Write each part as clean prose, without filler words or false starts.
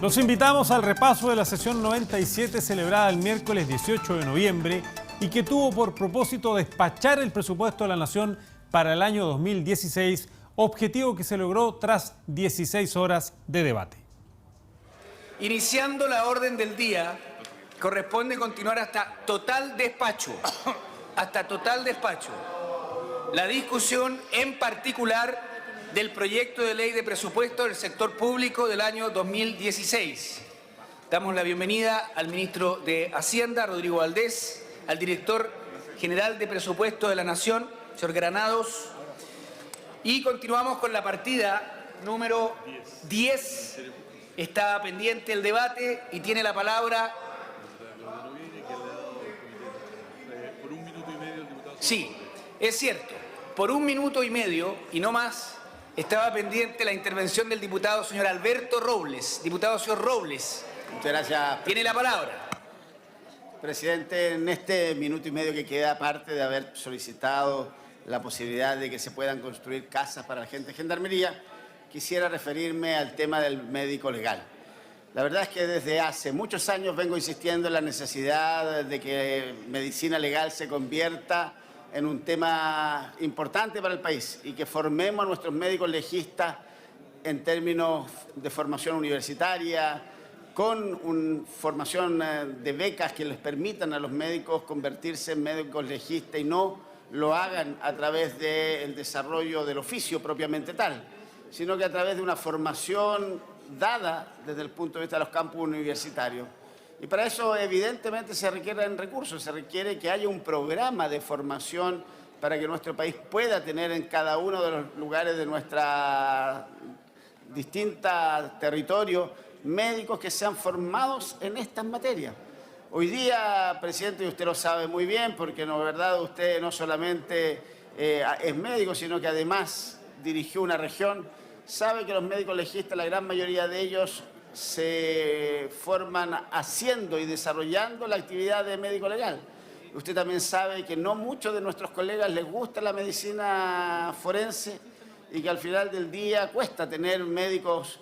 Los invitamos al repaso de la sesión 97 celebrada el miércoles 18 de noviembre y que tuvo por propósito despachar el presupuesto de la Nación para el año 2016, objetivo que se logró tras 16 horas de debate. Iniciando la orden del día, corresponde continuar hasta total despacho. Hasta total despacho. La discusión en particular del proyecto de ley de presupuesto del sector público del año 2016. Damos la bienvenida al ministro de Hacienda, Rodrigo Valdés, al director general de presupuesto de la Nación, señor Granados, y continuamos con la partida número 10. Está pendiente el debate y tiene la palabra. Sí, es cierto, por 1 minuto y medio y no más. Estaba pendiente la intervención del diputado señor Alberto Robles. Diputado señor Robles. Muchas gracias. Tiene la palabra. Presidente, en este minuto y medio que queda, aparte de haber solicitado la posibilidad de que se puedan construir casas para la gente de Gendarmería, quisiera referirme al tema del médico legal. La verdad es que desde hace muchos años vengo insistiendo en la necesidad de que medicina legal se convierta en un tema importante para el país y que formemos a nuestros médicos legistas en términos de formación universitaria, con una formación de becas que les permitan a los médicos convertirse en médicos legistas y no lo hagan a través del desarrollo del oficio propiamente tal, sino que a través de una formación dada desde el punto de vista de los campus universitarios. Y para eso, evidentemente, se requieren recursos, se requiere que haya un programa de formación para que nuestro país pueda tener en cada uno de los lugares de nuestra distinta territorio médicos que sean formados en estas materias. Hoy día, presidente, y usted lo sabe muy bien, porque no, verdad, usted no solamente es médico, sino que además dirigió una región, sabe que los médicos legistas, la gran mayoría de ellos, se forman haciendo y desarrollando la actividad de médico legal. Usted también sabe que no muchos de nuestros colegas les gusta la medicina forense y que al final del día cuesta tener médicos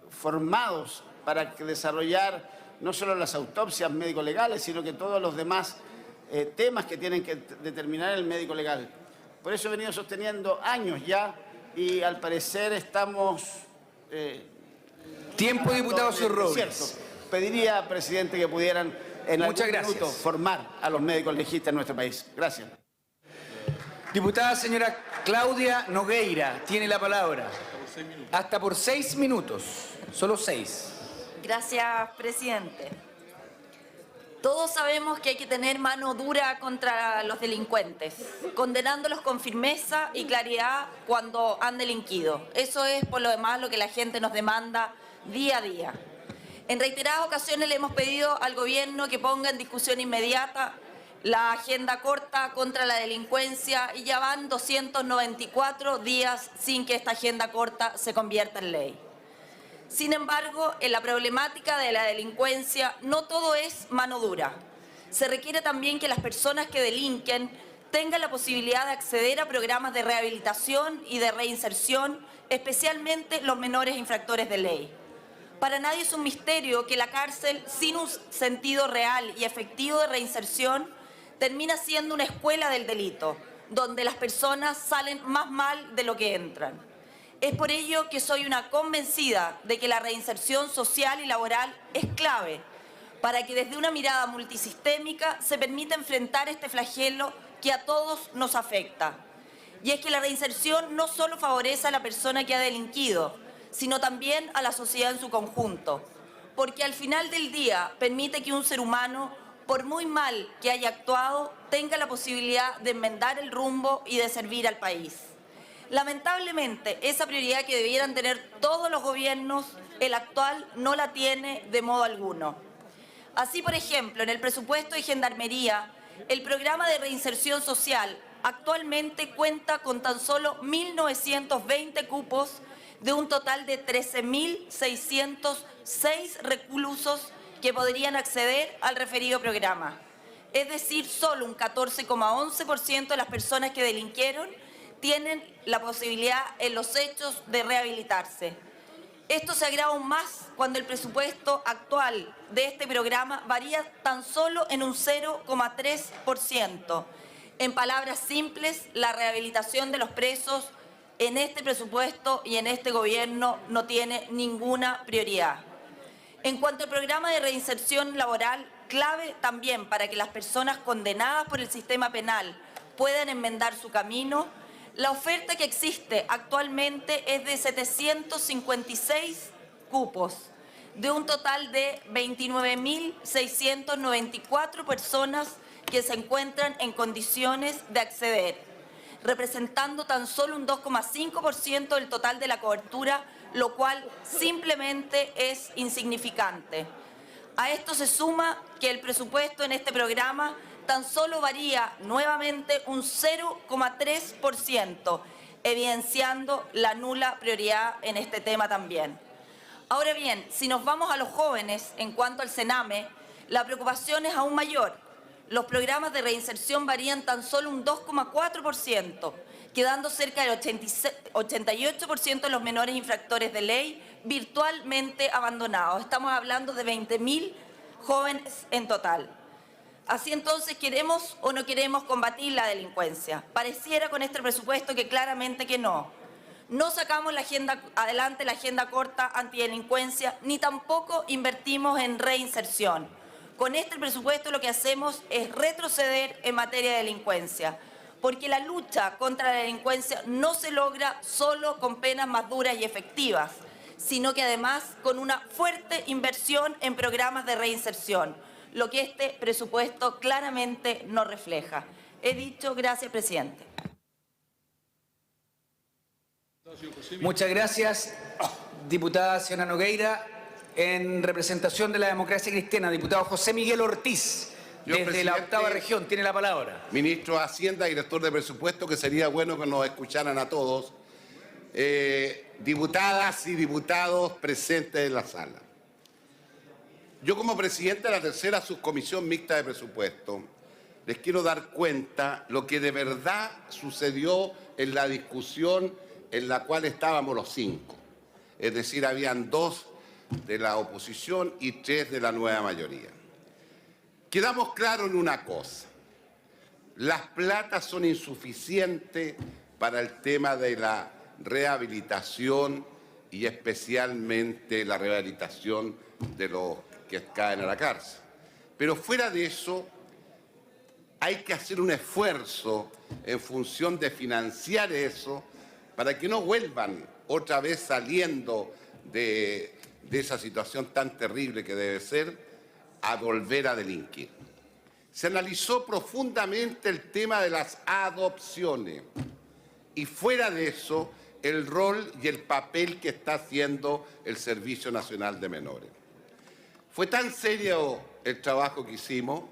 formados para desarrollar no solo las autopsias médico-legales, sino que todos los demás temas que tienen que determinar el médico legal. Por eso he venido sosteniendo años ya y al parecer estamos... Tiempo, diputado señor Robles. Cierto. Pediría, presidente, que pudieran en algún minuto formar a los médicos legistas en nuestro país. Gracias. Diputada señora Claudia Nogueira, tiene la palabra. Hasta por 6 minutos. Solo 6. Gracias, presidente. Todos sabemos que hay que tener mano dura contra los delincuentes, condenándolos con firmeza y claridad cuando han delinquido. Eso es, por lo demás, lo que la gente nos demanda día a día. En reiteradas ocasiones le hemos pedido al gobierno que ponga en discusión inmediata la agenda corta contra la delincuencia y ya van 294 días sin que esta agenda corta se convierta en ley. Sin embargo, en la problemática de la delincuencia no todo es mano dura. Se requiere también que las personas que delinquen tengan la posibilidad de acceder a programas de rehabilitación y de reinserción, especialmente los menores infractores de ley. Para nadie es un misterio que la cárcel, sin un sentido real y efectivo de reinserción, termina siendo una escuela del delito, donde las personas salen más mal de lo que entran. Es por ello que soy una convencida de que la reinserción social y laboral es clave para que desde una mirada multisistémica se permita enfrentar este flagelo que a todos nos afecta. Y es que la reinserción no solo favorece a la persona que ha delinquido, sino también a la sociedad en su conjunto, porque al final del día permite que un ser humano, por muy mal que haya actuado, tenga la posibilidad de enmendar el rumbo y de servir al país. Lamentablemente, esa prioridad que debieran tener todos los gobiernos, el actual no la tiene de modo alguno. Así, por ejemplo, en el presupuesto de Gendarmería, el programa de reinserción social actualmente cuenta con tan solo 1.920 cupos de un total de 13.606 reclusos que podrían acceder al referido programa. Es decir, solo un 14,11% de las personas que delinquieron tienen la posibilidad en los hechos de rehabilitarse. Esto se agrava aún más cuando el presupuesto actual de este programa varía tan solo en un 0,3%. En palabras simples, la rehabilitación de los presos en este presupuesto y en este gobierno no tiene ninguna prioridad. En cuanto al programa de reinserción laboral, clave también para que las personas condenadas por el sistema penal puedan enmendar su camino, la oferta que existe actualmente es de 756 cupos, de un total de 29.694 personas que se encuentran en condiciones de acceder, representando tan solo un 2,5% del total de la cobertura, lo cual simplemente es insignificante. A esto se suma que el presupuesto en este programa tan solo varía nuevamente un 0,3%, evidenciando la nula prioridad en este tema también. Ahora bien, si nos vamos a los jóvenes, en cuanto al Sename, la preocupación es aún mayor. Los programas de reinserción varían tan solo un 2,4%, quedando cerca del 88% de los menores infractores de ley virtualmente abandonados. Estamos hablando de 20.000 jóvenes en total. Así entonces, ¿queremos o no queremos combatir la delincuencia? Pareciera con este presupuesto que claramente que no. No sacamos adelante la agenda corta antidelincuencia, ni tampoco invertimos en reinserción. Con este presupuesto lo que hacemos es retroceder en materia de delincuencia, porque la lucha contra la delincuencia no se logra solo con penas más duras y efectivas, sino que además con una fuerte inversión en programas de reinserción, lo que este presupuesto claramente no refleja. He dicho, gracias, presidente. Muchas gracias, diputada Xiona Nogueira. En representación de la democracia cristiana, diputado José Miguel Ortiz, desde la 8ª región, tiene la palabra. Ministro de Hacienda, director de presupuesto, que sería bueno que nos escucharan a todos. Diputadas y diputados presentes en la sala. Yo, como presidente de la 3ª subcomisión mixta de presupuesto, les quiero dar cuenta lo que de verdad sucedió en la discusión en la cual estábamos los 5. Es decir, habían 2 de la oposición y 3 de la nueva mayoría. Quedamos claros en una cosa: las platas son insuficientes para el tema de la rehabilitación y especialmente la rehabilitación de los que caen a la cárcel. Pero fuera de eso, hay que hacer un esfuerzo en función de financiar eso para que no vuelvan otra vez saliendo de esa situación tan terrible que debe ser, a volver a delinquir. Se analizó profundamente el tema de las adopciones y fuera de eso el rol y el papel que está haciendo el Servicio Nacional de Menores. Fue tan serio el trabajo que hicimos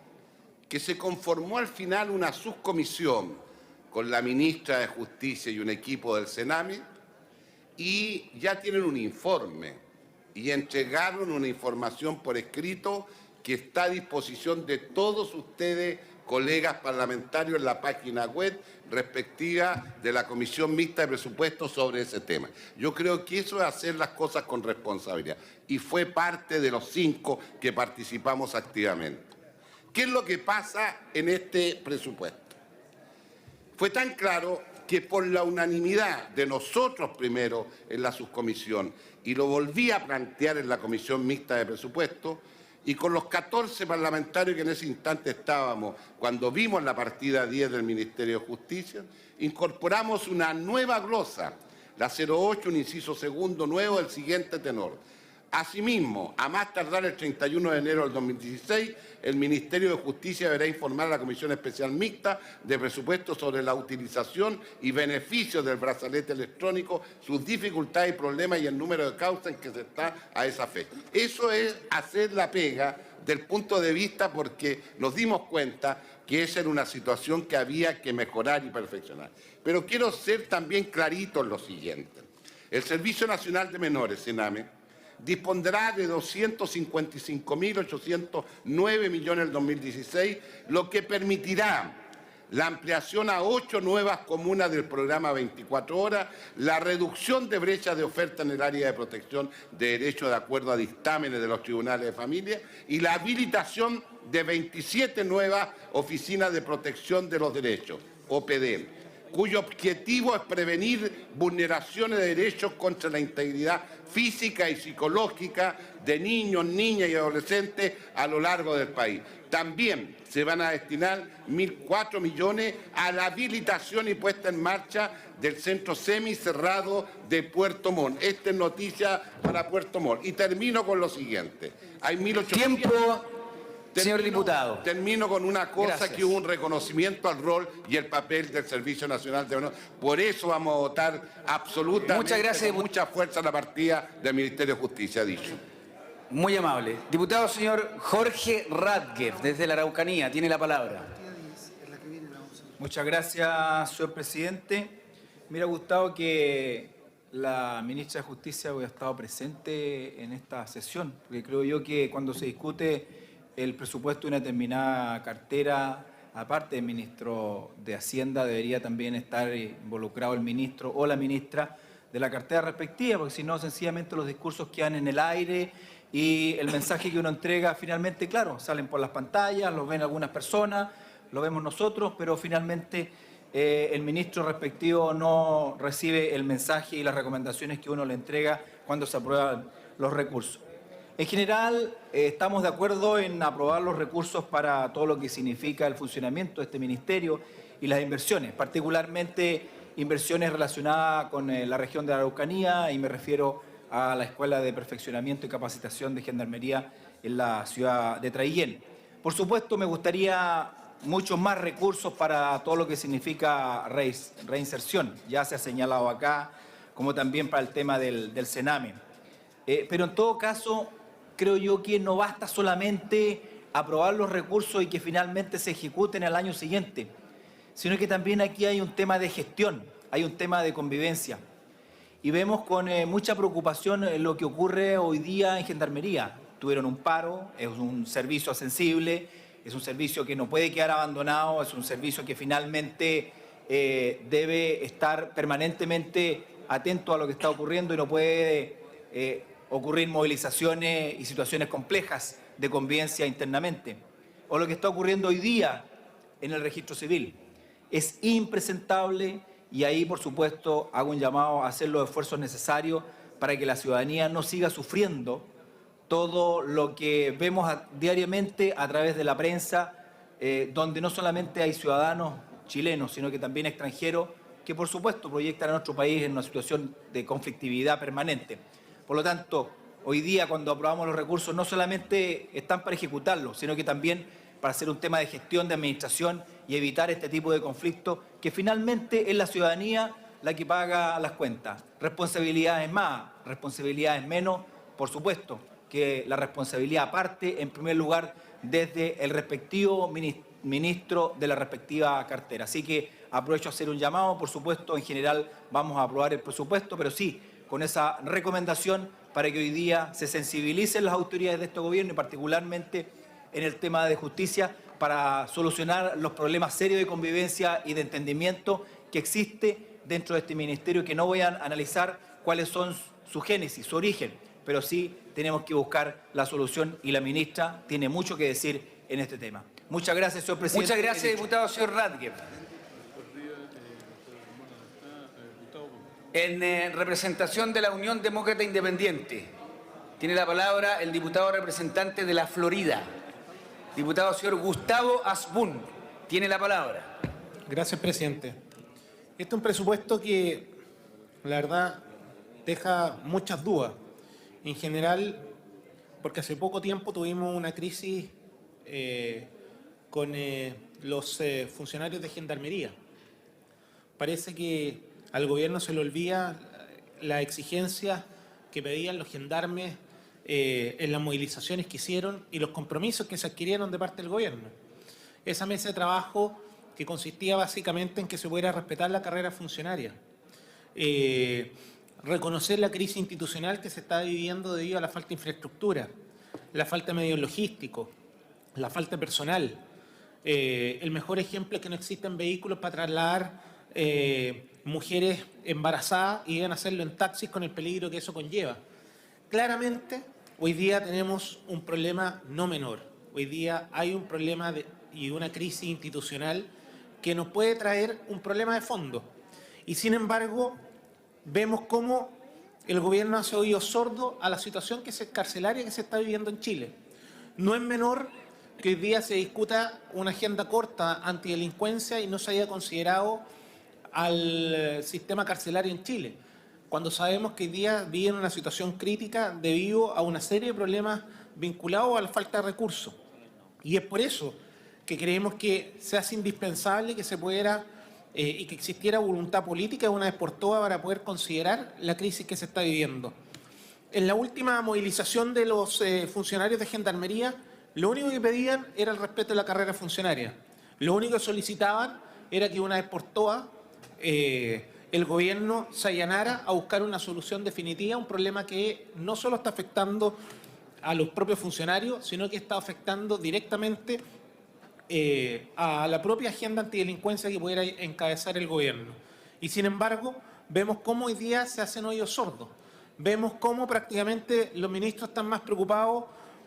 que se conformó al final una subcomisión con la ministra de Justicia y un equipo del Sename, y ya tienen un informe y entregaron una información por escrito que está a disposición de todos ustedes, colegas parlamentarios, en la página web respectiva de la Comisión Mixta de Presupuestos sobre ese tema. Yo creo que eso es hacer las cosas con responsabilidad y fue parte de los 5 que participamos activamente. ¿Qué es lo que pasa en este presupuesto? Fue tan claro que por la unanimidad de nosotros primero en la subcomisión, y lo volví a plantear en la Comisión Mixta de Presupuesto, y con los 14 parlamentarios que en ese instante estábamos, cuando vimos la partida 10 del Ministerio de Justicia, incorporamos una nueva glosa, la 08, un inciso segundo nuevo del siguiente tenor. Asimismo, a más tardar el 31 de enero del 2016, el Ministerio de Justicia deberá informar a la Comisión Especial Mixta de Presupuesto sobre la utilización y beneficios del brazalete electrónico, sus dificultades y problemas y el número de causas en que se está a esa fecha. Eso es hacer la pega del punto de vista porque nos dimos cuenta que esa era una situación que había que mejorar y perfeccionar. Pero quiero ser también clarito en lo siguiente. El Servicio Nacional de Menores, Sename, dispondrá de 255.809 millones en el 2016, lo que permitirá la ampliación a 8 nuevas comunas del programa 24 horas, la reducción de brechas de oferta en el área de protección de derechos de acuerdo a dictámenes de los tribunales de familia y la habilitación de 27 nuevas oficinas de protección de los derechos, OPD, cuyo objetivo es prevenir vulneraciones de derechos contra la integridad física y psicológica de niños, niñas y adolescentes a lo largo del país. También se van a destinar 1.004 millones a la habilitación y puesta en marcha del centro semicerrado de Puerto Montt. Esta es noticia para Puerto Montt. Y termino con lo siguiente. Hay 1.800... Tiempo, señor diputado. Termino con una cosa. Gracias. Que hubo un reconocimiento al rol y el papel del Servicio Nacional de Honor. Por eso vamos a votar absolutamente Muchas gracias, con mucha fuerza la partida del Ministerio de Justicia, dicho. Muy amable. Diputado señor Jorge Radgef, desde la Araucanía, tiene la palabra. Muchas gracias, señor presidente. Me hubiera gustado que la ministra de Justicia hubiera estado presente en esta sesión, porque creo yo que cuando se discute el presupuesto de una determinada cartera, aparte del ministro de Hacienda, debería también estar involucrado el ministro o la ministra de la cartera respectiva, porque si no, sencillamente los discursos quedan en el aire y el mensaje que uno entrega finalmente, claro, salen por las pantallas, lo ven algunas personas, lo vemos nosotros, pero finalmente el ministro respectivo no recibe el mensaje y las recomendaciones que uno le entrega cuando se aprueban los recursos. En general, estamos de acuerdo en aprobar los recursos para todo lo que significa el funcionamiento de este ministerio y las inversiones, particularmente inversiones relacionadas con la región de la Araucanía, y me refiero a la Escuela de Perfeccionamiento y Capacitación de Gendarmería en la ciudad de Traillén. Por supuesto, me gustaría muchos más recursos para todo lo que significa reinserción, ya se ha señalado acá, como también para el tema del Sename. Pero en todo caso, creo yo que no basta solamente aprobar los recursos y que finalmente se ejecuten al año siguiente, sino que también aquí hay un tema de gestión, hay un tema de convivencia. Y vemos con mucha preocupación lo que ocurre hoy día en Gendarmería. Tuvieron un paro, es un servicio sensible, es un servicio que no puede quedar abandonado, es un servicio que finalmente debe estar permanentemente atento a lo que está ocurriendo y no puede ocurrir movilizaciones y situaciones complejas de convivencia internamente. O lo que está ocurriendo hoy día en el registro civil. Es impresentable. Y ahí, por supuesto, hago un llamado a hacer los esfuerzos necesarios para que la ciudadanía no siga sufriendo todo lo que vemos diariamente a través de la prensa, donde no solamente hay ciudadanos chilenos, sino que también extranjeros, que por supuesto proyectan a nuestro país en una situación de conflictividad permanente. Por lo tanto, hoy día cuando aprobamos los recursos no solamente están para ejecutarlos, sino que también para hacer un tema de gestión, de administración y evitar este tipo de conflictos, que finalmente es la ciudadanía la que paga las cuentas. Responsabilidades más, responsabilidades menos, por supuesto, que la responsabilidad parte en primer lugar desde el respectivo ministro de la respectiva cartera. Así que aprovecho a hacer un llamado, por supuesto, en general vamos a aprobar el presupuesto, pero sí con esa recomendación para que hoy día se sensibilicen las autoridades de este gobierno y particularmente en el tema de justicia para solucionar los problemas serios de convivencia y de entendimiento que existe dentro de este ministerio, que no voy a analizar cuáles son su génesis, su origen, pero sí tenemos que buscar la solución y la ministra tiene mucho que decir en este tema. Muchas gracias, señor presidente. Muchas gracias, diputado señor Radgef. En representación de la Unión Demócrata Independiente, tiene la palabra el diputado representante de la Florida, diputado señor Gustavo Asbun. Tiene la palabra. Gracias, presidente. Este es un presupuesto que, la verdad, deja muchas dudas. En general, porque hace poco tiempo tuvimos una crisis con los funcionarios de Gendarmería. Parece que al gobierno se le olvida la exigencia que pedían los gendarmes en las movilizaciones que hicieron y los compromisos que se adquirieron de parte del gobierno. Esa mesa de trabajo que consistía básicamente en que se pudiera respetar la carrera funcionaria, reconocer la crisis institucional que se está viviendo debido a la falta de infraestructura, la falta de medios logísticos, la falta de personal, El mejor ejemplo es que no existen vehículos para trasladar mujeres embarazadas y deben hacerlo en taxis con el peligro que eso conlleva. Claramente, hoy día tenemos un problema no menor. Hoy día hay un problema y una crisis institucional que nos puede traer un problema de fondo. Y sin embargo, vemos cómo el gobierno hace oídos sordos a la situación carcelaria que se está viviendo en Chile. No es menor que hoy día se discuta una agenda corta antidelincuencia y no se haya considerado al sistema carcelario en Chile, cuando sabemos que hoy día vive en una situación crítica debido a una serie de problemas vinculados a la falta de recursos. Y es por eso que creemos que se hace indispensable que se pudiera y que existiera voluntad política de una vez por todas para poder considerar la crisis que se está viviendo. En la última movilización de los funcionarios de Gendarmería, lo único que pedían era el respeto de la carrera funcionaria. Lo único que solicitaban era que una vez por todas el gobierno se allanara a buscar una solución definitiva a un problema que no solo está afectando a los propios funcionarios, sino que está afectando directamente a la propia agenda antidelincuencia que pudiera encabezar el gobierno. Y sin embargo, vemos cómo hoy día se hacen oídos sordos. Vemos cómo prácticamente los ministros están más preocupados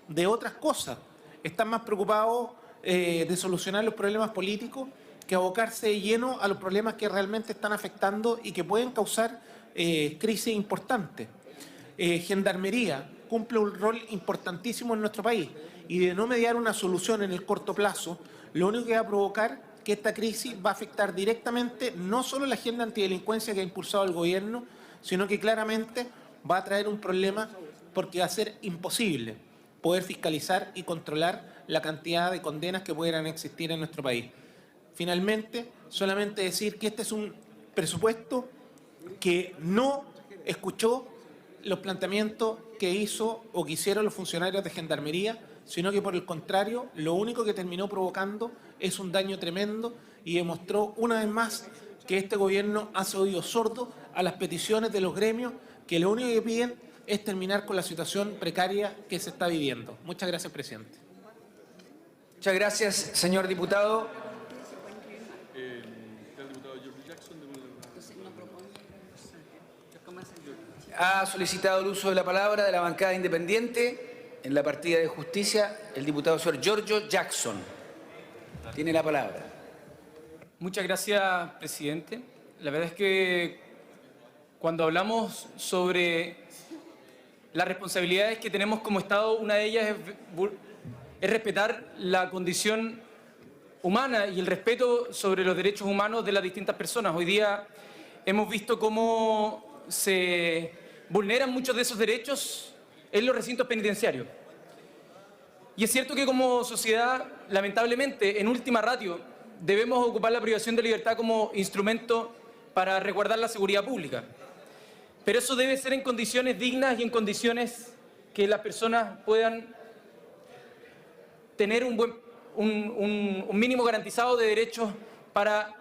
de otras cosas. Están más preocupados de solucionar los problemas políticos que abocarse de lleno a los problemas que realmente están afectando y que pueden causar crisis importantes. Gendarmería cumple un rol importantísimo en nuestro país y de no mediar una solución en el corto plazo, lo único que va a provocar que esta crisis va a afectar directamente no solo la agenda antidelincuencia que ha impulsado el gobierno, sino que claramente va a traer un problema porque va a ser imposible poder fiscalizar y controlar la cantidad de condenas que pudieran existir en nuestro país. Finalmente, solamente decir que este es un presupuesto que no escuchó los planteamientos que hizo o que hicieron los funcionarios de Gendarmería, sino que por el contrario, lo único que terminó provocando es un daño tremendo y demostró una vez más que este gobierno hace oídos sordos a las peticiones de los gremios que lo único que piden es terminar con la situación precaria que se está viviendo. Muchas gracias, presidente. Muchas gracias, señor diputado. Ha solicitado el uso de la palabra de la bancada independiente en la partida de justicia el diputado señor Giorgio Jackson. Tiene la palabra. Muchas gracias, presidente. La verdad es que cuando hablamos sobre las responsabilidades que tenemos como Estado, una de ellas es respetar la condición humana y el respeto sobre los derechos humanos de las distintas personas. Hoy día hemos visto cómo se vulneran muchos de esos derechos en los recintos penitenciarios. Y es cierto que como sociedad, lamentablemente, en última ratio, debemos ocupar la privación de libertad como instrumento para resguardar la seguridad pública. Pero eso debe ser en condiciones dignas y en condiciones que las personas puedan tener un mínimo garantizado de derechos para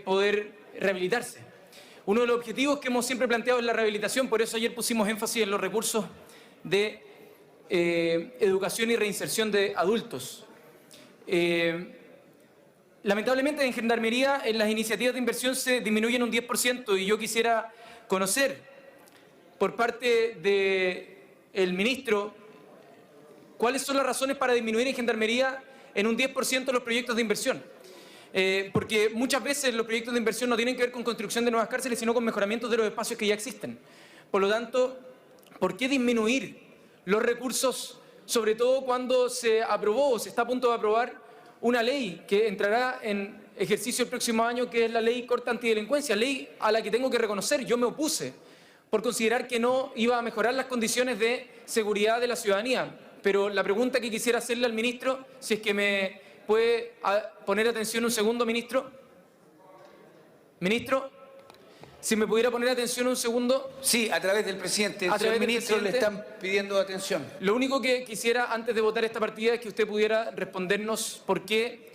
poder rehabilitarse. Uno de los objetivos que hemos siempre planteado es la rehabilitación, por eso ayer pusimos énfasis en los recursos de educación y reinserción de adultos. Lamentablemente en Gendarmería en las iniciativas de inversión se disminuyen un 10% y yo quisiera conocer por parte del ministro cuáles son las razones para disminuir en Gendarmería en un 10% los proyectos de inversión. Porque muchas veces los proyectos de inversión no tienen que ver con construcción de nuevas cárceles, sino con mejoramientos de los espacios que ya existen. Por lo tanto, ¿por qué disminuir los recursos, sobre todo cuando se aprobó o se está a punto de aprobar una ley que entrará en ejercicio el próximo año, que es la ley corta antidelincuencia, ley a la que tengo que reconocer, yo me opuse por considerar que no iba a mejorar las condiciones de seguridad de la ciudadanía? Pero la pregunta que quisiera hacerle al ministro, si es que me puede poner atención un segundo, ministro. Ministro, si me pudiera poner atención un segundo. Sí, a través del presidente. A través del ministro presidente. le están pidiendo atención. Lo único que quisiera, antes de votar esta partida, es que usted pudiera respondernos por qué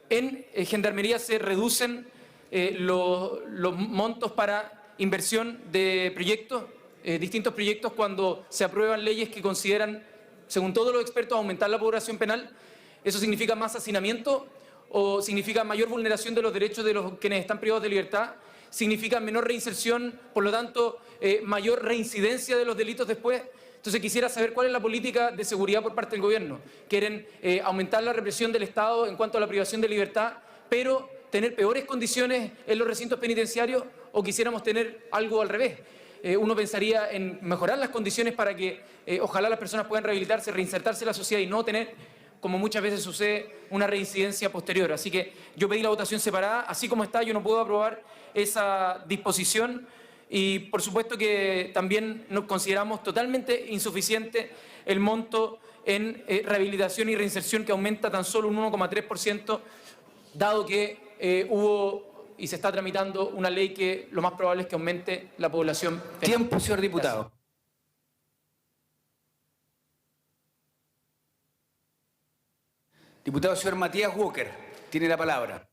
en Gendarmería se reducen los montos para inversión de proyectos, distintos proyectos, cuando se aprueban leyes que consideran, según todos los expertos, aumentar la población penal. ¿Eso significa más hacinamiento o significa mayor vulneración de los derechos de los quienes están privados de libertad, significa menor reinserción, por lo tanto, mayor reincidencia de los delitos después. Entonces quisiera saber cuál es la política de seguridad por parte del gobierno. ¿Quieren aumentar la represión del Estado en cuanto a la privación de libertad, pero tener peores condiciones en los recintos penitenciarios, o quisiéramos tener algo al revés? Uno pensaría en mejorar las condiciones para que ojalá las personas puedan rehabilitarse, reinsertarse en la sociedad y no tener, como muchas veces sucede, una reincidencia posterior. Así que yo pedí la votación separada. Así como está, yo no puedo aprobar esa disposición y por supuesto que también nos consideramos totalmente insuficiente el monto en rehabilitación y reinserción, que aumenta tan solo un 1,3%, dado que hubo y se está tramitando una ley que lo más probable es que aumente la población penal. Tiempo, señor diputado. Gracias. Diputado señor Matías Walker, tiene la palabra.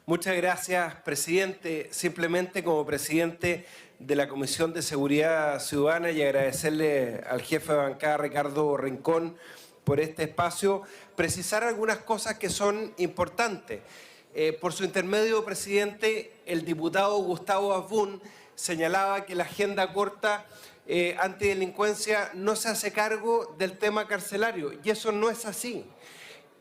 Muchas gracias, presidente. Simplemente como presidente de la Comisión de Seguridad Ciudadana y agradecerle al jefe de bancada, Ricardo Rincón, por este espacio, precisar algunas cosas que son importantes. Por su intermedio, presidente, el diputado Gustavo Asbun señalaba que la agenda corta antidelincuencia no se hace cargo del tema carcelario, y eso no es así.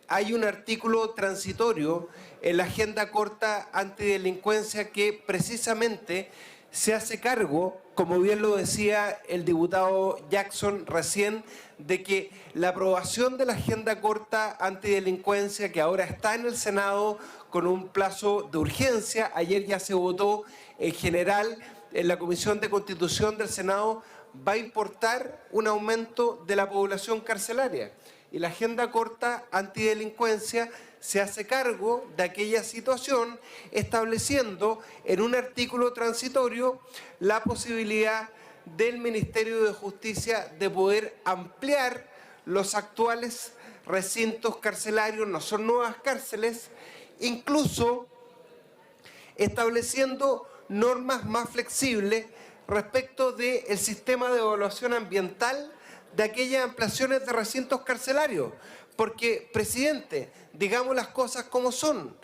Hay un artículo transitorio en la agenda corta antidelincuencia que precisamente se hace cargo, como bien lo decía el diputado Jackson recién, de que la aprobación de la agenda corta antidelincuencia, que ahora está en el Senado con un plazo de urgencia, ayer ya se votó en general en la Comisión de Constitución del Senado, va a importar un aumento de la población carcelaria. Y la agenda corta antidelincuencia se hace cargo de aquella situación, estableciendo en un artículo transitorio la posibilidad del Ministerio de Justicia de poder ampliar los actuales recintos carcelarios, no son nuevas cárceles, incluso estableciendo normas más flexibles respecto del sistema de evaluación ambiental de aquellas ampliaciones de recintos carcelarios. Porque, presidente, digamos las cosas como son.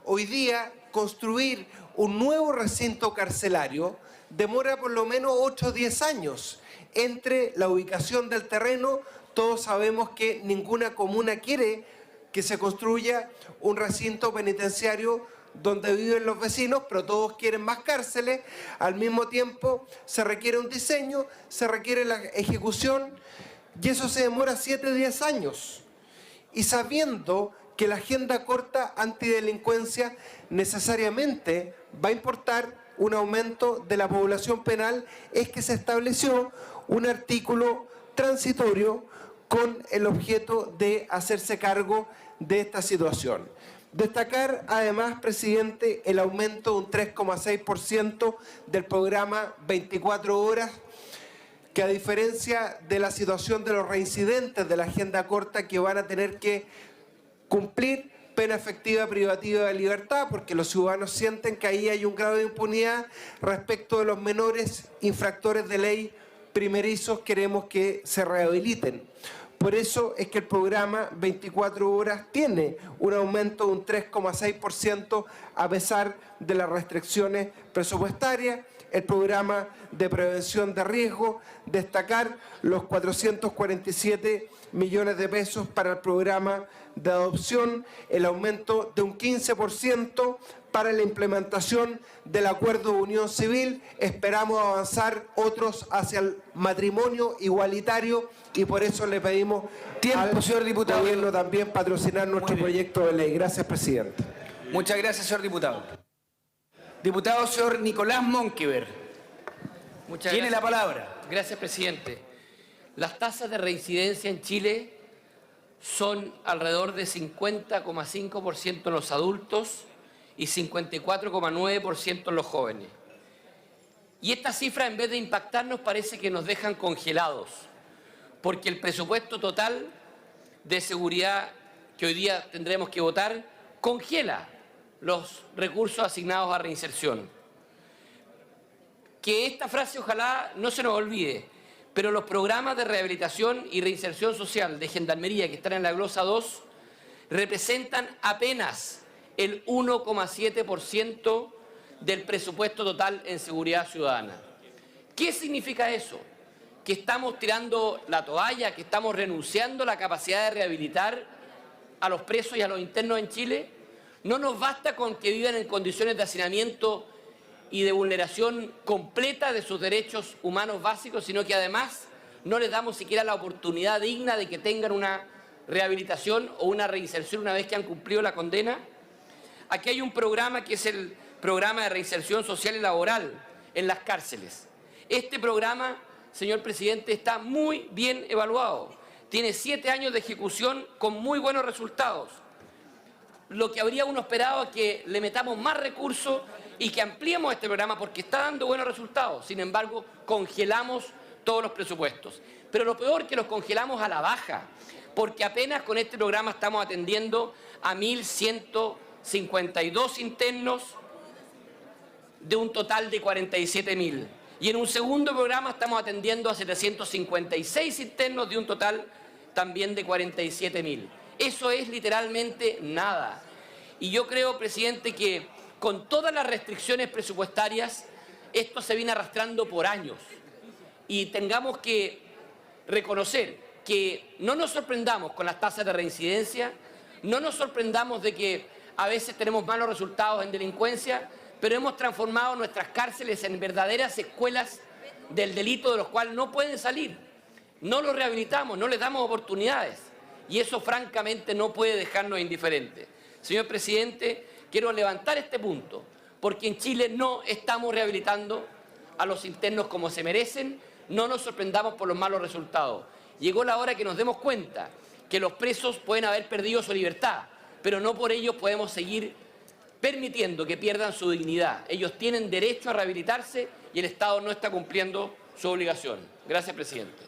Hoy día, construir un nuevo recinto carcelario demora por lo menos 8 o 10 años. Entre la ubicación del terreno, todos sabemos que ninguna comuna quiere que se construya un recinto penitenciario donde viven los vecinos, pero todos quieren más cárceles. Al mismo tiempo, se requiere un diseño, se requiere la ejecución, y eso se demora 7 o 10 años. Y sabiendo que la agenda corta antidelincuencia necesariamente va a importar un aumento de la población penal, es que se estableció un artículo transitorio con el objeto de hacerse cargo de esta situación. Destacar además, presidente, el aumento de un 3,6% del programa 24 horas, que a diferencia de la situación de los reincidentes de la agenda corta, que van a tener que cumplir pena efectiva privativa de libertad, porque los ciudadanos sienten que ahí hay un grado de impunidad respecto de los menores infractores de ley primerizos, queremos que se rehabiliten. Por eso es que el programa 24 horas tiene un aumento de un 3,6% a pesar de las restricciones presupuestarias. El programa de prevención de riesgo, destacar los 447 millones de pesos para el programa de adopción, el aumento de un 15% para la implementación del acuerdo de unión civil. Esperamos avanzar otros hacia el matrimonio igualitario y por eso le pedimos al señor diputado, gobierno también patrocinar nuestro proyecto de ley. Gracias, presidente. Muchas gracias, señor diputado. Diputado señor Nicolás Monkever, tiene la palabra. Gracias, presidente. Las tasas de reincidencia en Chile son alrededor de 50,5% en los adultos y 54,9% en los jóvenes. Y estas cifras, en vez de impactarnos, parece que nos dejan congelados, porque el presupuesto total de seguridad que hoy día tendremos que votar congela los recursos asignados a reinserción. Que esta frase ojalá no se nos olvide, pero los programas de rehabilitación y reinserción social de Gendarmería que están en la glosa 2 representan apenas el 1,7% del presupuesto total en seguridad ciudadana. ¿Qué significa eso? ¿Que estamos tirando la toalla, que estamos renunciando a la capacidad de rehabilitar a los presos y a los internos en Chile? No nos basta con que vivan en condiciones de hacinamiento y de vulneración completa de sus derechos humanos básicos, sino que además no les damos siquiera la oportunidad digna de que tengan una rehabilitación o una reinserción una vez que han cumplido la condena. Aquí hay un programa que es el programa de reinserción social y laboral en las cárceles. Este programa, señor presidente, está muy bien evaluado. Tiene 7 años de ejecución con muy buenos resultados. Lo que habría uno esperado es que le metamos más recursos y que ampliemos este programa porque está dando buenos resultados. Sin embargo, congelamos todos los presupuestos. Pero lo peor es que los congelamos a la baja, porque apenas con este programa estamos atendiendo a 1.152 internos de un total de 47.000. Y en un segundo programa estamos atendiendo a 756 internos de un total también de 47.000. Eso es literalmente nada. Y yo creo, presidente, que con todas las restricciones presupuestarias, esto se viene arrastrando por años. Y tengamos que reconocer que no nos sorprendamos con las tasas de reincidencia, no nos sorprendamos de que a veces tenemos malos resultados en delincuencia, pero hemos transformado nuestras cárceles en verdaderas escuelas del delito de los cuales no pueden salir. No los rehabilitamos, no les damos oportunidades. Y eso francamente no puede dejarnos indiferentes. Señor presidente, quiero levantar este punto, porque en Chile no estamos rehabilitando a los internos como se merecen. No nos sorprendamos por los malos resultados. Llegó la hora que nos demos cuenta que los presos pueden haber perdido su libertad, pero no por ello podemos seguir permitiendo que pierdan su dignidad. Ellos tienen derecho a rehabilitarse y el Estado no está cumpliendo su obligación. Gracias, presidente.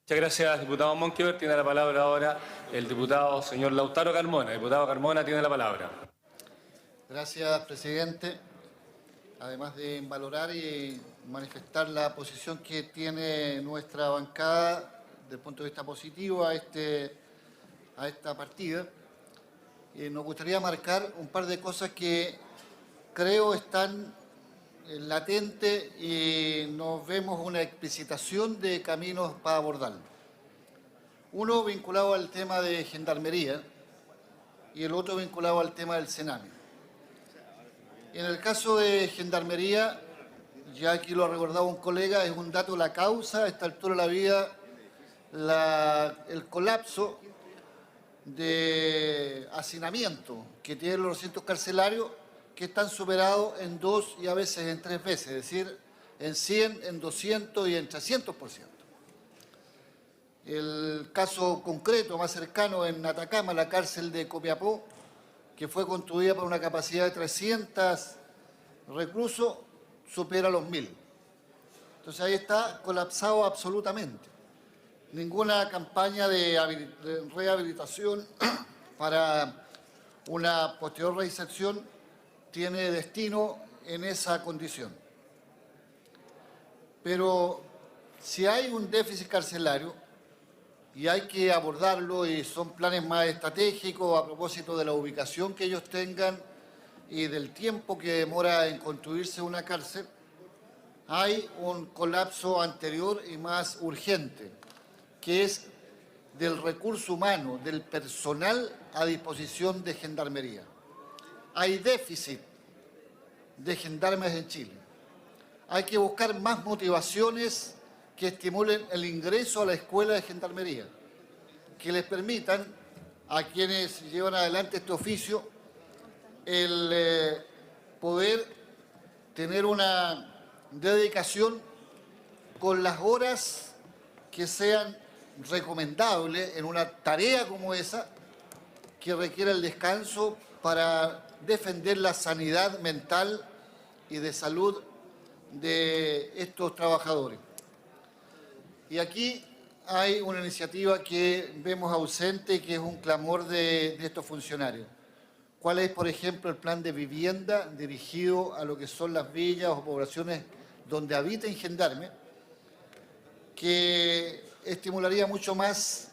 Muchas gracias, diputado Monkeberg. Tiene la palabra ahora el diputado señor Lautaro Carmona. Diputado Carmona tiene la palabra. Gracias, presidente. Además de valorar y manifestar la posición que tiene nuestra bancada desde el punto de vista positivo a esta partida, nos gustaría marcar un par de cosas que creo están latentes y nos vemos una explicitación de caminos para abordarlo. Uno vinculado al tema de Gendarmería y el otro vinculado al tema del Sename. En el caso de Gendarmería, ya aquí lo ha recordado un colega, es un dato de la causa, a esta altura de la vida, el colapso de hacinamiento que tienen los recintos carcelarios, que están superados en 2 y a veces en 3 veces, es decir, en 100, en 200 y en 300%. El caso concreto más cercano en Atacama, la cárcel de Copiapó, que fue construida por una capacidad de 300 reclusos, supera los 1.000. Entonces ahí está colapsado absolutamente. Ninguna campaña de rehabilitación para una posterior reinserción tiene destino en esa condición. Pero si hay un déficit carcelario, y hay que abordarlo, y son planes más estratégicos a propósito de la ubicación que ellos tengan y del tiempo que demora en construirse una cárcel, hay un colapso anterior y más urgente, que es del recurso humano, del personal a disposición de Gendarmería. Hay déficit de gendarmes en Chile. Hay que buscar más motivaciones que estimulen el ingreso a la escuela de Gendarmería, que les permitan a quienes llevan adelante este oficio el poder tener una dedicación con las horas que sean recomendables en una tarea como esa, que requiere el descanso para defender la sanidad mental y de salud de estos trabajadores. Y aquí hay una iniciativa que vemos ausente, que es un clamor de estos funcionarios. ¿Cuál es, por ejemplo, el plan de vivienda dirigido a lo que son las villas o poblaciones donde habiten gendarmes, que estimularía mucho más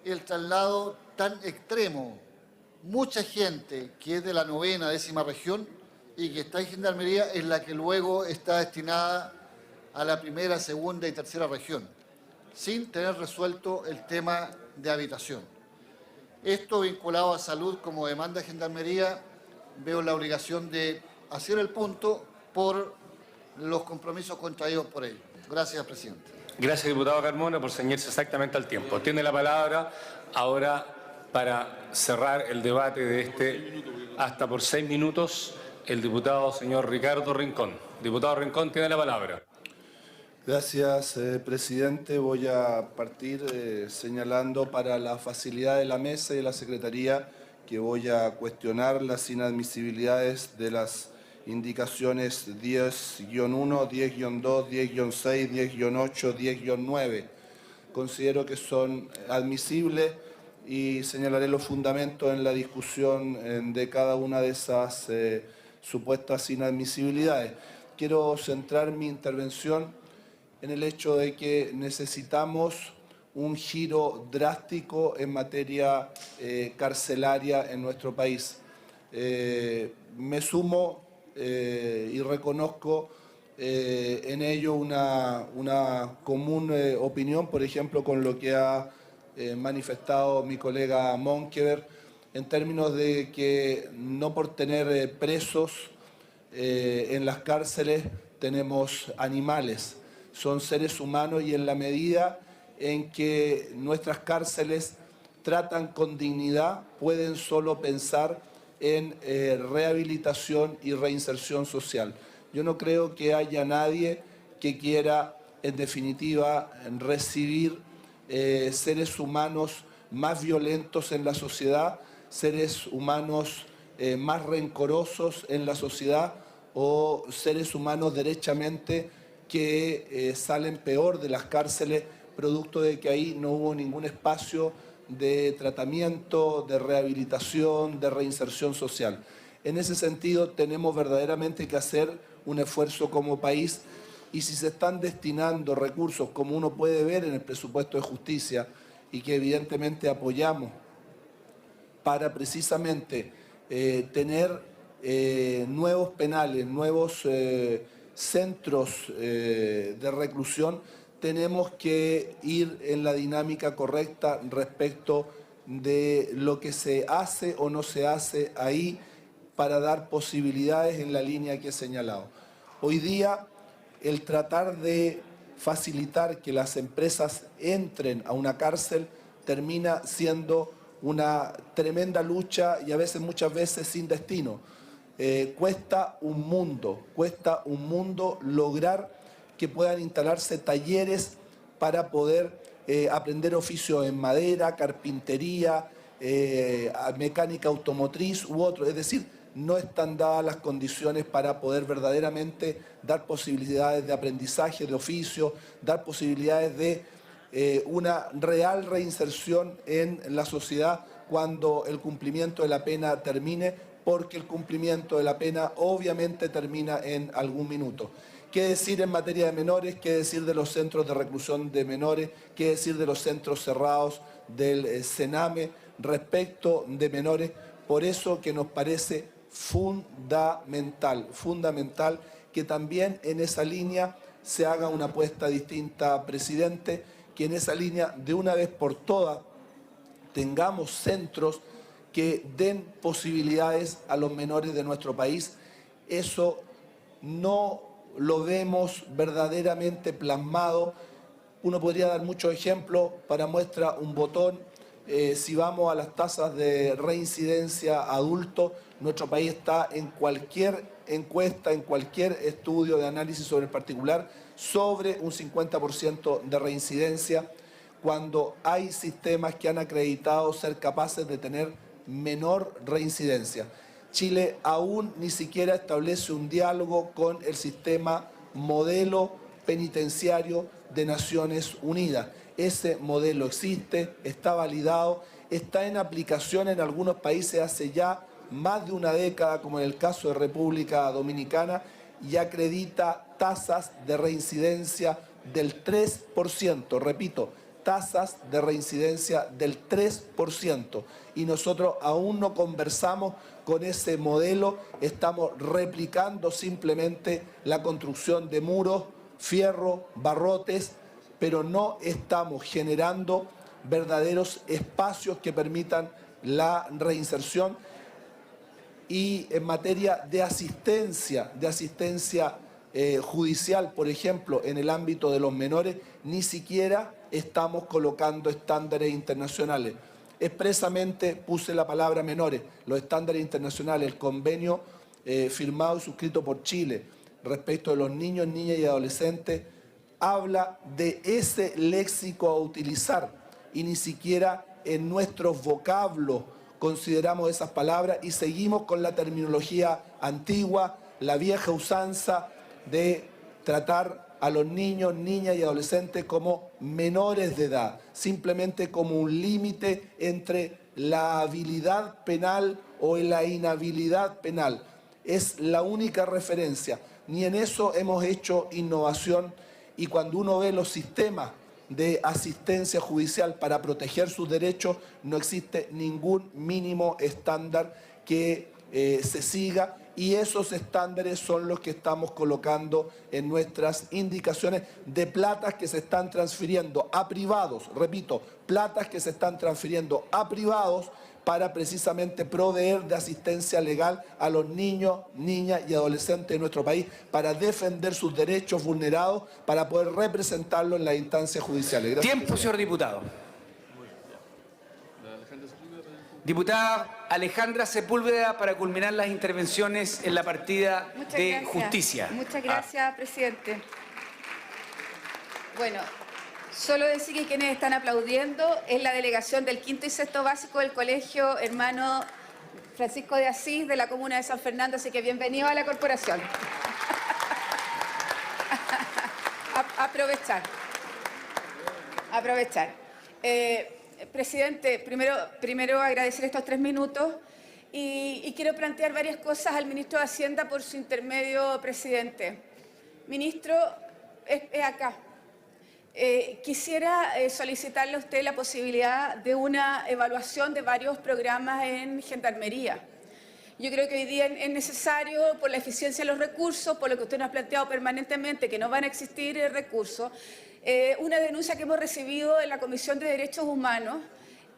el traslado tan extremo mucha gente que es de la 9ª, 10ª región y que está en Gendarmería es la que luego está destinada a la 1ª, 2ª y 3ª región, sin tener resuelto el tema de habitación. Esto vinculado a salud como demanda de Gendarmería, veo la obligación de hacer el punto por los compromisos contraídos por ellos. Gracias, presidente. Gracias, diputado Carmona, por ceñirse exactamente al tiempo. Tiene la palabra ahora para cerrar el debate de este hasta por 6 minutos el diputado señor Ricardo Rincón. Diputado Rincón, tiene la palabra. Gracias, presidente. Voy a partir señalando para la facilidad de la mesa y de la Secretaría que voy a cuestionar las inadmisibilidades de las indicaciones 10-1, 10-2, 10-6, 10-8, 10-9. Considero que son admisibles y señalaré los fundamentos en la discusión de cada una de esas supuestas inadmisibilidades. Quiero centrar mi intervención en el hecho de que necesitamos un giro drástico en materia carcelaria en nuestro país. Me sumo y reconozco en ello una común opinión, por ejemplo, con lo que ha manifestado mi colega Monkever, en términos de que no por tener presos en las cárceles tenemos animales, son seres humanos y en la medida en que nuestras cárceles tratan con dignidad pueden solo pensar en rehabilitación y reinserción social. Yo no creo que haya nadie que quiera, en definitiva, recibir seres humanos más violentos en la sociedad, seres humanos más rencorosos en la sociedad o seres humanos derechamente que salen peor de las cárceles producto de que ahí no hubo ningún espacio de tratamiento, de rehabilitación, de reinserción social. En ese sentido, tenemos verdaderamente que hacer un esfuerzo como país y si se están destinando recursos, como uno puede ver en el presupuesto de justicia y que evidentemente apoyamos, para precisamente tener nuevos penales, nuevos centros de reclusión, tenemos que ir en la dinámica correcta respecto de lo que se hace o no se hace ahí para dar posibilidades en la línea que he señalado. Hoy día, el tratar de facilitar que las empresas entren a una cárcel termina siendo una tremenda lucha y a veces, muchas veces, sin destino. Cuesta un mundo lograr que puedan instalarse talleres para poder aprender oficios en madera, carpintería, mecánica automotriz u otro. Es decir, no están dadas las condiciones para poder verdaderamente dar posibilidades de aprendizaje de oficio, dar posibilidades de una real reinserción en la sociedad cuando el cumplimiento de la pena termine, porque el cumplimiento de la pena obviamente termina en algún minuto. ¿Qué decir en materia de menores? ¿Qué decir de los centros de reclusión de menores? ¿Qué decir de los centros cerrados del CENAME respecto de menores? Por eso que nos parece fundamental que también en esa línea se haga una apuesta distinta, presidente, que en esa línea de una vez por todas tengamos centros que den posibilidades a los menores de nuestro país. Eso no lo vemos verdaderamente plasmado. Uno podría dar muchos ejemplos, para muestra un botón. Si vamos a las tasas de reincidencia adulto, nuestro país está en cualquier encuesta, en cualquier estudio de análisis sobre el particular, sobre un 50% de reincidencia, cuando hay sistemas que han acreditado ser capaces de tener menor reincidencia. Chile aún ni siquiera establece un diálogo con el sistema modelo penitenciario de Naciones Unidas. Ese modelo existe, está validado, está en aplicación en algunos países hace ya más de una década, como en el caso de República Dominicana, y acredita tasas de reincidencia del 3%, repito, tasas de reincidencia del 3%. Y nosotros aún no conversamos con ese modelo, estamos replicando simplemente la construcción de muros, fierro, barrotes, pero no estamos generando verdaderos espacios que permitan la reinserción. Y en materia de asistencia judicial, por ejemplo, en el ámbito de los menores, ni siquiera estamos colocando estándares internacionales. Expresamente puse la palabra menores, los estándares internacionales, el convenio firmado y suscrito por Chile respecto de los niños, niñas y adolescentes, habla de ese léxico a utilizar y ni siquiera en nuestros vocablos consideramos esas palabras y seguimos con la terminología antigua, la vieja usanza de tratar a los niños, niñas y adolescentes como menores de edad, simplemente como un límite entre la habilidad penal o la inhabilidad penal. Es la única referencia. Ni en eso hemos hecho innovación, y cuando uno ve los sistemas de asistencia judicial para proteger sus derechos, no existe ningún mínimo estándar que se siga, y esos estándares son los que estamos colocando en nuestras indicaciones de platas que se están transfiriendo a privados, repito, platas que se están transfiriendo a privados para precisamente proveer de asistencia legal a los niños, niñas y adolescentes de nuestro país, para defender sus derechos vulnerados, para poder representarlos en las instancias judiciales. Gracias. Tiempo, señor diputado. Diputada Alejandra Sepúlveda, para culminar las intervenciones en la partida de justicia. Muchas gracias, presidente. Bueno, solo decir que quienes están aplaudiendo es la delegación del quinto y sexto básico del Colegio Hermano Francisco de Asís de la comuna de San Fernando, así que bienvenido a la corporación. Aprovechar. Presidente, primero agradecer estos 3 minutos y quiero plantear varias cosas al ministro de Hacienda por su intermedio, presidente. Ministro, es acá. Quisiera solicitarle a usted la posibilidad de una evaluación de varios programas en Gendarmería. Yo creo que hoy día es necesario, por la eficiencia de los recursos, por lo que usted nos ha planteado permanentemente, que no van a existir recursos, una denuncia que hemos recibido en la Comisión de Derechos Humanos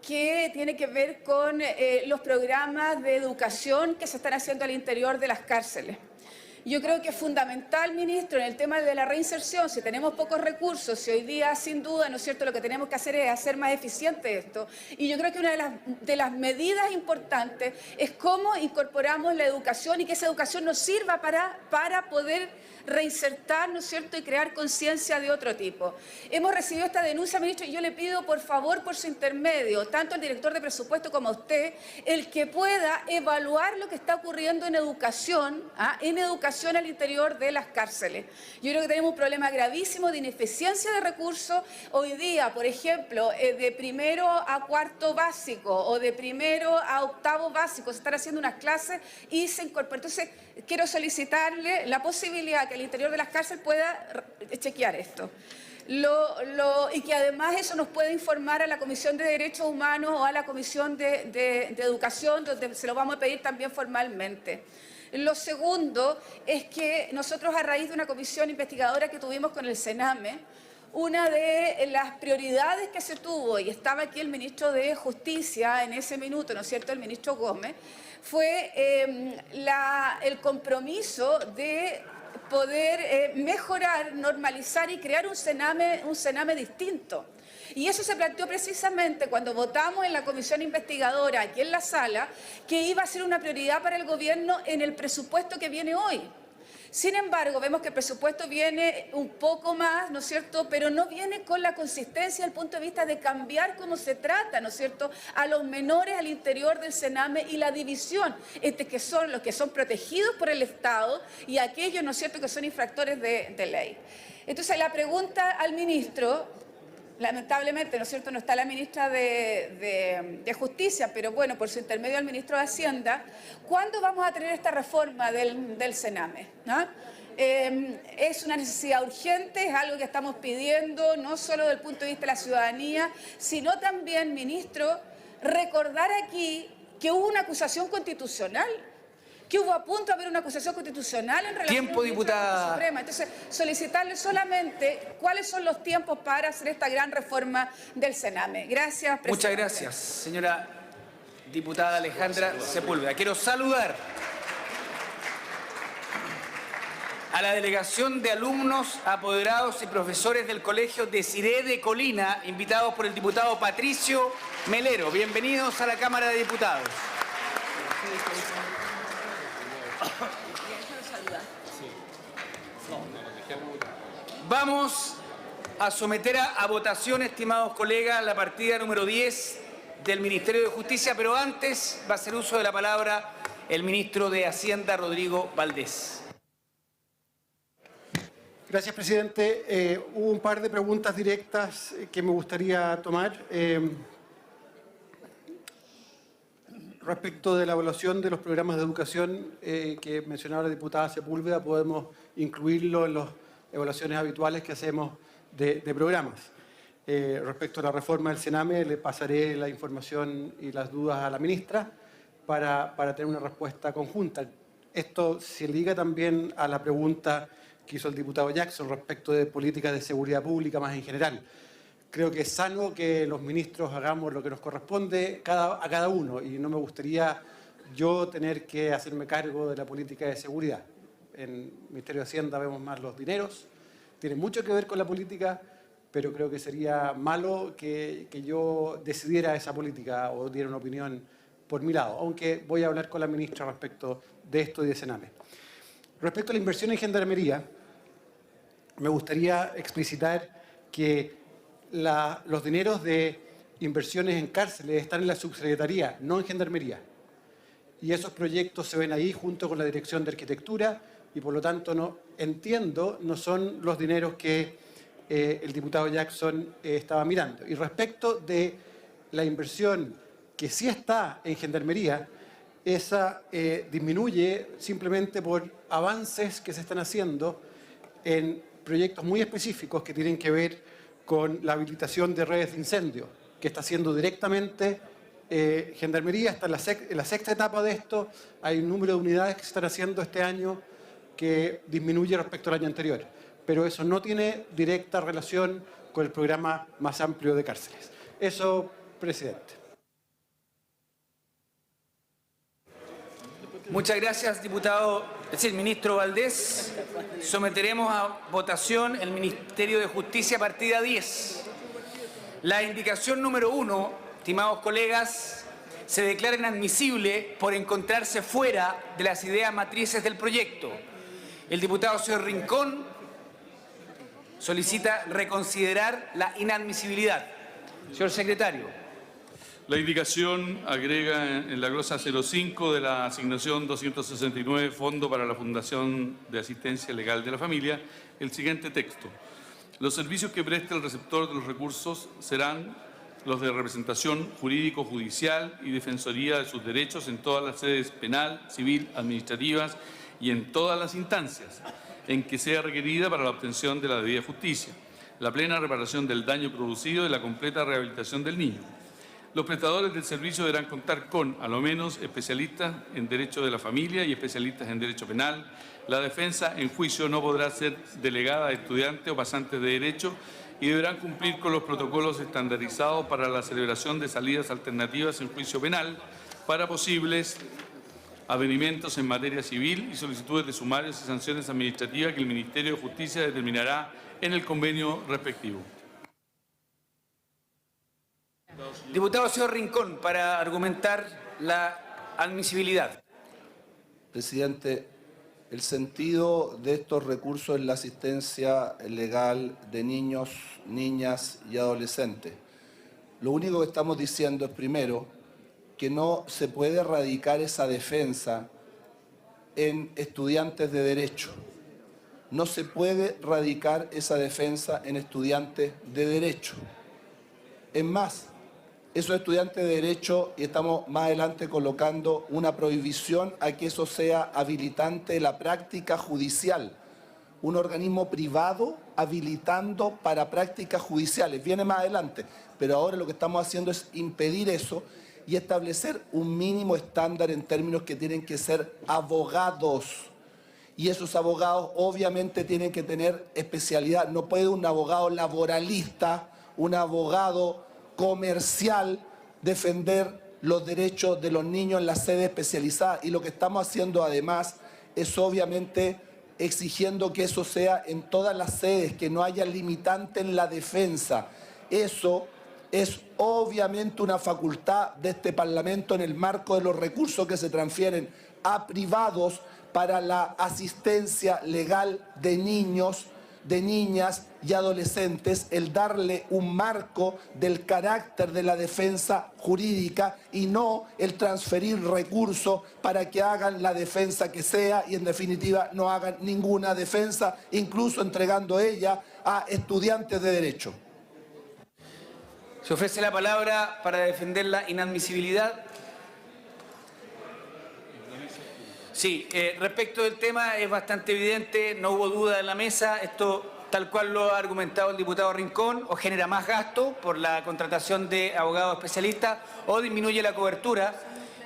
que tiene que ver con los programas de educación que se están haciendo al interior de las cárceles. Yo creo que es fundamental, ministro, en el tema de la reinserción, si tenemos pocos recursos, si hoy día, sin duda, ¿no es cierto?, lo que tenemos que hacer es hacer más eficiente esto. Y yo creo que una de las medidas importantes es cómo incorporamos la educación y que esa educación nos sirva para poder reinsertar, ¿no es cierto?, y crear conciencia de otro tipo. Hemos recibido esta denuncia, ministro, y yo le pido, por favor, por su intermedio, tanto al director de presupuesto como a usted, el que pueda evaluar lo que está ocurriendo en educación al interior de las cárceles. Yo creo que tenemos un problema gravísimo de ineficiencia de recursos. Hoy día, por ejemplo, de primero a cuarto básico o de primero a octavo básico se están haciendo unas clases y se incorporan. Entonces, quiero solicitarle la posibilidad que al interior de las cárceles pueda chequear esto. Y que además eso nos puede informar a la Comisión de Derechos Humanos o a la Comisión de Educación, donde se lo vamos a pedir también formalmente. Lo segundo es que nosotros, a raíz de una comisión investigadora que tuvimos con el Sename, una de las prioridades que se tuvo, y estaba aquí el ministro de Justicia en ese minuto, ¿no es cierto?, el ministro Gómez, fue el compromiso de poder mejorar, normalizar y crear un Sename distinto. Y eso se planteó precisamente cuando votamos en la comisión investigadora, aquí en la sala, que iba a ser una prioridad para el gobierno en el presupuesto que viene hoy. Sin embargo, vemos que el presupuesto viene un poco más, ¿no es cierto?, pero no viene con la consistencia desde el punto de vista de cambiar cómo se trata, ¿no es cierto?, a los menores al interior del Sename y la división entre que son los que son protegidos por el Estado y aquellos, ¿no es cierto?, que son infractores de ley. Entonces, la pregunta al ministro, lamentablemente, ¿no es cierto?, no está la ministra de Justicia, pero bueno, por su intermedio al ministro de Hacienda, ¿cuándo vamos a tener esta reforma del Sename? Es una necesidad urgente, es algo que estamos pidiendo, no solo desde el punto de vista de la ciudadanía, sino también, ministro, recordar aquí que hubo una acusación constitucional, que hubo a punto de haber una acusación constitucional en relación Tiempo, a la diputada. Corte Suprema. Entonces, solicitarle solamente cuáles son los tiempos para hacer esta gran reforma del Sename. Gracias, presidente. Muchas gracias, señora diputada Alejandra Sepúlveda. Quiero saludar a la delegación de alumnos, apoderados y profesores del Colegio Desiré de Colina, invitados por el diputado Patricio Melero. Bienvenidos a la Cámara de Diputados. Vamos a someter a votación, estimados colegas, la partida número 10 del Ministerio de Justicia, pero antes va a hacer uso de la palabra el ministro de Hacienda, Rodrigo Valdés. Gracias, presidente. Hubo un par de preguntas directas que me gustaría tomar. Respecto de la evaluación de los programas de educación que mencionaba la diputada Sepúlveda, podemos incluirlo en las evaluaciones habituales que hacemos de programas. Respecto a la reforma del Sename, le pasaré la información y las dudas a la ministra para tener una respuesta conjunta. Esto se liga también a la pregunta que hizo el diputado Jackson respecto de políticas de seguridad pública más en general. Creo que es sano que los ministros hagamos lo que nos corresponde a cada uno y no me gustaría yo tener que hacerme cargo de la política de seguridad. En el Ministerio de Hacienda vemos más los dineros, tiene mucho que ver con la política, pero creo que sería malo que yo decidiera esa política o diera una opinión por mi lado, aunque voy a hablar con la ministra respecto de esto y de Sename. Respecto a la inversión en gendarmería, me gustaría explicitar que los dineros de inversiones en cárceles están en la subsecretaría, no en gendarmería. Y esos proyectos se ven ahí junto con la Dirección de Arquitectura y por lo tanto no son los dineros que el diputado Jackson estaba mirando. Y respecto de la inversión que sí está en gendarmería, esa disminuye simplemente por avances que se están haciendo en proyectos muy específicos que tienen que ver con la habilitación de redes de incendio, que está haciendo directamente Gendarmería. Está en la sexta etapa de esto. Hay un número de unidades que se están haciendo este año que disminuye respecto al año anterior. Pero eso no tiene directa relación con el programa más amplio de cárceles. Eso, presidente. Muchas gracias, ministro Valdés. Someteremos a votación el Ministerio de Justicia, partida 10. La indicación número 1, estimados colegas, se declara inadmisible por encontrarse fuera de las ideas matrices del proyecto. El diputado señor Rincón solicita reconsiderar la inadmisibilidad. Señor secretario. La indicación agrega en la glosa 05 de la asignación 269 Fondo para la Fundación de Asistencia Legal de la Familia el siguiente texto. Los servicios que preste el receptor de los recursos serán los de representación jurídico-judicial y defensoría de sus derechos en todas las sedes penal, civil, administrativas y en todas las instancias en que sea requerida para la obtención de la debida justicia, la plena reparación del daño producido y la completa rehabilitación del niño. Los prestadores del servicio deberán contar con, a lo menos, especialistas en Derecho de la Familia y especialistas en Derecho Penal. La defensa en juicio no podrá ser delegada a estudiantes o pasantes de Derecho y deberán cumplir con los protocolos estandarizados para la celebración de salidas alternativas en juicio penal para posibles avenimientos en materia civil y solicitudes de sumarios y sanciones administrativas que el Ministerio de Justicia determinará en el convenio respectivo. Diputado señor Rincón, para argumentar la admisibilidad. Presidente, el sentido de estos recursos es la asistencia legal de niños, niñas y adolescentes. Lo único que estamos diciendo es, primero, que no se puede erradicar esa defensa en estudiantes de Derecho. No se puede erradicar esa defensa en estudiantes de Derecho. Es más, esos estudiantes de Derecho, y estamos más adelante colocando una prohibición a que eso sea habilitante de la práctica judicial. un organismo privado habilitando para prácticas judiciales. Viene más adelante, pero ahora lo que estamos haciendo es impedir eso y establecer un mínimo estándar en términos que tienen que ser abogados. Y esos abogados obviamente tienen que tener especialidad. No puede un abogado laboralista, un abogado comercial defender los derechos de los niños en la sede especializada. Y lo que estamos haciendo además es obviamente exigiendo que eso sea en todas las sedes, que no haya limitante en la defensa. Eso es obviamente una facultad de este Parlamento en el marco de los recursos que se transfieren a privados para la asistencia legal de niños, de niñas y adolescentes, el darle un marco del carácter de la defensa jurídica y no el transferir recursos para que hagan la defensa que sea y en definitiva no hagan ninguna defensa, incluso entregando ella a estudiantes de derecho. Se ofrece la palabra para defender la inadmisibilidad. Sí, respecto del tema es bastante evidente, no hubo duda en la mesa, esto tal cual lo ha argumentado el diputado Rincón, o genera más gasto por la contratación de abogados especialistas o disminuye la cobertura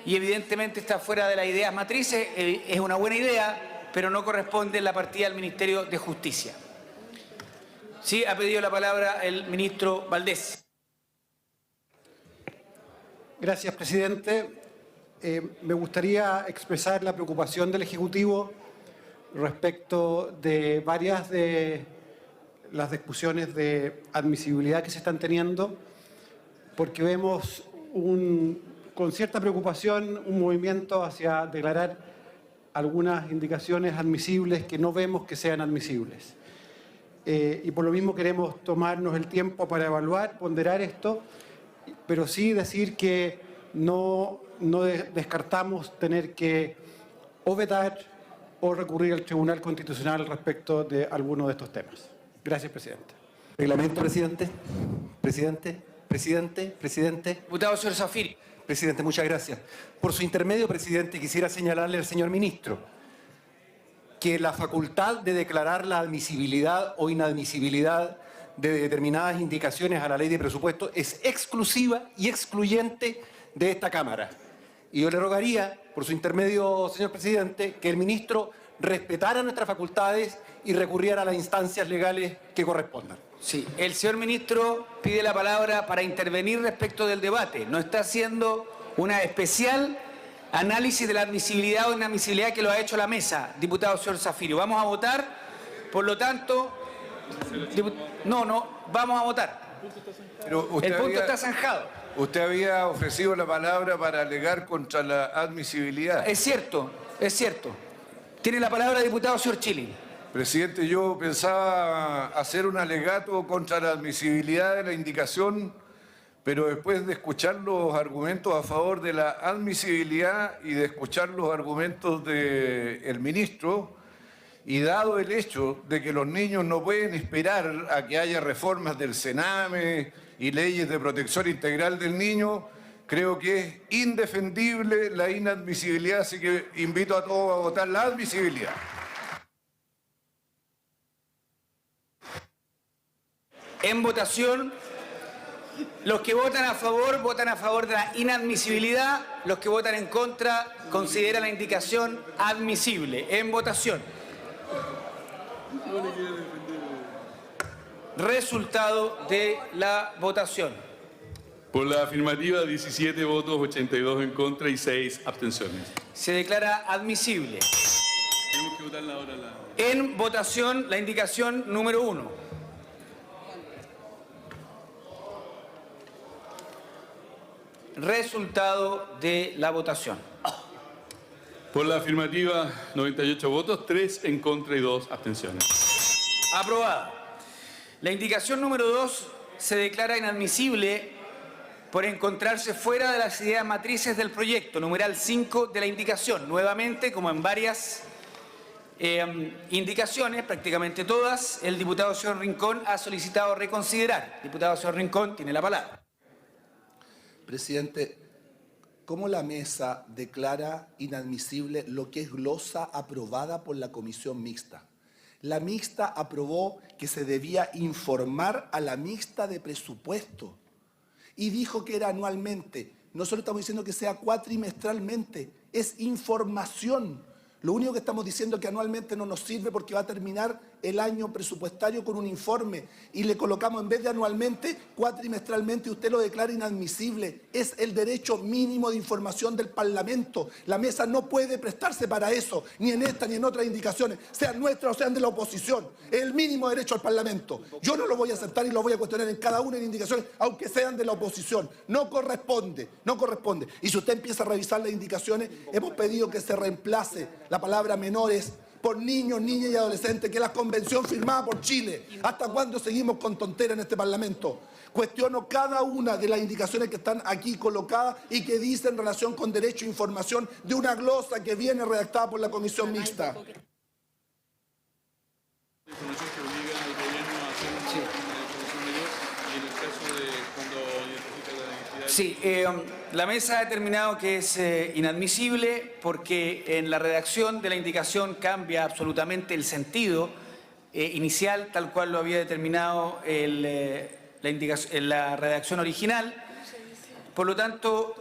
y evidentemente está fuera de las ideas matrices, es una buena idea, pero no corresponde en la partida del Ministerio de Justicia. Sí, ha pedido la palabra el ministro Valdés. Gracias, presidente. Me gustaría expresar la preocupación del Ejecutivo respecto de varias de las discusiones de admisibilidad que se están teniendo, porque vemos con cierta preocupación un movimiento hacia declarar algunas indicaciones admisibles que no vemos que sean admisibles. Y por lo mismo queremos tomarnos el tiempo para evaluar, ponderar esto, pero sí decir que no descartamos tener que o vetar o recurrir al Tribunal Constitucional respecto de alguno de estos temas. Gracias, presidente. Reglamento, presidente. Presidente. Diputado señor Zafiri. Presidente, muchas gracias. Por su intermedio, presidente, quisiera señalarle al señor ministro que la facultad de declarar la admisibilidad o inadmisibilidad de determinadas indicaciones a la ley de presupuesto es exclusiva y excluyente de esta Cámara. Y yo le rogaría, por su intermedio, señor presidente, que el ministro respetara nuestras facultades y recurriera a las instancias legales que correspondan. Sí, el señor ministro pide la palabra para intervenir respecto del debate. No está haciendo una especial análisis de la admisibilidad o inadmisibilidad que lo ha hecho la mesa, diputado señor Zafiro. Vamos a votar, por lo tanto... No, vamos a votar. Pero el punto está zanjado. Usted había ofrecido la palabra para alegar contra la admisibilidad. Es cierto. Tiene la palabra el diputado señor Chili. Presidente, yo pensaba hacer un alegato contra la admisibilidad de la indicación, pero después de escuchar los argumentos a favor de la admisibilidad y de escuchar los argumentos del ministro, y dado el hecho de que los niños no pueden esperar a que haya reformas del Sename y leyes de protección integral del niño, creo que es indefendible la inadmisibilidad, así que invito a todos a votar la admisibilidad. En votación, los que votan a favor de la inadmisibilidad, los que votan en contra consideran la indicación admisible. En votación. Resultado de la votación. Por la afirmativa, 17 votos, 82 en contra y 6 abstenciones. Se declara admisible. Tenemos que votarla ahora. En votación, la indicación número 1. Resultado de la votación. Por la afirmativa, 98 votos, 3 en contra y 2 abstenciones. Aprobada. La indicación número 2 se declara inadmisible por encontrarse fuera de las ideas matrices del proyecto, numeral 5 de la indicación. Nuevamente, como en varias indicaciones, prácticamente todas, el diputado señor Rincón ha solicitado reconsiderar. Diputado señor Rincón, tiene la palabra. Presidente, ¿cómo la mesa declara inadmisible lo que es glosa aprobada por la comisión mixta? La mixta aprobó que se debía informar a la mixta de presupuesto y dijo que era anualmente. Nosotros estamos diciendo que sea cuatrimestralmente, es información. Lo único que estamos diciendo es que anualmente no nos sirve porque va a terminar el año presupuestario con un informe y le colocamos en vez de anualmente, cuatrimestralmente, y usted lo declara inadmisible. Es el derecho mínimo de información del Parlamento. La mesa no puede prestarse para eso, ni en esta ni en otras indicaciones, sean nuestras o sean de la oposición. Es el mínimo derecho al Parlamento. Yo no lo voy a aceptar y lo voy a cuestionar en cada una de las indicaciones, aunque sean de la oposición. No corresponde, no corresponde. Y si usted empieza a revisar las indicaciones, hemos pedido que se reemplace la palabra menores por niños, niñas y adolescentes, que es la convención firmada por Chile. ¿Hasta cuándo seguimos con tonteras en este Parlamento? Cuestiono cada una de las indicaciones que están aquí colocadas y que dicen en relación con derecho a información de una glosa que viene redactada por la Comisión Mixta. Información que obliga al gobierno a hacer una información mayor y en el caso de cuando identifica la identidad. Sí, la mesa ha determinado que es inadmisible porque en la redacción de la indicación cambia absolutamente el sentido inicial, tal cual lo había determinado la redacción original. Por lo tanto,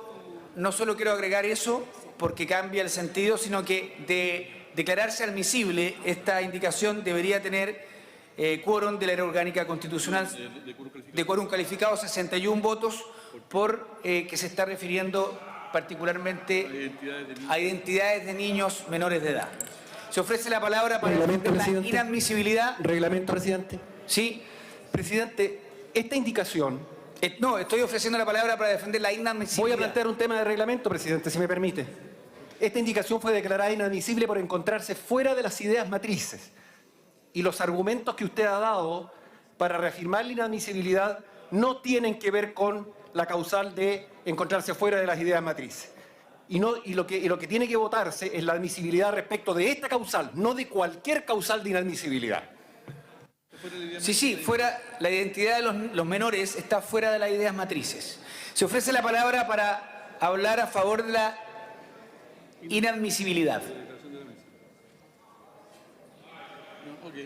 no solo quiero agregar eso porque cambia el sentido, sino que de declararse admisible, esta indicación debería tener quórum de la ley orgánica constitucional de quórum calificado 61 votos por que se está refiriendo particularmente a identidades de niños menores de edad. Se ofrece la palabra para defender la inadmisibilidad. Reglamento, presidente. Sí. Presidente, esta indicación... No, estoy ofreciendo la palabra para defender la inadmisibilidad. Voy a plantear un tema de reglamento, presidente, si me permite. Esta indicación fue declarada inadmisible por encontrarse fuera de las ideas matrices. Y los argumentos que usted ha dado para reafirmar la inadmisibilidad no tienen que ver con la causal de encontrarse fuera de las ideas matrices. Y lo que tiene que votarse es la admisibilidad respecto de esta causal, no de cualquier causal de inadmisibilidad. Sí, fuera la identidad de los menores está fuera de las ideas matrices. Se ofrece la palabra para hablar a favor de la inadmisibilidad.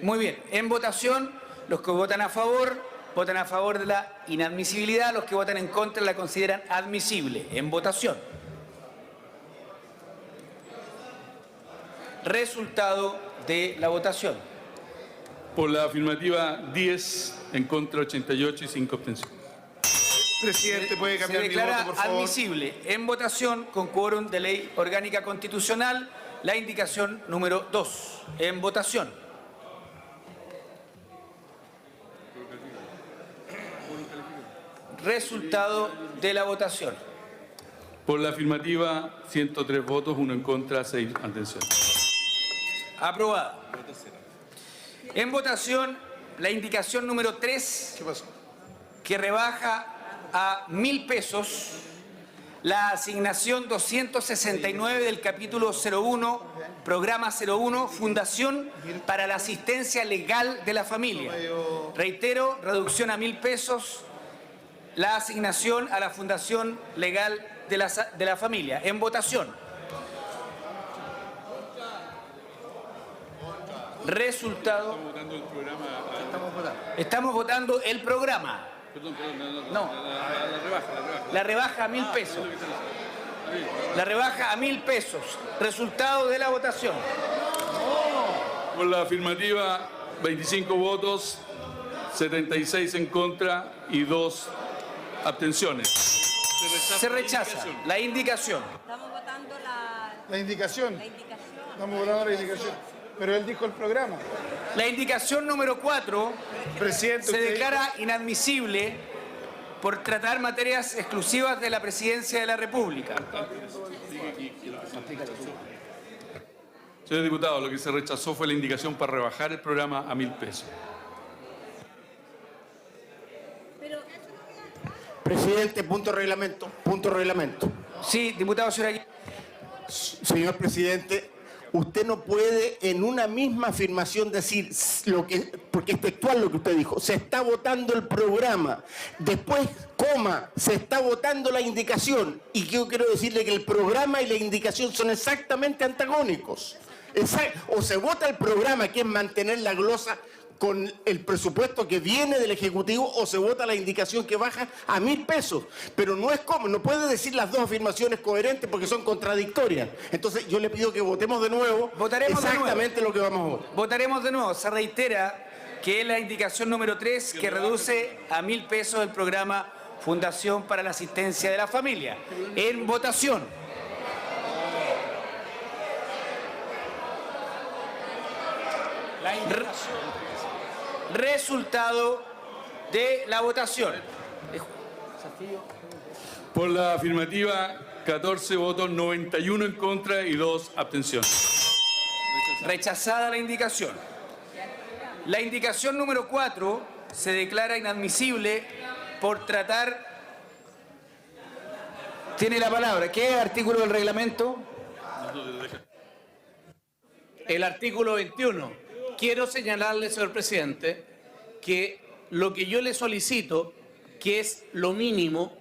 Muy bien, en votación, los que votan a favor de la inadmisibilidad, los que votan en contra la consideran admisible. En votación. Resultado de la votación. Por la afirmativa 10, en contra 88 y 5 abstenciones. Presidente, ¿puede cambiar Se mi voto, declara por favor? admisible en votación con quórum de ley orgánica constitucional la indicación número 2. En votación. Resultado de la votación. Por la afirmativa, 103 votos, 1 en contra, 6 abstenciones. Aprobado. En votación, la indicación número 3, que rebaja a 1.000 pesos la asignación 269 del capítulo 01, programa 01, Fundación para la Asistencia Legal de la Familia. Reitero, reducción a 1.000 pesos la asignación a la Fundación Legal de la Familia. En votación. Resultado. Estamos votando el programa. No. La rebaja a 1.000 pesos. La rebaja a 1.000 pesos. Resultado de la votación. Por la afirmativa, 25 votos, 76 en contra y 2 abstenciones. Se rechaza la indicación. Estamos votando La indicación. Estamos votando la indicación. Pero él dijo el programa. La indicación número 4 se declara inadmisible por tratar materias exclusivas de la Presidencia de la República. Señor diputado, lo que se rechazó fue la indicación para rebajar el programa a 1.000 pesos. Presidente, punto de reglamento. Punto de reglamento. Sí, diputado Soraya. Señor presidente, usted no puede en una misma afirmación decir porque es textual lo que usted dijo, se está votando el programa, después, se está votando la indicación, y yo quiero decirle que el programa y la indicación son exactamente antagónicos. O se vota el programa, que es mantener la glosa con el presupuesto que viene del Ejecutivo, o se vota la indicación que baja a 1.000 pesos. Pero no es como, no puede decir las dos afirmaciones coherentes porque son contradictorias. Entonces yo le pido que votemos de nuevo exactamente lo que vamos a votar. Votaremos de nuevo. Se reitera que es la indicación número 3 que reduce a 1.000 pesos el programa Fundación para la Asistencia de la Familia. En votación. Resultado de la votación. Por la afirmativa, 14 votos, 91 en contra y 2 abstenciones. Rechazada la indicación. La indicación número 4 se declara inadmisible por tratar... Tiene la palabra. ¿Qué artículo del reglamento? El artículo 21. Quiero señalarle, señor presidente, que lo que yo le solicito, que es lo mínimo,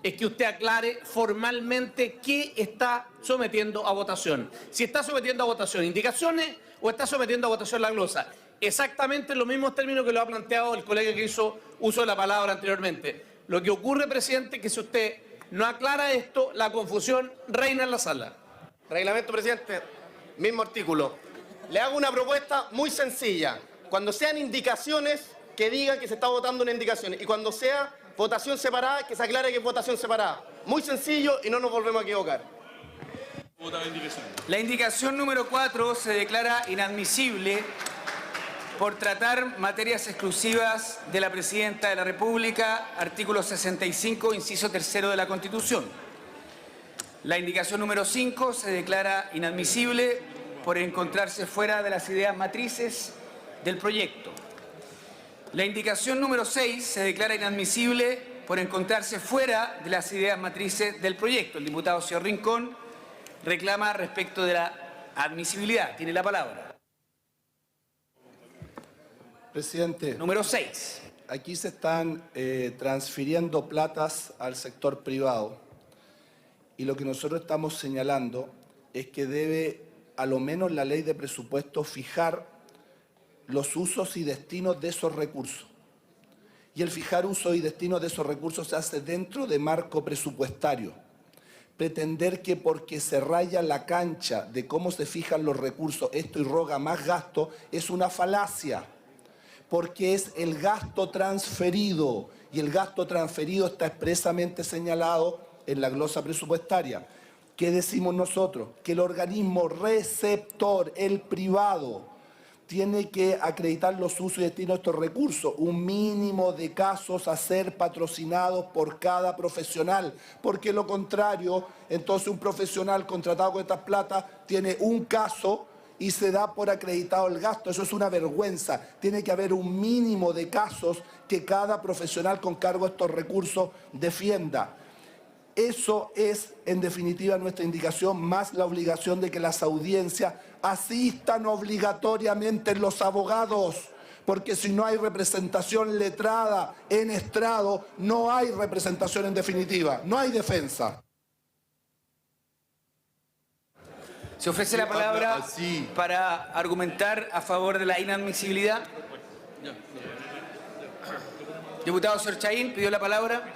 es que usted aclare formalmente qué está sometiendo a votación. Si está sometiendo a votación indicaciones o está sometiendo a votación la glosa. Exactamente en los mismos términos que lo ha planteado el colega que hizo uso de la palabra anteriormente. Lo que ocurre, presidente, es que si usted no aclara esto, la confusión reina en la sala. Reglamento, presidente, mismo artículo. Le hago una propuesta muy sencilla. Cuando sean indicaciones, que digan que se está votando una indicación. Y cuando sea votación separada, que se aclare que es votación separada. Muy sencillo y no nos volvemos a equivocar. La indicación número 4 se declara inadmisible por tratar materias exclusivas de la Presidenta de la República, artículo 65, inciso 3 de la Constitución. La indicación número 5 se declara inadmisible por encontrarse fuera de las ideas matrices del proyecto. La indicación número 6 se declara inadmisible por encontrarse fuera de las ideas matrices del proyecto. El diputado señor Rincón reclama respecto de la admisibilidad. Tiene la palabra. Presidente. Número 6. Aquí se están transfiriendo platas al sector privado y lo que nosotros estamos señalando es que debe, a lo menos la ley de presupuesto, fijar los usos y destinos de esos recursos. Y el fijar usos y destinos de esos recursos se hace dentro de marco presupuestario. Pretender que porque se raya la cancha de cómo se fijan los recursos, esto irroga más gasto, es una falacia. Porque es el gasto transferido, y el gasto transferido está expresamente señalado en la glosa presupuestaria. ¿Qué decimos nosotros? Que el organismo receptor, el privado, tiene que acreditar los usos y destinos de estos recursos, un mínimo de casos a ser patrocinados por cada profesional, porque lo contrario, entonces un profesional contratado con estas platas tiene un caso y se da por acreditado el gasto. Eso es una vergüenza. Tiene que haber un mínimo de casos que cada profesional con cargo a estos recursos defienda. Eso es, en definitiva, nuestra indicación, más la obligación de que las audiencias asistan obligatoriamente los abogados, porque si no hay representación letrada en estrado, no hay representación en definitiva, no hay defensa. Se ofrece la palabra para argumentar a favor de la inadmisibilidad. Diputado señor Chahín pidió la palabra.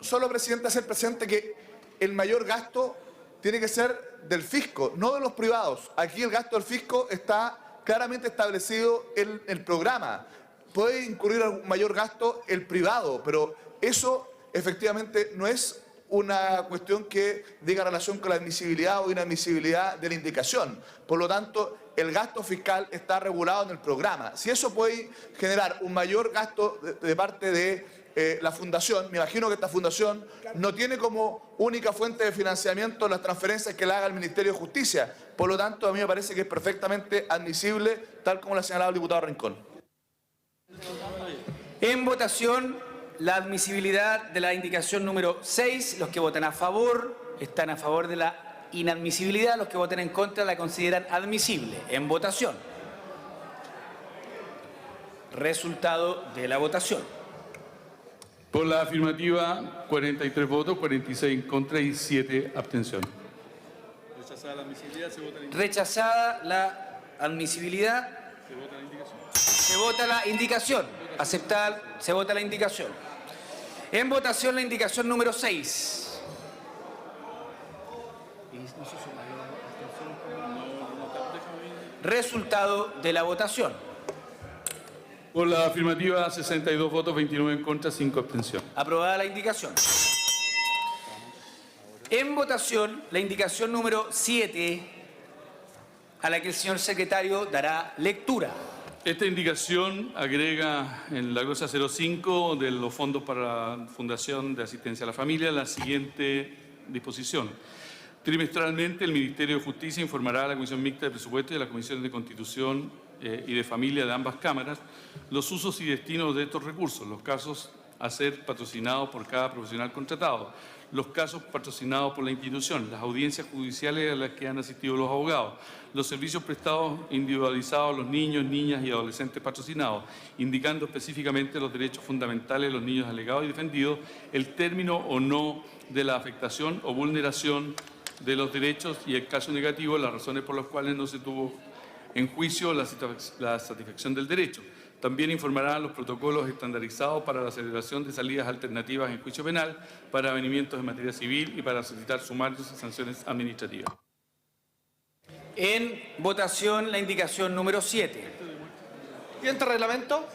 Solo, presidente, hacer presente que el mayor gasto tiene que ser del fisco, no de los privados. Aquí el gasto del fisco está claramente establecido en el programa. Puede incurrir algún mayor gasto el privado, pero eso efectivamente no es una cuestión que diga relación con la admisibilidad o inadmisibilidad de la indicación. Por lo tanto, el gasto fiscal está regulado en el programa. Si eso puede generar un mayor gasto de parte de la fundación, me imagino que esta fundación no tiene como única fuente de financiamiento las transferencias que le haga el Ministerio de Justicia. Por lo tanto, a mí me parece que es perfectamente admisible, tal como lo ha señalado el diputado Rincón. En votación, la admisibilidad de la indicación número 6. Los que votan a favor están a favor de la inadmisibilidad. Los que votan en contra la consideran admisible. En votación. Resultado de la votación. Por la afirmativa, 43 votos, 46 en contra y 7 abstenciones. Rechazada la admisibilidad, se vota la indicación. Rechazada la admisibilidad, Se vota la indicación. se vota la indicación. Aceptar, se vota la indicación. En votación la indicación número 6. Resultado de la votación. Por la afirmativa, 62 votos, 29 en contra, 5 abstenciones. Aprobada la indicación. En votación la indicación número 7, a la que el señor secretario dará lectura. Esta indicación agrega en la glosa 05 de los fondos para la Fundación de Asistencia a la Familia la siguiente disposición. Trimestralmente, el Ministerio de Justicia informará a la Comisión Mixta de Presupuesto y a las Comisiones de Constitución y de Familia de ambas cámaras los usos y destinos de estos recursos, los casos a ser patrocinados por cada profesional contratado, los casos patrocinados por la institución, las audiencias judiciales a las que han asistido los abogados, los servicios prestados individualizados a los niños, niñas y adolescentes patrocinados, indicando específicamente los derechos fundamentales de los niños alegados y defendidos, el término o no de la afectación o vulneración de los derechos y, el caso negativo, las razones por las cuales no se tuvo en juicio la satisfacción del derecho. También informará los protocolos estandarizados para la celebración de salidas alternativas en juicio penal, para avenimientos en materia civil y para solicitar sumarios y sanciones administrativas. En votación la indicación número 7. Siguiente reglamento.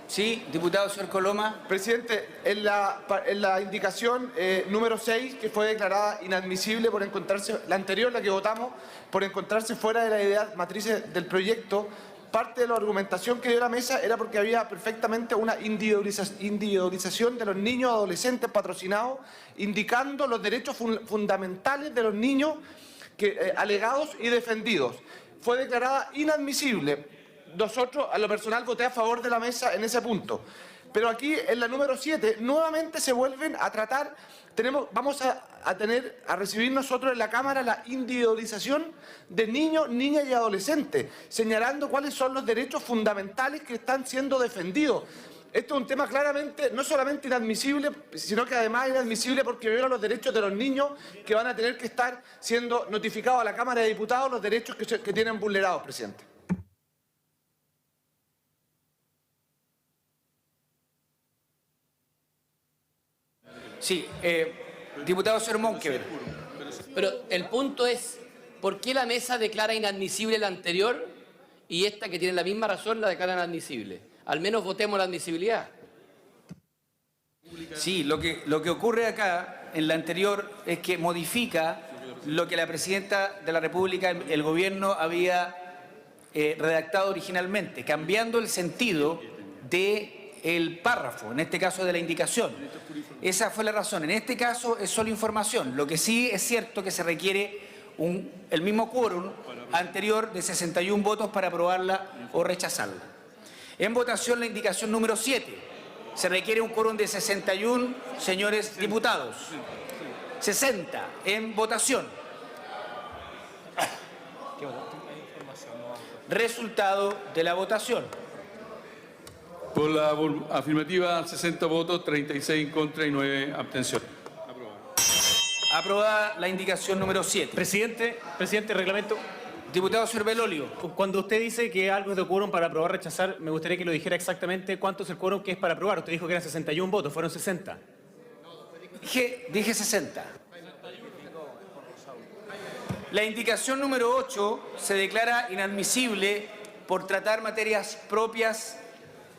Sí, diputado señor Coloma. Presidente, en la indicación número 6, que fue declarada inadmisible por encontrarse, la anterior, la que votamos, por encontrarse fuera de la idea matrices del proyecto, parte de la argumentación que dio la mesa era porque había perfectamente una individualización de los niños y adolescentes patrocinados, indicando los derechos fundamentales de los niños alegados y defendidos. Fue declarada inadmisible. Nosotros, a lo personal, voté a favor de la mesa en ese punto. Pero aquí, en la número 7, nuevamente se vuelven a tratar, vamos a recibir nosotros en la Cámara la individualización de niños, niñas y adolescentes, señalando cuáles son los derechos fundamentales que están siendo defendidos. Esto es un tema claramente, no solamente inadmisible, sino que además inadmisible porque viola los derechos de los niños que van a tener que estar siendo notificados a la Cámara de Diputados los derechos que tienen vulnerados, presidente. Sí, diputado señor Monkever. Pero el punto es, ¿por qué la mesa declara inadmisible la anterior y esta, que tiene la misma razón, la declara inadmisible? Al menos votemos la admisibilidad. Sí, lo que ocurre acá, en la anterior, es que modifica lo que la Presidenta de la República, el Gobierno, había redactado originalmente, cambiando el sentido del párrafo, en este caso de la indicación. Esa fue la razón. En este caso es solo información. Lo que sí es cierto que se requiere el mismo quórum anterior de 61 votos para aprobarla o rechazarla. En votación la indicación número 7. Se requiere un quórum de 61 señores diputados. 60 en votación. Resultado de la votación. Por la afirmativa, 60 votos, 36 en contra y 9 abstenciones. Aprobada la indicación número 7. Presidente, reglamento. Diputado señor Belolio. Cuando usted dice que algo es de quórum para aprobar o rechazar, me gustaría que lo dijera exactamente cuánto es el quórum que es para aprobar. Usted dijo que eran 61 votos, fueron 60. Dije 60. La indicación número 8 se declara inadmisible por tratar materias propias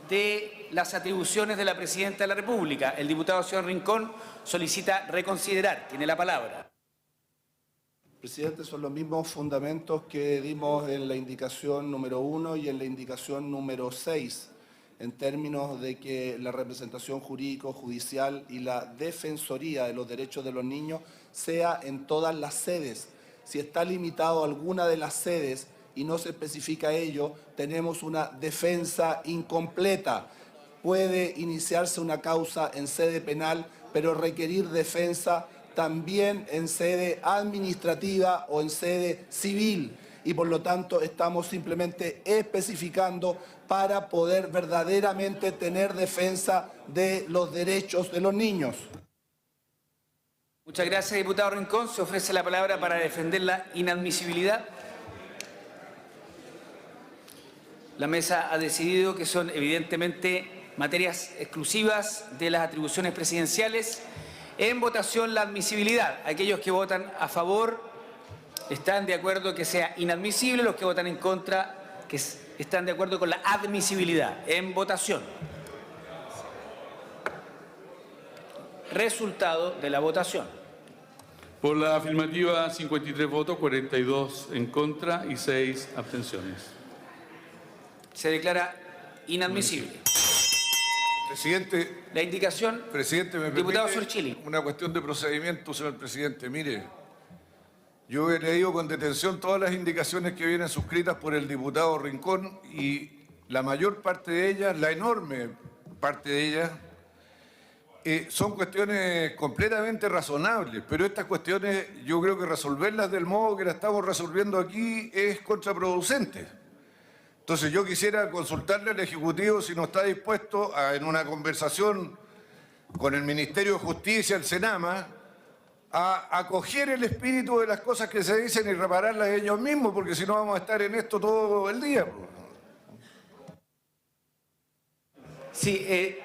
de las atribuciones de la Presidenta de la República. El diputado señor Rincón solicita reconsiderar. Tiene la palabra. Presidente, son los mismos fundamentos que dimos en la indicación número 1 y en la indicación número 6, en términos de que la representación jurídico-judicial y la defensoría de los derechos de los niños sea en todas las sedes. Si está limitado a alguna de las sedes y no se especifica ello, tenemos una defensa incompleta. Puede iniciarse una causa en sede penal, pero requerir defensa también en sede administrativa o en sede civil. Y por lo tanto estamos simplemente especificando para poder verdaderamente tener defensa de los derechos de los niños. Muchas gracias, diputado Rincón. Se ofrece la palabra para defender la inadmisibilidad. La mesa ha decidido que son evidentemente materias exclusivas de las atribuciones presidenciales. En votación la admisibilidad. Aquellos que votan a favor están de acuerdo que sea inadmisible, los que votan en contra que están de acuerdo con la admisibilidad. En votación. Resultado de la votación. Por la afirmativa, 53 votos, 42 en contra y 6 abstenciones. Se declara inadmisible. Presidente. La indicación. Presidente, me diputado permite Sorchili. una cuestión de procedimiento, señor presidente. Mire, yo he leído con detención todas las indicaciones que vienen suscritas por el diputado Rincón y la mayor parte de ellas, la enorme parte de ellas, son cuestiones completamente razonables, pero estas cuestiones yo creo que resolverlas del modo que las estamos resolviendo aquí es contraproducente. Entonces yo quisiera consultarle al Ejecutivo si no está dispuesto a, en una conversación con el Ministerio de Justicia, el Senama, a acoger el espíritu de las cosas que se dicen y repararlas ellos mismos, porque si no vamos a estar en esto todo el día. Sí,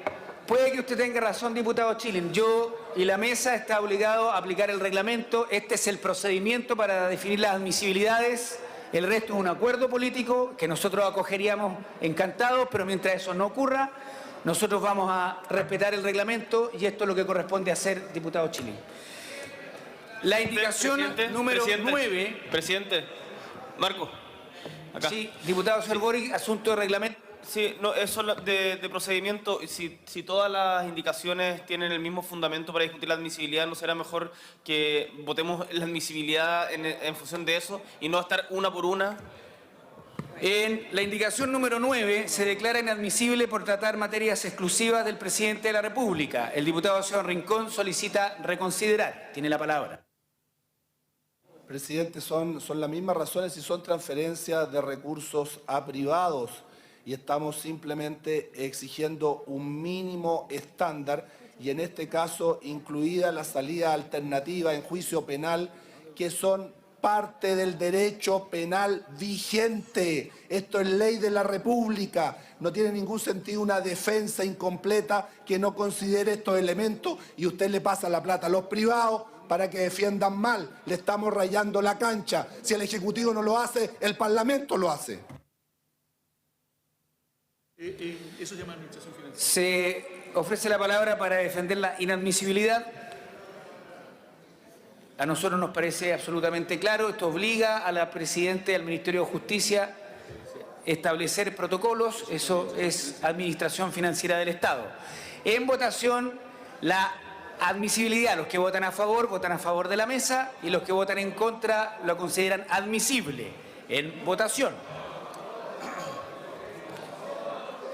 puede que usted tenga razón, diputado Chilin. Yo y la mesa está obligado a aplicar el reglamento. Este es el procedimiento para definir las admisibilidades. El resto es un acuerdo político que nosotros acogeríamos encantados, pero mientras eso no ocurra, nosotros vamos a respetar el reglamento y esto es lo que corresponde hacer, diputado Chilin. La indicación número 9... Presidente, Marco, acá. Sí, diputado Cervori, asunto de reglamento. Sí, no, eso de procedimiento, si todas las indicaciones tienen el mismo fundamento para discutir la admisibilidad, ¿no será mejor que votemos la admisibilidad en función de eso y no estar una por una? En la indicación número 9 se declara inadmisible por tratar materias exclusivas del presidente de la República. El diputado señor Rincón solicita reconsiderar. Tiene la palabra. Presidente, son las mismas razones y son transferencias de recursos a privados. Y estamos simplemente exigiendo un mínimo estándar y en este caso incluida la salida alternativa en juicio penal, que son parte del derecho penal vigente. Esto es ley de la República. No tiene ningún sentido una defensa incompleta que no considere estos elementos y usted le pasa la plata a los privados para que defiendan mal. Le estamos rayando la cancha. Si el Ejecutivo no lo hace, el Parlamento lo hace. Eso llama administración financiera. Se ofrece la palabra para defender la inadmisibilidad. A nosotros nos parece absolutamente claro. Esto obliga a la Presidenta y al Ministerio de Justicia a establecer protocolos. Eso es administración financiera del Estado. En votación, la admisibilidad. Los que votan a favor de la mesa y los que votan en contra lo consideran admisible. En votación.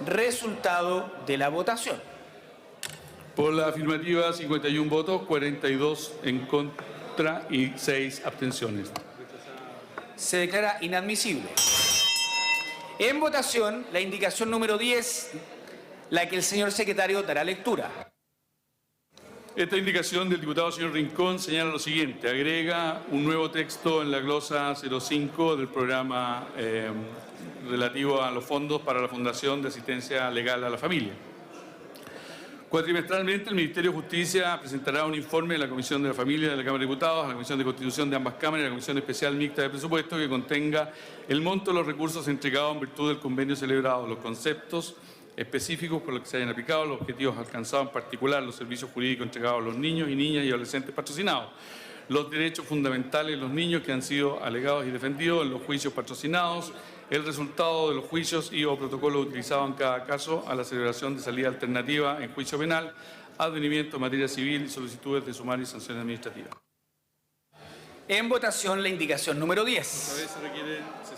Resultado de la votación. Por la afirmativa, 51 votos, 42 en contra y 6 abstenciones. Se declara inadmisible. En votación, la indicación número 10, la que el señor secretario dará lectura. Esta indicación del diputado señor Rincón señala lo siguiente. Agrega un nuevo texto en la glosa 05 del programa relativo a los fondos para la Fundación de Asistencia Legal a la Familia. Cuatrimestralmente, el Ministerio de Justicia presentará un informe de la Comisión de la Familia de la Cámara de Diputados, a la Comisión de Constitución de ambas cámaras y a la Comisión Especial Mixta de Presupuesto que contenga el monto de los recursos entregados en virtud del convenio celebrado, los conceptos específicos por los que se hayan aplicado, los objetivos alcanzados, en particular los servicios jurídicos entregados a los niños y niñas y adolescentes patrocinados, los derechos fundamentales de los niños que han sido alegados y defendidos en los juicios patrocinados, el resultado de los juicios y o protocolos utilizados en cada caso a la celebración de salida alternativa en juicio penal, advenimiento en materia civil y solicitudes de sumario y sanciones administrativas. En votación, la indicación número 10.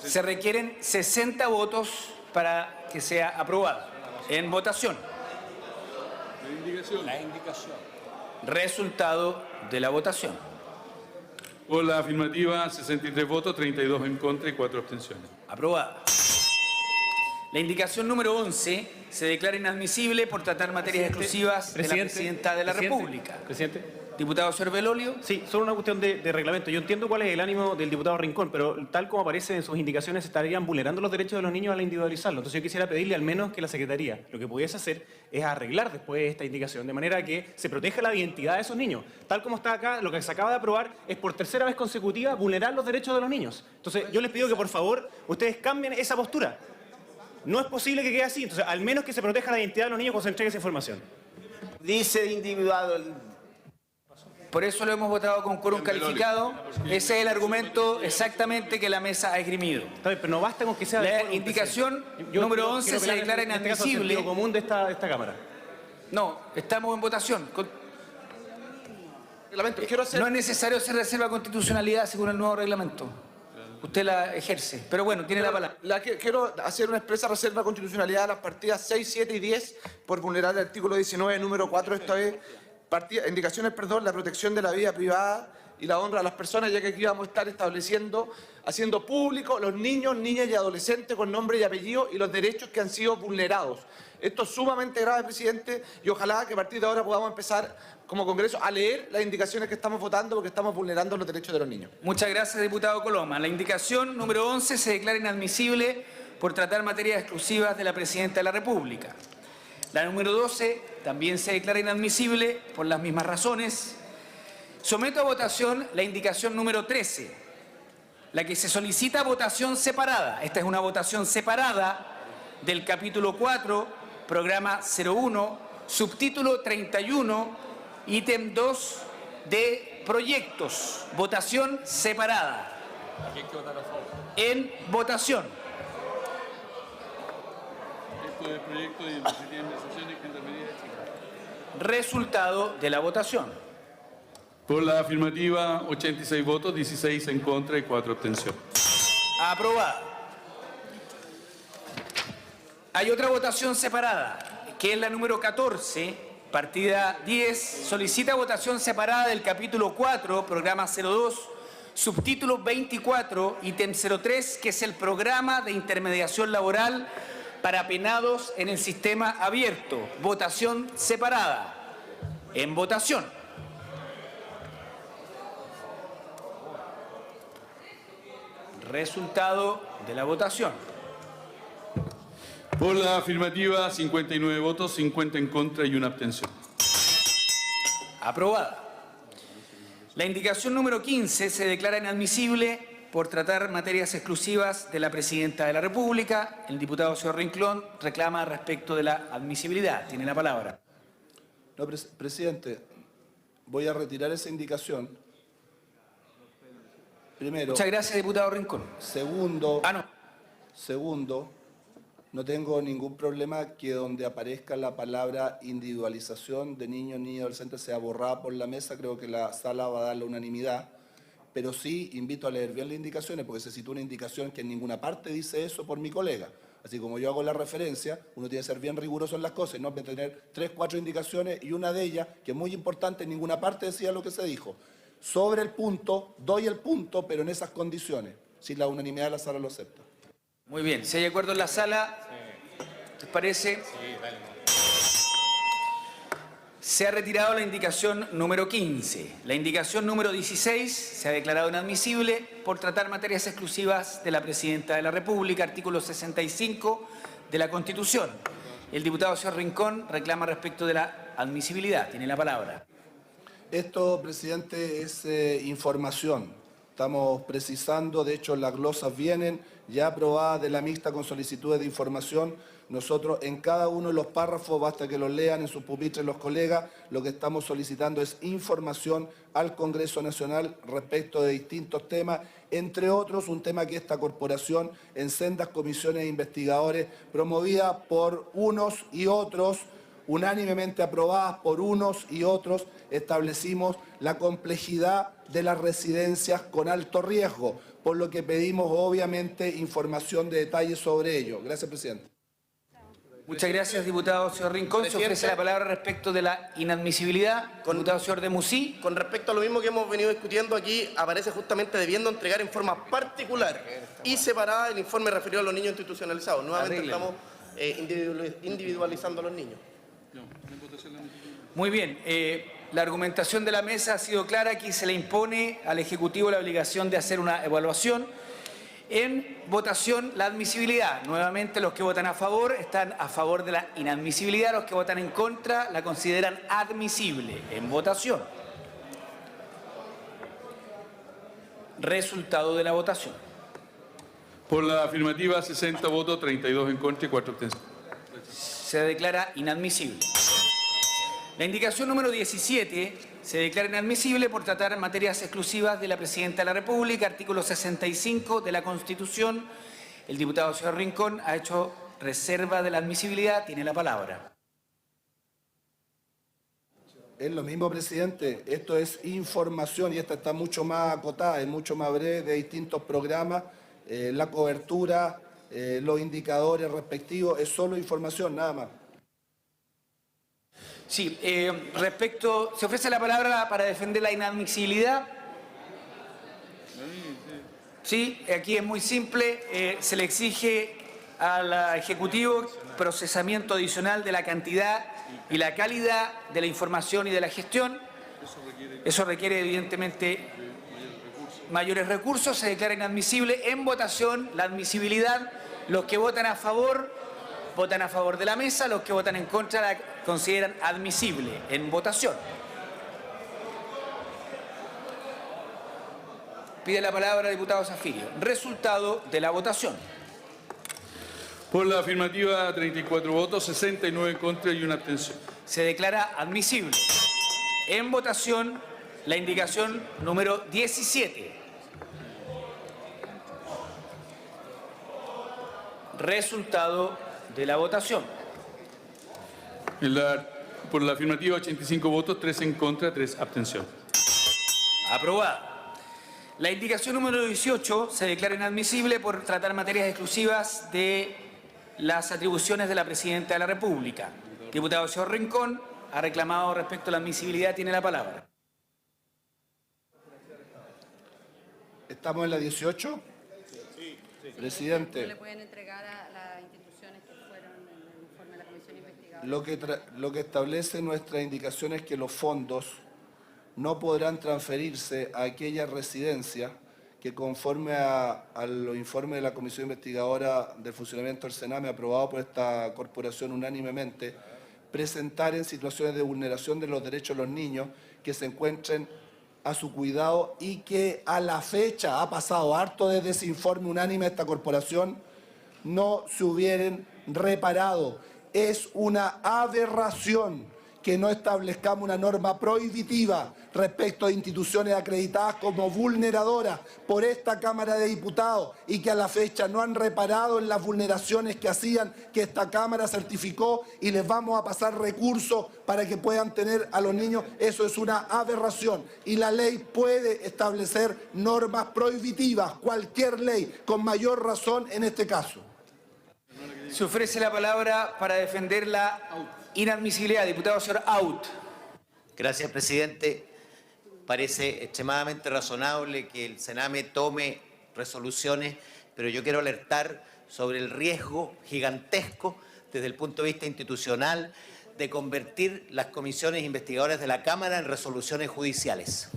Se requieren 60 votos para que sea aprobada. En votación. La indicación. Resultado de la votación. Por la afirmativa, 63 votos, 32 en contra y 4 abstenciones. Aprobada. La indicación número 11 se declara inadmisible por tratar materias exclusivas de la Presidenta de la República. Presidente. Diputado señor Belolio. Sí, solo una cuestión de reglamento. Yo entiendo cuál es el ánimo del diputado Rincón, pero tal como aparece en sus indicaciones estarían vulnerando los derechos de los niños al individualizarlo. Entonces yo quisiera pedirle al menos que la Secretaría lo que pudiese hacer es arreglar después esta indicación, de manera que se proteja la identidad de esos niños. Tal como está acá, lo que se acaba de aprobar es por tercera vez consecutiva vulnerar los derechos de los niños. Entonces yo les pido que por favor ustedes cambien esa postura. No es posible que quede así. Entonces al menos que se proteja la identidad de los niños cuando se entregue esa información. Dice individuado. Por eso lo hemos votado con quórum calificado. Ese es el argumento exactamente que la mesa ha esgrimido. Pero no basta con que sea... La indicación número 11 se declara inadmisible. En común de esta Cámara. No, estamos en votación. No es necesario hacer reserva de constitucionalidad según el nuevo reglamento. Usted la ejerce, pero bueno, tiene la palabra. Quiero hacer una expresa reserva de constitucionalidad a las partidas 6, 7 y 10 por vulnerar el artículo 19, número 4, esta vez. Indicaciones, la protección de la vida privada y la honra a las personas, ya que aquí vamos a estar estableciendo, haciendo público los niños, niñas y adolescentes con nombre y apellido y los derechos que han sido vulnerados. Esto es sumamente grave, presidente, y ojalá que a partir de ahora podamos empezar como Congreso a leer las indicaciones que estamos votando porque estamos vulnerando los derechos de los niños. Muchas gracias, diputado Coloma. La indicación número 11 se declara inadmisible por tratar materias exclusivas de la Presidenta de la República. La número 12 también se declara inadmisible por las mismas razones. Someto a votación la indicación número 13, la que se solicita votación separada. Esta es una votación separada del capítulo 4, programa 01, subtítulo 31, ítem 2 de proyectos. Votación separada. En votación. De proyecto de iniciativa de investigación y Gendarmería de Chile. Resultado de la votación. Por la afirmativa, 86 votos, 16 en contra y 4 abstenciones. Aprobada. Hay otra votación separada, que es la número 14, partida 10. Solicita votación separada del capítulo 4, programa 02, subtítulo 24, ítem 03, que es el programa de intermediación laboral para penados en el sistema abierto. Votación separada. En votación. Resultado de la votación. Por la afirmativa, 59 votos, 50 en contra y 1 abstención. Aprobada. La indicación número 15 se declara inadmisible por tratar materias exclusivas de la Presidenta de la República. El diputado señor Rincón reclama respecto de la admisibilidad. Tiene la palabra. No, presidente, voy a retirar esa indicación. Primero. Muchas gracias, diputado Rincón. Segundo. Segundo, no tengo ningún problema que donde aparezca la palabra individualización de niños, niñas y adolescentes sea borrada por la mesa. Creo que la sala va a dar la unanimidad. Pero sí invito a leer bien las indicaciones, porque se citó una indicación que en ninguna parte dice eso por mi colega. Así como yo hago la referencia, uno tiene que ser bien riguroso en las cosas, y no tener 3, 4 indicaciones y una de ellas, que es muy importante, en ninguna parte decía lo que se dijo. Sobre el punto, doy el punto, pero en esas condiciones, si la unanimidad de la sala lo acepta. Muy bien, si hay acuerdo en la sala, ¿les parece? Sí, dale. Se ha retirado la indicación número 15. La indicación número 16 se ha declarado inadmisible por tratar materias exclusivas de la Presidenta de la República, artículo 65 de la Constitución. El diputado señor Rincón reclama respecto de la admisibilidad. Tiene la palabra. Esto, presidente, es información. Estamos precisando, de hecho las glosas vienen ya aprobadas de la mixta con solicitudes de información. Nosotros en cada uno de los párrafos, basta que los lean en sus pupitres los colegas, lo que estamos solicitando es información al Congreso Nacional respecto de distintos temas, entre otros un tema que esta corporación en sendas comisiones de investigadores promovida por unos y otros, unánimemente aprobadas por unos y otros, establecimos la complejidad de las residencias con alto riesgo, por lo que pedimos obviamente información de detalle sobre ello. Gracias, presidente. Muchas gracias, diputado señor Rincón. Se ofrece la palabra respecto de la inadmisibilidad. Diputado señor de Musí. Con respecto a lo mismo que hemos venido discutiendo aquí, aparece justamente debiendo entregar en forma particular y separada el informe referido a los niños institucionalizados. Nuevamente estamos individualizando a los niños. Muy bien. la argumentación de la mesa ha sido clara. Aquí se le impone al Ejecutivo la obligación de hacer una evaluación. En votación, la admisibilidad. Nuevamente, los que votan a favor están a favor de la inadmisibilidad. Los que votan en contra la consideran admisible. En votación. Resultado de la votación. Por la afirmativa, 60 votos, 32 en contra y 4 abstenciones. Se declara inadmisible. La indicación número 17 se declara inadmisible por tratar materias exclusivas de la Presidenta de la República, artículo 65 de la Constitución. El diputado señor Rincón ha hecho reserva de la admisibilidad. Tiene la palabra. Es lo mismo, presidente. Esto es información y esta está mucho más acotada, es mucho más breve, de distintos programas. La cobertura, los indicadores respectivos, es solo información, nada más. Sí, respecto, se ofrece la palabra para defender la inadmisibilidad. Sí, aquí es muy simple, se le exige al Ejecutivo procesamiento adicional de la cantidad y la calidad de la información y de la gestión. Eso requiere evidentemente mayores recursos. Se declara inadmisible. En votación, la admisibilidad. Los que votan a favor de la mesa. Los que votan en contra la consideran admisible. En votación. Pide la palabra el diputado Zafirio. Resultado de la votación. Por la afirmativa, 34 votos, 69 en contra y una abstención. Se declara admisible. En votación, la indicación número 17. Resultado de la votación. Por la afirmativa, 85 votos, 3 en contra, 3 abstenciones. Aprobada. La indicación número 18 se declara inadmisible por tratar materias exclusivas de las atribuciones de la Presidenta de la República. Diputado señor Rincón ha reclamado respecto a la admisibilidad. Tiene la palabra. ¿Estamos en la 18? Sí. Presidente. ¿No le pueden entregar a las instituciones que fueron en el informe de la comisión investigadora? Lo que establece nuestra indicación es que los fondos no podrán transferirse a aquella residencia que, conforme a los informes de la Comisión Investigadora del Funcionamiento del Sename, aprobado por esta corporación unánimemente, presentar en situaciones de vulneración de los derechos de los niños que se encuentren a su cuidado y que a la fecha, ha pasado harto desde ese informe unánime de esta corporación, no se hubieran reparado. Es una aberración que no establezcamos una norma prohibitiva respecto de instituciones acreditadas como vulneradoras por esta Cámara de Diputados y que a la fecha no han reparado en las vulneraciones que hacían, que esta Cámara certificó, y les vamos a pasar recursos para que puedan tener a los niños. Eso es una aberración y la ley puede establecer normas prohibitivas, cualquier ley, con mayor razón en este caso. Se ofrece la palabra para defender la inadmisibilidad. Diputado señor Out. Gracias, presidente. Parece extremadamente razonable que el Sename tome resoluciones, pero yo quiero alertar sobre el riesgo gigantesco desde el punto de vista institucional de convertir las comisiones investigadoras de la Cámara en resoluciones judiciales.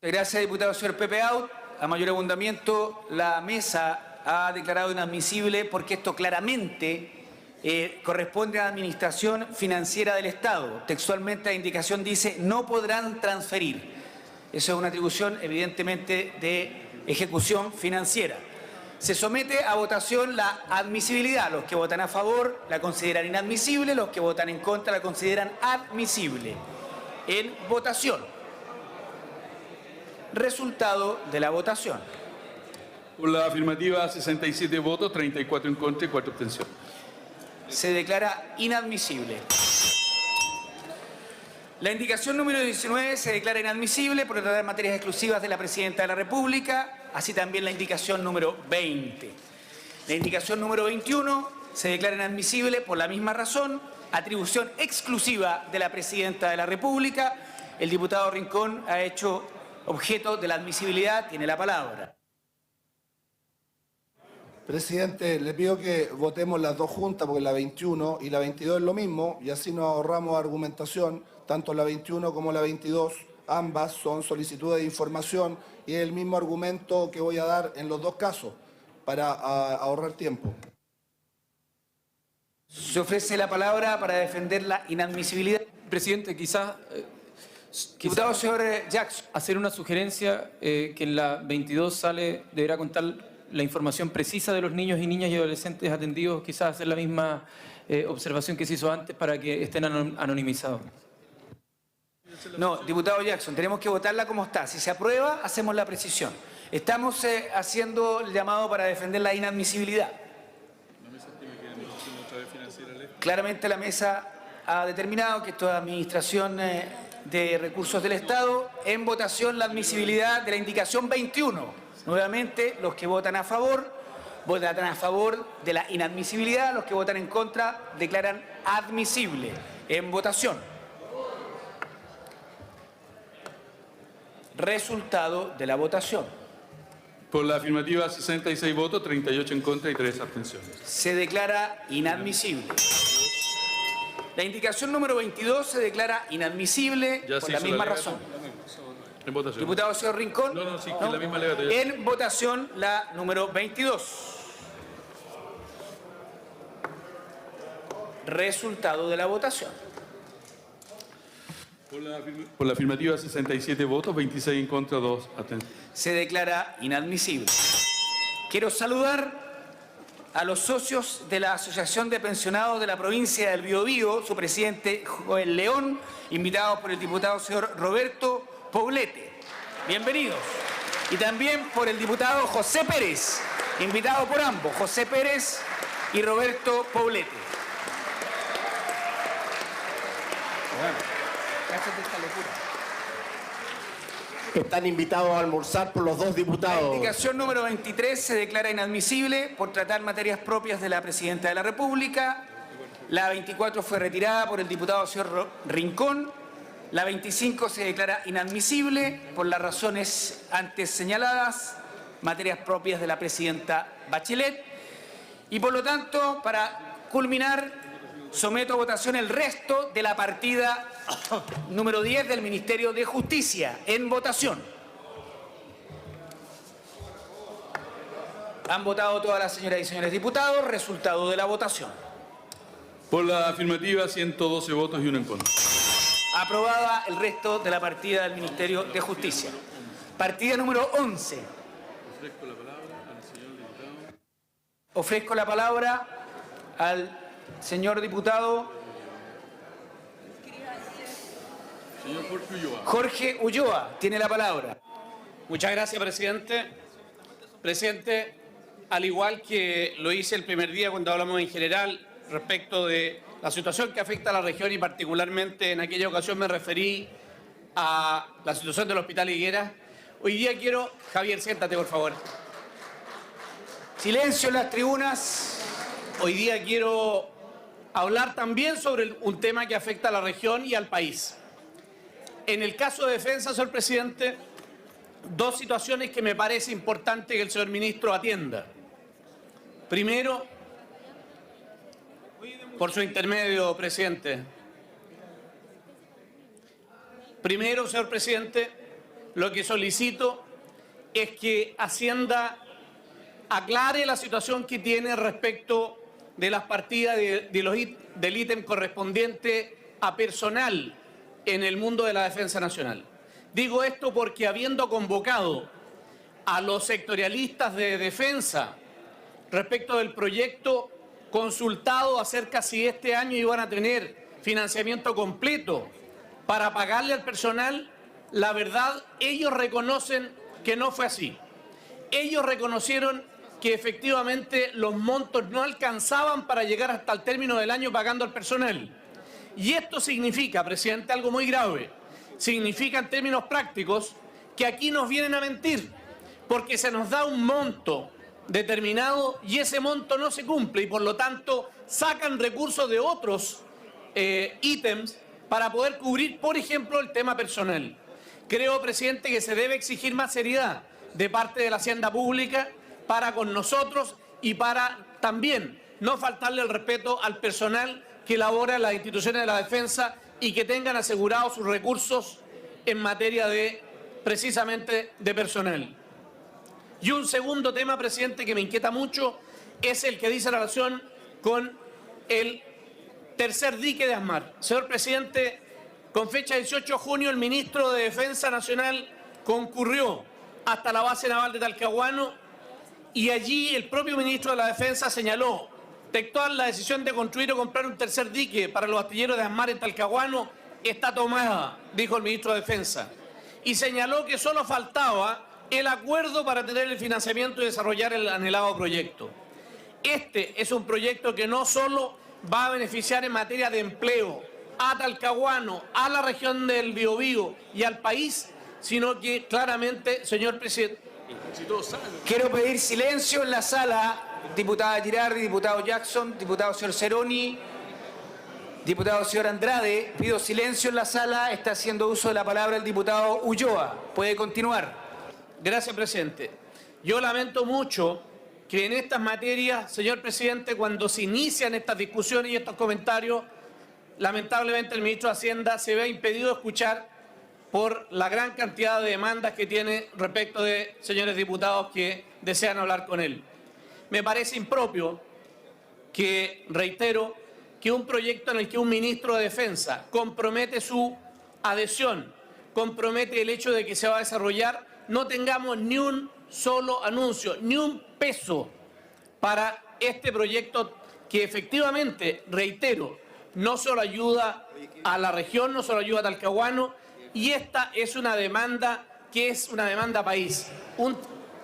Gracias, diputado señor Pepe Out. A mayor abundamiento, la mesa ha declarado inadmisible porque esto claramente corresponde a la administración financiera del Estado. Textualmente la indicación dice no podrán transferir. Eso es una atribución evidentemente de ejecución financiera. Se somete a votación la admisibilidad. Los que votan a favor la consideran inadmisible, los que votan en contra la consideran admisible. En votación. Resultado de la votación. Por la afirmativa, 67 votos, 34 en contra y 4 abstenciones. Se declara inadmisible. La indicación número 19 se declara inadmisible por tratar materias exclusivas de la Presidenta de la República, así también la indicación número 20. La indicación número 21 se declara inadmisible por la misma razón, atribución exclusiva de la Presidenta de la República. El diputado Rincón ha hecho objeto de la admisibilidad. Tiene la palabra. Presidente, le pido que votemos las dos juntas, porque la 21 y la 22 es lo mismo, y así nos ahorramos argumentación, tanto la 21 como la 22, ambas son solicitudes de información, y es el mismo argumento que voy a dar en los dos casos, para ahorrar tiempo. Se ofrece la palabra para defender la inadmisibilidad. Presidente, quizás Diputado señor Jackson. hacer una sugerencia que en la 22 deberá contar la información precisa de los niños y niñas y adolescentes atendidos, quizás hacer la misma observación que se hizo antes para que estén anonimizados. No, diputado Jackson, tenemos que votarla como está. Si se aprueba, hacemos la precisión. Estamos haciendo el llamado para defender la inadmisibilidad. Claramente la mesa ha determinado que esto es administración de recursos del Estado. En votación la admisibilidad de la indicación 21. Nuevamente, los que votan a favor de la inadmisibilidad, los que votan en contra declaran admisible. En votación. Resultado de la votación. Por la afirmativa, 66 votos, 38 en contra y 3 abstenciones. Se declara inadmisible. La indicación número 22 se declara inadmisible por la misma razón. En votación. Diputado señor Rincón. No, sí, que la misma alegato. En votación la número 22. Resultado de la votación. Por la afirmativa, 67 votos, 26 en contra, 2 abstenciones. Se declara inadmisible. Quiero saludar a los socios de la Asociación de Pensionados de la provincia del Biobío, su presidente Joel León, invitados por el diputado señor Roberto Poblete. Bienvenidos. Y también por el diputado José Pérez, invitado por ambos, José Pérez y Roberto Poblete. Están invitados a almorzar por los dos diputados. La indicación número 23 se declara inadmisible por tratar materias propias de la Presidenta de la República. La 24 fue retirada por el diputado señor Rincón. La 25 se declara inadmisible por las razones antes señaladas, materias propias de la Presidenta Bachelet. Y por lo tanto, para culminar, someto a votación el resto de la partida número 10 del Ministerio de Justicia. En votación. Han votado todas las señoras y señores diputados. Resultado de la votación. Por la afirmativa, 112 votos y 1 en contra. Aprobada el resto de la partida del Ministerio de Justicia. Partida número 11. Ofrezco la palabra al señor diputado Jorge Ulloa. Tiene la palabra. Muchas gracias, presidente. Presidente, al igual que lo hice el primer día cuando hablamos en general respecto de la situación que afecta a la región y particularmente en aquella ocasión me referí a la situación del Hospital Higuera, hoy día quiero... Javier, siéntate, por favor. Silencio en las tribunas. Hoy día quiero hablar también sobre un tema que afecta a la región y al país. En el caso de defensa, señor presidente, dos situaciones que me parece importante que el señor ministro atienda. Primero, por su intermedio, presidente. Primero, señor presidente, lo que solicito es que Hacienda aclare la situación que tiene respecto de las partidas del ítem correspondiente a personal en el mundo de la defensa nacional. Digo esto porque habiendo convocado a los sectorialistas de defensa respecto del proyecto consultado acerca si este año iban a tener financiamiento completo para pagarle al personal, la verdad, ellos reconocen que no fue así. Ellos reconocieron que efectivamente los montos no alcanzaban para llegar hasta el término del año pagando al personal. Y esto significa, presidente, algo muy grave. Significa en términos prácticos que aquí nos vienen a mentir, porque se nos da un monto determinado y ese monto no se cumple y por lo tanto sacan recursos de otros ítems para poder cubrir, por ejemplo, el tema personal. Creo, presidente, que se debe exigir más seriedad de parte de la Hacienda Pública para con nosotros y para también no faltarle el respeto al personal que labora en las instituciones de la defensa y que tengan asegurados sus recursos en materia de, precisamente, de personal. Y un segundo tema, presidente, que me inquieta mucho es el que dice la relación con el tercer dique de ASMAR. Señor presidente, con fecha 18 de junio, el ministro de Defensa Nacional concurrió hasta la base naval de Talcahuano y allí el propio ministro de la Defensa señaló textual: la decisión de construir o comprar un tercer dique para los astilleros de ASMAR en Talcahuano está tomada, dijo el ministro de Defensa. Y señaló que solo faltaba el acuerdo para tener el financiamiento y desarrollar el anhelado proyecto. Este es un proyecto que no solo va a beneficiar en materia de empleo a Talcahuano, a la región del Biobío y al país, sino que claramente, señor presidente... Quiero pedir silencio en la sala, diputada Girardi, diputado Jackson, diputado señor Ceroni, diputado señor Andrade. Pido silencio en la sala, está haciendo uso de la palabra el diputado Ulloa. Puede continuar. Gracias, presidente. Yo lamento mucho que en estas materias, señor presidente, cuando se inician estas discusiones y estos comentarios, lamentablemente el ministro de Hacienda se vea impedido de escuchar por la gran cantidad de demandas que tiene respecto de señores diputados que desean hablar con él. Me parece impropio que, reitero, que un proyecto en el que un ministro de Defensa compromete su adhesión, compromete el hecho de que se va a desarrollar, no tengamos ni un solo anuncio, ni un peso para este proyecto que efectivamente, reitero, no solo ayuda a la región, no solo ayuda a Talcahuano, y esta es una demanda que es una demanda país.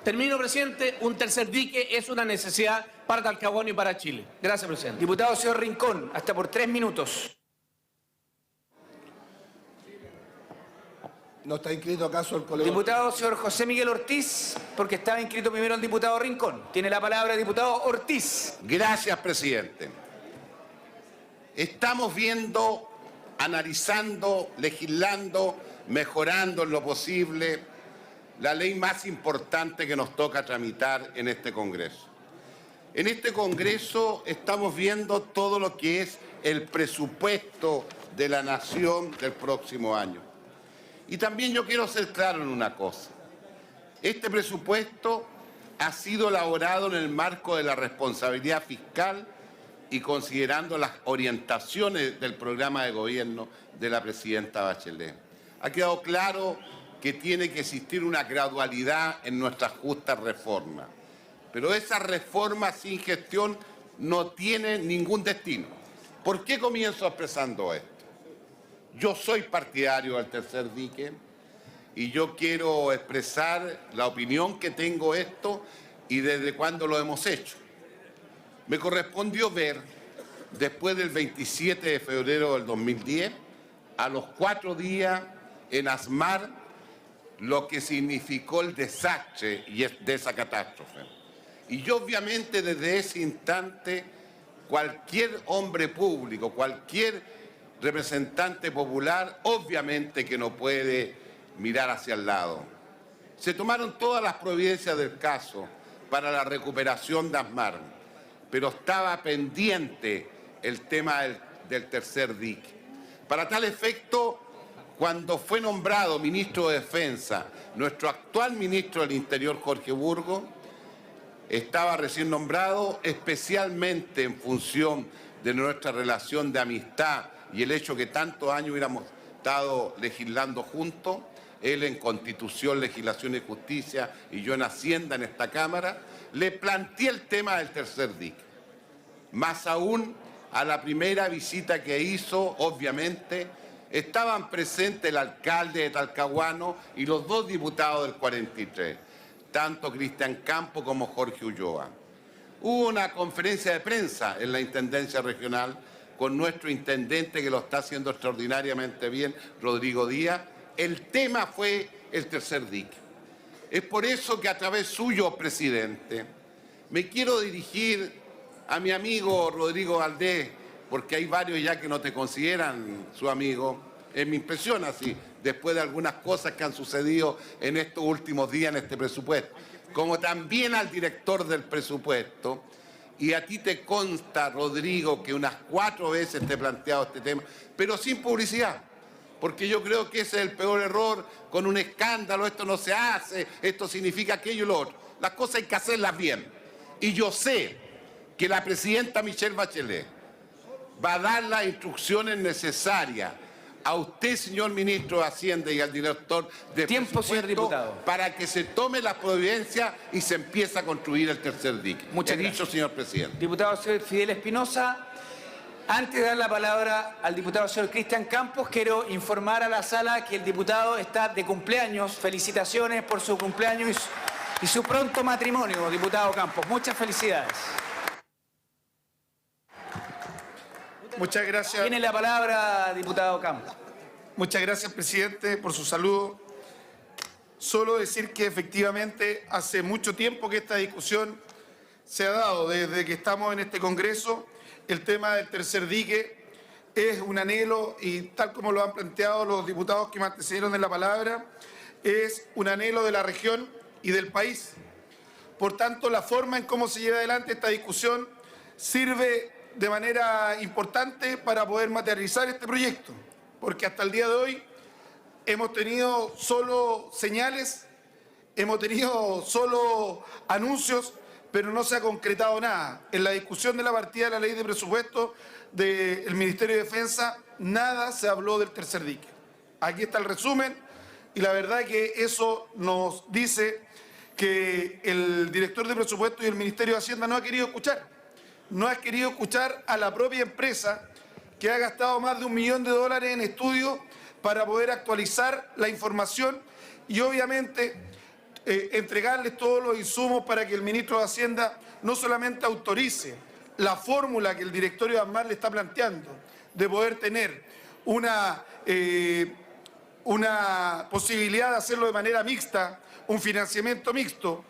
Termino, presidente, un tercer dique es una necesidad para Talcahuano y para Chile. Gracias, presidente. Diputado señor Rincón, hasta por 3 minutos. ¿No está inscrito acaso el colega? Diputado señor José Miguel Ortiz, porque estaba inscrito primero el diputado Rincón. Tiene la palabra el diputado Ortiz. Gracias, presidente. Estamos viendo, analizando, legislando, mejorando en lo posible la ley más importante que nos toca tramitar en este Congreso. En este Congreso estamos viendo todo lo que es el presupuesto de la nación del próximo año. Y también yo quiero ser claro en una cosa. Este presupuesto ha sido elaborado en el marco de la responsabilidad fiscal y considerando las orientaciones del programa de gobierno de la presidenta Bachelet. Ha quedado claro que tiene que existir una gradualidad en nuestras justas reformas. Pero esa reforma sin gestión no tiene ningún destino. ¿Por qué comienzo expresando esto? Yo soy partidario del tercer dique y yo quiero expresar la opinión que tengo esto y desde cuándo lo hemos hecho. Me correspondió ver, después del 27 de febrero del 2010, a los 4 días en ASMAR, lo que significó el desastre de esa catástrofe. Y yo obviamente desde ese instante, cualquier hombre público, cualquier representante popular, obviamente que no puede mirar hacia el lado. Se tomaron todas las providencias del caso para la recuperación de ASMAR, pero estaba pendiente el tema del tercer dique. Para tal efecto, cuando fue nombrado ministro de Defensa, nuestro actual ministro del Interior, Jorge Burgos, estaba recién nombrado especialmente en función de nuestra relación de amistad y el hecho que tantos años hubiéramos estado legislando juntos, él en Constitución, Legislación y Justicia y yo en Hacienda en esta Cámara, le planteé el tema del tercer dique. Más aún, a la primera visita que hizo, obviamente, estaban presentes el alcalde de Talcahuano y los 2 diputados del 43, tanto Cristian Campo como Jorge Ulloa. Hubo una conferencia de prensa en la Intendencia Regional con nuestro intendente, que lo está haciendo extraordinariamente bien, Rodrigo Díaz. El tema fue el tercer dique. Es por eso que a través suyo, presidente, me quiero dirigir a mi amigo Rodrigo Valdés, porque hay varios ya que no te consideran su amigo. Me impresiona así, después de algunas cosas que han sucedido en estos últimos días en este presupuesto. como también al director del presupuesto, y a ti te consta, Rodrigo, que unas 4 veces te he planteado este tema, pero sin publicidad, porque yo creo que ese es el peor error, con un escándalo, esto no se hace, esto significa aquello y lo otro. Las cosas hay que hacerlas bien. Y yo sé que la presidenta Michelle Bachelet va a dar las instrucciones necesarias a usted, señor ministro de Hacienda, y al director de Tiempo, señor diputado. para que se tome la providencia y se empiece a construir el tercer dique. Muchas gracias. Dicho, señor presidente. Diputado señor Fidel Espinosa, antes de dar la palabra al diputado señor Cristian Campos, quiero informar a la sala que el diputado está de cumpleaños. Felicitaciones por su cumpleaños y su pronto matrimonio, diputado Campos. Muchas felicidades. Muchas gracias. Tiene la palabra, diputado Campos. Muchas gracias, presidente, por su saludo. Solo decir que efectivamente hace mucho tiempo que esta discusión se ha dado, desde que estamos en este Congreso. El tema del tercer dique es un anhelo, y tal como lo han planteado los diputados que me antecedieron en la palabra, es un anhelo de la región y del país. Por tanto, la forma en cómo se lleva adelante esta discusión sirve de manera importante para poder materializar este proyecto, porque hasta el día de hoy hemos tenido solo señales, hemos tenido solo anuncios, pero no se ha concretado nada. En la discusión de la partida de la ley de presupuesto del Ministerio de Defensa, nada se habló del tercer dique. Aquí está el resumen, y la verdad que eso nos dice que el director de presupuesto y el Ministerio de Hacienda no ha querido escuchar. No ha querido escuchar a la propia empresa, que ha gastado más de $1 millón en estudios para poder actualizar la información y obviamente entregarles todos los insumos para que el ministro de Hacienda no solamente autorice la fórmula que el directorio de ANMAR le está planteando, de poder tener una posibilidad de hacerlo de manera mixta, un financiamiento mixto,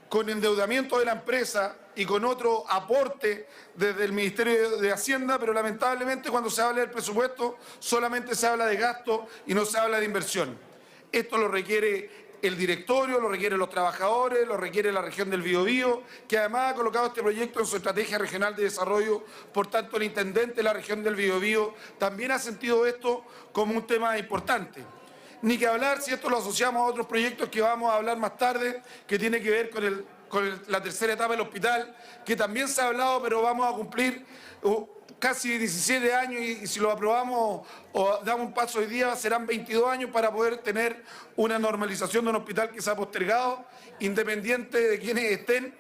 con endeudamiento de la empresa y con otro aporte desde el Ministerio de Hacienda, pero lamentablemente cuando se habla del presupuesto solamente se habla de gasto y no se habla de inversión. Esto lo requiere el directorio, lo requieren los trabajadores, lo requiere la región del Biobío, que además ha colocado este proyecto en su estrategia regional de desarrollo. Por tanto, el intendente de la región del Biobío también ha sentido esto como un tema importante. Ni que hablar si esto lo asociamos a otros proyectos que vamos a hablar más tarde, que tiene que ver con la tercera etapa del hospital, que también se ha hablado, pero vamos a cumplir casi 17 años y si lo aprobamos o damos un paso hoy día serán 22 años para poder tener una normalización de un hospital que se ha postergado, independiente de quienes estén.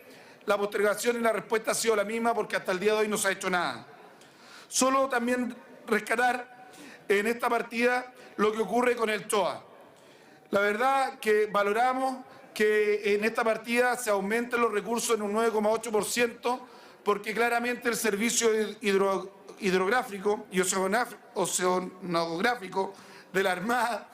La postergación y la respuesta ha sido la misma, porque hasta el día de hoy no se ha hecho nada. Solo también rescatar en esta partida lo que ocurre con el TOA. La verdad que valoramos que en esta partida se aumenten los recursos en un 9,8%, porque claramente el servicio hidrográfico y oceanográfico de la Armada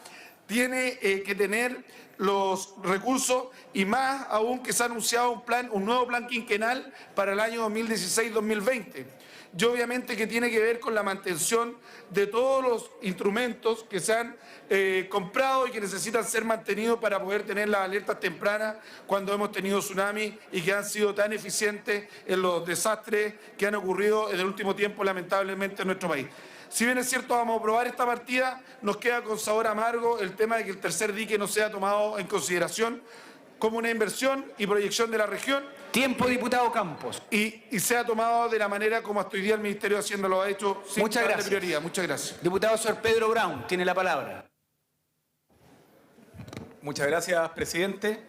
tiene que tener los recursos, y más aún que se ha anunciado un nuevo plan quinquenal para el año 2016-2020. Y obviamente que tiene que ver con la mantención de todos los instrumentos que se han comprado y que necesitan ser mantenidos para poder tener las alertas tempranas cuando hemos tenido tsunamis y que han sido tan eficientes en los desastres que han ocurrido en el último tiempo, lamentablemente, en nuestro país. Si bien es cierto, vamos a aprobar esta partida, nos queda con sabor amargo el tema de que el tercer dique no sea tomado en consideración como una inversión y proyección de la región. Tiempo, diputado Campos. Y sea tomado de la manera como hasta hoy día el Ministerio de Hacienda lo ha hecho, sin Muchas darle gracias. prioridad. Muchas gracias. Diputado Sor Pedro Brown, tiene la palabra. Muchas gracias, presidente.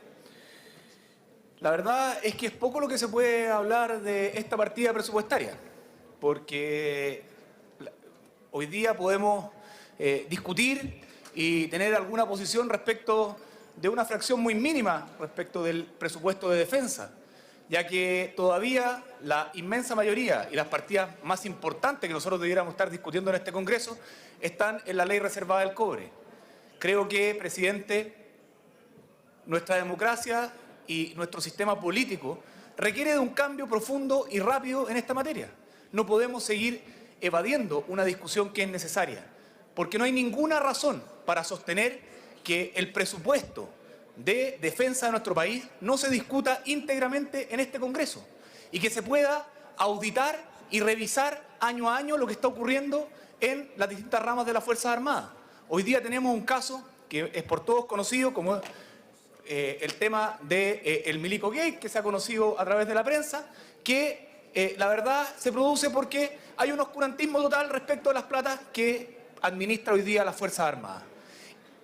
La verdad es que es poco lo que se puede hablar de esta partida presupuestaria, porque hoy día podemos discutir y tener alguna posición respecto de una fracción muy mínima respecto del presupuesto de defensa, ya que todavía la inmensa mayoría y las partidas más importantes que nosotros debiéramos estar discutiendo en este Congreso están en la ley reservada del cobre. Creo que, presidente, nuestra democracia y nuestro sistema político requiere de un cambio profundo y rápido en esta materia. No podemos seguir evadiendo una discusión que es necesaria, porque no hay ninguna razón para sostener que el presupuesto de defensa de nuestro país no se discuta íntegramente en este Congreso y que se pueda auditar y revisar año a año lo que está ocurriendo en las distintas ramas de las Fuerzas Armadas. Hoy día tenemos un caso que es por todos conocido como el tema del Milico Gate, que se ha conocido a través de la prensa, que la verdad se produce porque hay un oscurantismo total respecto a las platas que administra hoy día las Fuerzas Armadas.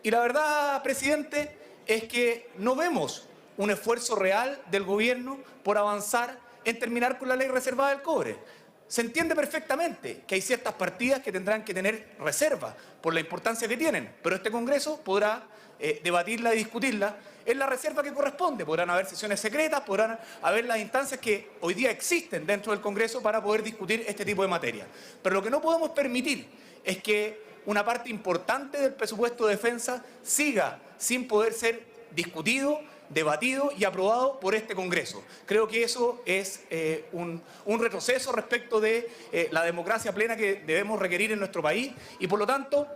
Y la verdad, presidente, es que no vemos un esfuerzo real del gobierno por avanzar en terminar con la ley reservada del cobre. Se entiende perfectamente que hay ciertas partidas que tendrán que tener reserva por la importancia que tienen, pero este Congreso podrá debatirla y discutirla en la reserva que corresponde. Podrán haber sesiones secretas, podrán haber las instancias que hoy día existen dentro del Congreso para poder discutir este tipo de materia. Pero lo que no podemos permitir es que una parte importante del presupuesto de defensa siga sin poder ser discutido, debatido y aprobado por este Congreso. Creo que eso es un retroceso respecto de la democracia plena que debemos requerir en nuestro país y, por lo tanto,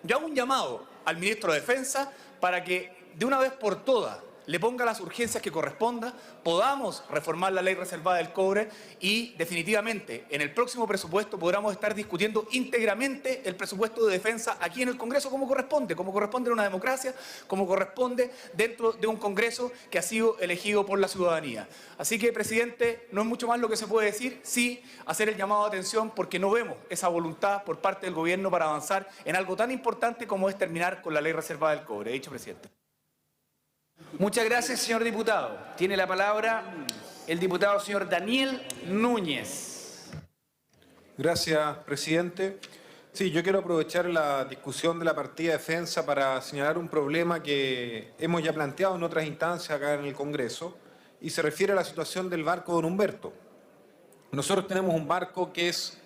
yo hago un llamado al ministro de Defensa para que de una vez por todas le ponga las urgencias que corresponda, podamos reformar la ley reservada del cobre y definitivamente en el próximo presupuesto podamos estar discutiendo íntegramente el presupuesto de defensa aquí en el Congreso como corresponde en una democracia, como corresponde dentro de un Congreso que ha sido elegido por la ciudadanía. Así que, presidente, no es mucho más lo que se puede decir, sí hacer el llamado de atención porque no vemos esa voluntad por parte del gobierno para avanzar en algo tan importante como es terminar con la ley reservada del cobre. Dicho, presidente. Muchas gracias, señor diputado. Tiene la palabra el diputado señor Daniel Núñez. Gracias, presidente. Sí, yo quiero aprovechar la discusión de la partida de defensa para señalar un problema que hemos ya planteado en otras instancias acá en el Congreso y se refiere a la situación del barco Don Humberto. Nosotros tenemos un barco que es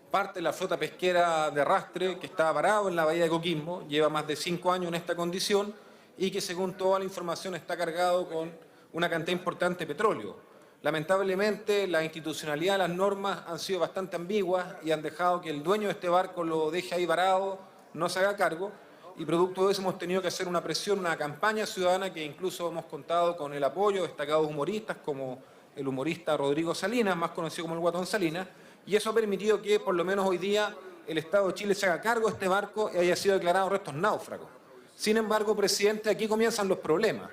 parte de la flota pesquera de arrastre que está varado en la bahía de Coquimbo, lleva más de 5 años en esta condición y que, según toda la información, está cargado con una cantidad importante de petróleo. Lamentablemente, la institucionalidad de las normas han sido bastante ambiguas y han dejado que el dueño de este barco lo deje ahí varado, no se haga cargo, y producto de eso hemos tenido que hacer una presión, una campaña ciudadana que incluso hemos contado con el apoyo de destacados humoristas como el humorista Rodrigo Salinas, más conocido como el Guatón Salinas, y eso ha permitido que, por lo menos hoy día, el Estado de Chile se haga cargo de este barco y haya sido declarado restos náufragos. Sin embargo, presidente, aquí comienzan los problemas,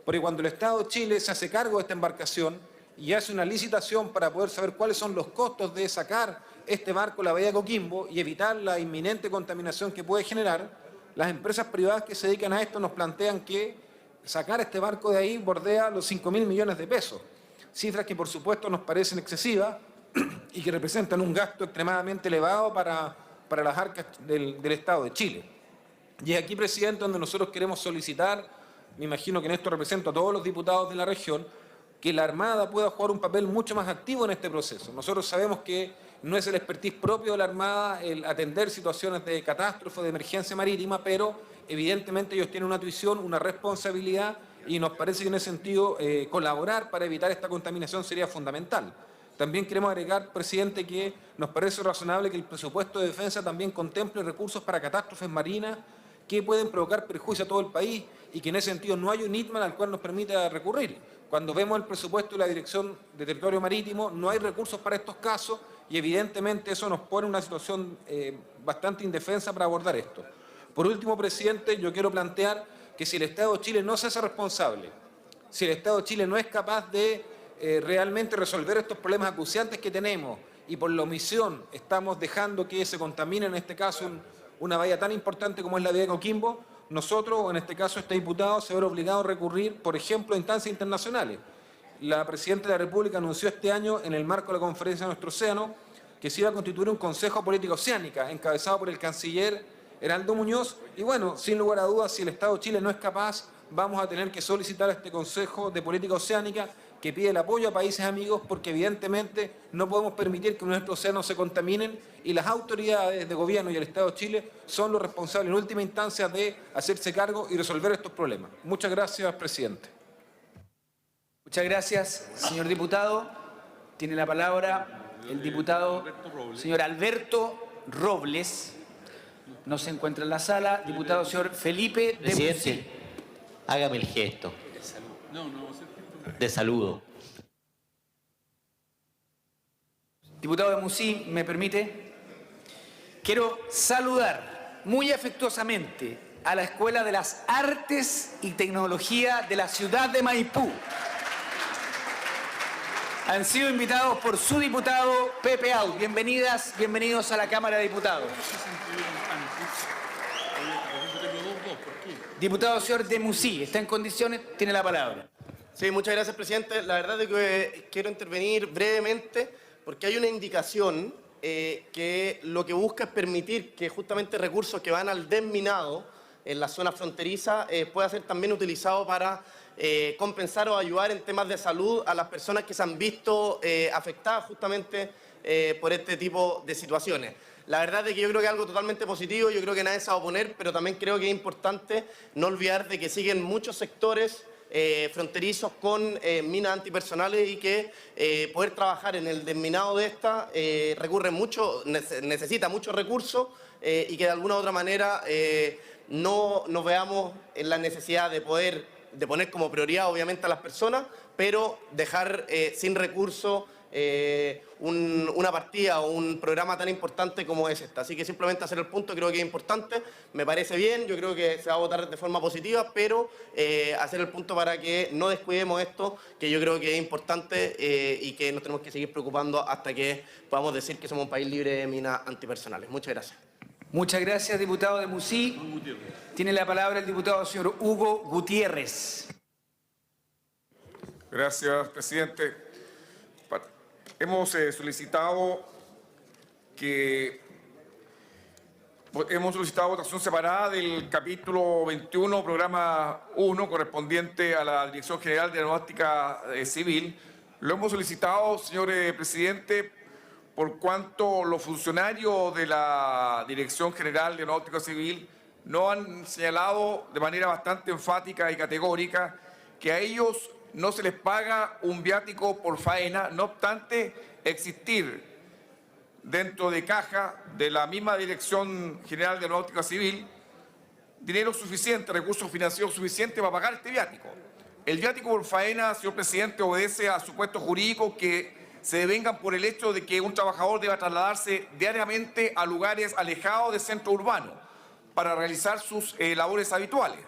porque cuando el Estado de Chile se hace cargo de esta embarcación y hace una licitación para poder saber cuáles son los costos de sacar este barco a la bahía de Coquimbo y evitar la inminente contaminación que puede generar, las empresas privadas que se dedican a esto nos plantean que sacar este barco de ahí bordea los 5.000 millones de pesos, cifras que por supuesto nos parecen excesivas y que representan un gasto extremadamente elevado para las arcas del Estado de Chile. Y es aquí, presidente, donde nosotros queremos solicitar, me imagino que en esto represento a todos los diputados de la región, que la Armada pueda jugar un papel mucho más activo en este proceso. Nosotros sabemos que no es el expertise propio de la Armada el atender situaciones de catástrofe, de emergencia marítima, pero evidentemente ellos tienen una tuición, una responsabilidad y nos parece que en ese sentido colaborar para evitar esta contaminación sería fundamental. También queremos agregar, presidente, que nos parece razonable que el presupuesto de defensa también contemple recursos para catástrofes marinas que pueden provocar perjuicio a todo el país y que en ese sentido no hay un ITMAN al cual nos permita recurrir. Cuando vemos el presupuesto de la Dirección de Territorio Marítimo, no hay recursos para estos casos y evidentemente eso nos pone en una situación bastante indefensa para abordar esto. Por último, presidente, yo quiero plantear que si el Estado de Chile no se hace responsable, si el Estado de Chile no es capaz de realmente resolver estos problemas acuciantes que tenemos y por la omisión estamos dejando que se contamine, en este caso, una bahía tan importante como es la bahía de Coquimbo, nosotros, o en este caso este diputado, se verá obligado a recurrir, por ejemplo, a instancias internacionales. La Presidenta de la República anunció este año, en el marco de la Conferencia de Nuestro Océano, que se iba a constituir un Consejo Política Oceánica, encabezado por el canciller Heraldo Muñoz, y bueno, sin lugar a dudas, si el Estado de Chile no es capaz, vamos a tener que solicitar a este Consejo de Política Oceánica que pide el apoyo a países amigos porque evidentemente no podemos permitir que nuestros océanos se contaminen y las autoridades de gobierno y el Estado de Chile son los responsables en última instancia de hacerse cargo y resolver estos problemas. Muchas gracias, presidente. Muchas gracias, señor diputado. Tiene la palabra el diputado señor Alberto Robles. No se encuentra en la sala. Diputado señor Felipe de Bussi. Hágame el gesto de saludo. Diputado de Musi, ¿me permite? Quiero saludar muy afectuosamente a la Escuela de las Artes y Tecnología de la ciudad de Maipú. Han sido invitados por su diputado Pepe Out. Bienvenidas, bienvenidos a la Cámara de Diputados. Diputado señor de Musi, ¿está en condiciones? Tiene la palabra. Sí, muchas gracias, presidente. La verdad es que quiero intervenir brevemente porque hay una indicación que lo que busca es permitir que justamente recursos que van al desminado en la zona fronteriza pueda ser también utilizado para compensar o ayudar en temas de salud a las personas que se han visto afectadas justamente por este tipo de situaciones. La verdad es que yo creo que es algo totalmente positivo, yo creo que nadie se va a oponer, pero también creo que es importante no olvidar de que siguen muchos sectores fronterizos con minas antipersonales y que poder trabajar en el desminado de esta necesita muchos recursos y que de alguna u otra manera no nos veamos en la necesidad de poner como prioridad obviamente a las personas, pero dejar sin recursos una partida o un programa tan importante como es esta. Así que simplemente hacer el punto creo que es importante, me parece bien, yo creo que se va a votar de forma positiva, pero hacer el punto para que no descuidemos esto, que yo creo que es importante y que nos tenemos que seguir preocupando hasta que podamos decir que somos un país libre de minas antipersonales. Muchas gracias. Muchas gracias, diputado de Musi. Tiene la palabra el diputado señor Hugo Gutiérrez. Gracias, presidente. Hemos solicitado votación separada del capítulo 21, programa 1, correspondiente a la Dirección General de Aeronáutica Civil. Lo hemos solicitado, señor presidente, por cuanto los funcionarios de la Dirección General de Aeronáutica Civil no han señalado de manera bastante enfática y categórica que a ellos no se les paga un viático por faena, no obstante existir dentro de caja de la misma Dirección General de Aeronáutica Civil dinero suficiente, recursos financieros suficientes para pagar este viático. El viático por faena, señor presidente, obedece a supuestos jurídicos que se devengan por el hecho de que un trabajador deba trasladarse diariamente a lugares alejados del centro urbano para realizar sus labores habituales.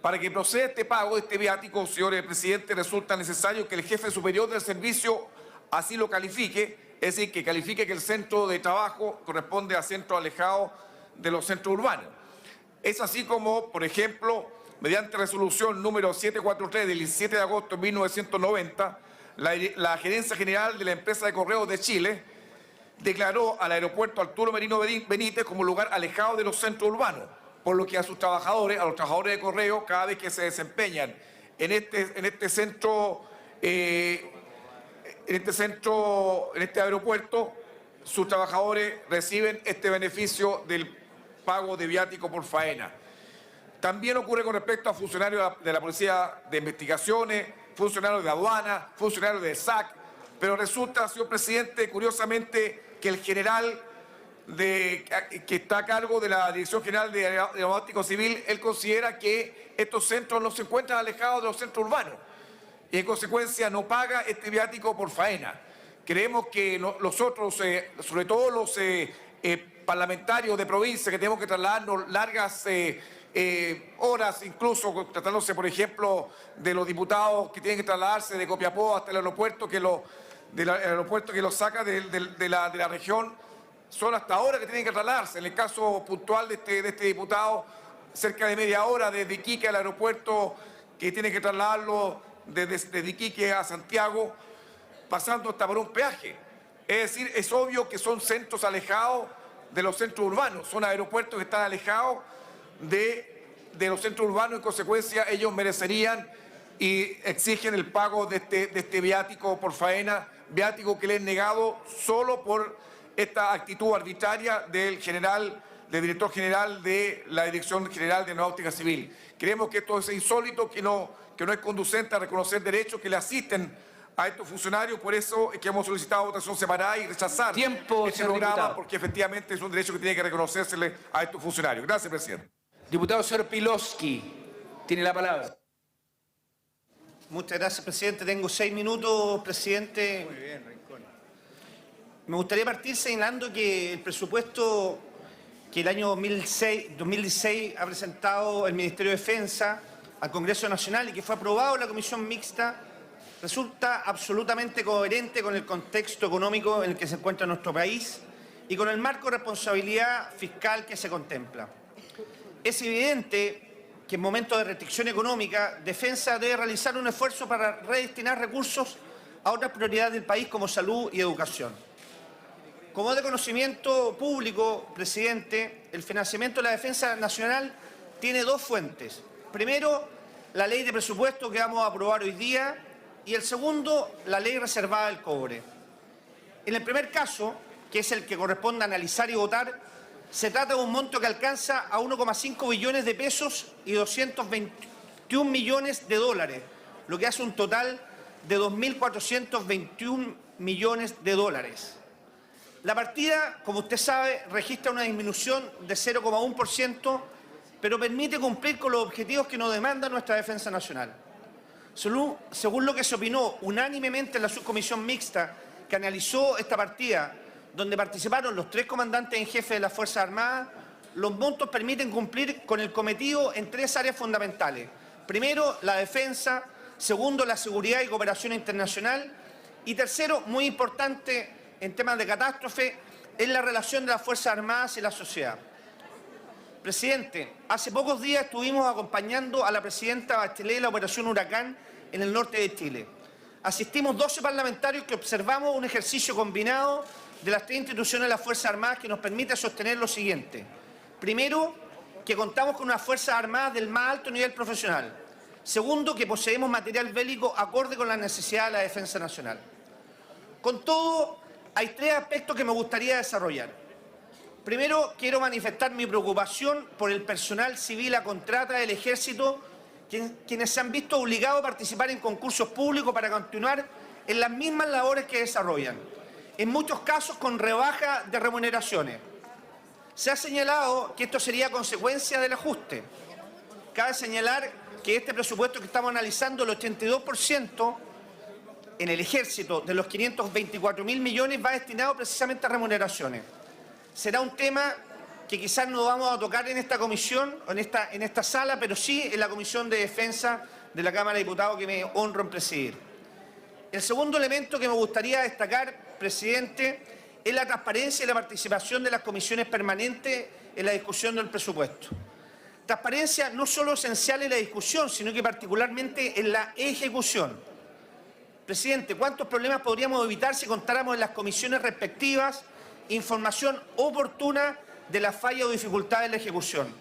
Para que proceda este pago de este viático, señor presidente, resulta necesario que el jefe superior del servicio así lo califique, es decir, que califique que el centro de trabajo corresponde a centros alejados de los centros urbanos. Es así como, por ejemplo, mediante resolución número 743 del 17 de agosto de 1990, la Gerencia General de la Empresa de Correos de Chile declaró al aeropuerto Arturo Merino Benítez como lugar alejado de los centros urbanos, por lo que a los trabajadores de correo, cada vez que se desempeñan en este aeropuerto, sus trabajadores reciben este beneficio del pago de viático por faena. También ocurre con respecto a funcionarios de la Policía de Investigaciones, funcionarios de aduana, funcionarios de SAC, pero resulta, señor presidente, curiosamente, que el general que está a cargo de la Dirección General de Aeronáutica Civil, él considera que estos centros no se encuentran alejados de los centros urbanos y en consecuencia no paga este viático por faena. Creemos que nosotros, sobre todo los parlamentarios de provincia, que tenemos que trasladarnos largas horas, incluso tratándose, por ejemplo, de los diputados que tienen que trasladarse de Copiapó hasta el aeropuerto que los saca de la región, son hasta ahora que tienen que trasladarse. En el caso puntual de este diputado, cerca de media hora desde Iquique al aeropuerto, que tiene que trasladarlo desde Iquique a Santiago, pasando hasta por un peaje. Es decir, es obvio que son centros alejados de los centros urbanos, son aeropuertos que están alejados de los centros urbanos, en consecuencia ellos merecerían y exigen el pago de este viático por faena, viático que le es negado solo por esta actitud arbitraria del director general de la Dirección General de Aeronáutica Civil. Creemos que esto es insólito, que no es conducente a reconocer derechos que le asisten a estos funcionarios, por eso es que hemos solicitado votación separada y rechazar este programa, porque efectivamente es un derecho que tiene que reconocérsele a estos funcionarios. Gracias, presidente. Diputado señor Pilowski, Tiene la palabra. Muchas gracias, presidente. Tengo 6 minutos, presidente. Muy bien, Rincón. Me gustaría partir señalando que el presupuesto que el año 2016 ha presentado el Ministerio de Defensa al Congreso Nacional y que fue aprobado en la Comisión Mixta resulta absolutamente coherente con el contexto económico en el que se encuentra nuestro país y con el marco de responsabilidad fiscal que se contempla. Es evidente que en momentos de restricción económica, Defensa debe realizar un esfuerzo para redestinar recursos a otras prioridades del país como salud y educación. Como de conocimiento público, presidente, el financiamiento de la defensa nacional tiene dos fuentes. Primero, la ley de presupuesto que vamos a aprobar hoy día y el segundo, la ley reservada del cobre. En el primer caso, que es el que corresponde analizar y votar, se trata de un monto que alcanza a 1,5 billones de pesos y 221 millones de dólares, lo que hace un total de 2.421 millones de dólares. La partida, como usted sabe, registra una disminución de 0,1%, pero permite cumplir con los objetivos que nos demanda nuestra defensa nacional. Según lo que se opinó unánimemente en la subcomisión mixta que analizó esta partida, donde participaron los 3 comandantes en jefe de las Fuerzas Armadas, los montos permiten cumplir con el cometido en 3 áreas fundamentales. Primero, la defensa. Segundo, la seguridad y cooperación internacional. Y tercero, muy importante en temas de catástrofe, es la relación de las Fuerzas Armadas y la sociedad. Presidente, hace pocos días estuvimos acompañando a la presidenta Bachelet en la operación Huracán en el norte de Chile. Asistimos 12 parlamentarios que observamos un ejercicio combinado de las 3 instituciones de las Fuerzas Armadas que nos permite sostener lo siguiente. Primero, que contamos con unas Fuerzas Armadas del más alto nivel profesional. Segundo, que poseemos material bélico acorde con las necesidades de la defensa nacional. Con todo, hay 3 aspectos que me gustaría desarrollar. Primero, quiero manifestar mi preocupación por el personal civil a contrata del Ejército, quienes se han visto obligados a participar en concursos públicos para continuar en las mismas labores que desarrollan, en muchos casos con rebaja de remuneraciones. Se ha señalado que esto sería consecuencia del ajuste. Cabe señalar que este presupuesto que estamos analizando, el 82% en el Ejército de los 524.000 millones va destinado precisamente a remuneraciones. Será un tema que quizás no vamos a tocar en esta comisión, o en esta sala, pero sí en la Comisión de Defensa de la Cámara de Diputados que me honro en presidir. El segundo elemento que me gustaría destacar, presidente, es la transparencia y la participación de las comisiones permanentes en la discusión del presupuesto. Transparencia no solo esencial en la discusión, sino que particularmente en la ejecución. Presidente, ¿cuántos problemas podríamos evitar si contáramos en las comisiones respectivas información oportuna de la falla o dificultad en la ejecución?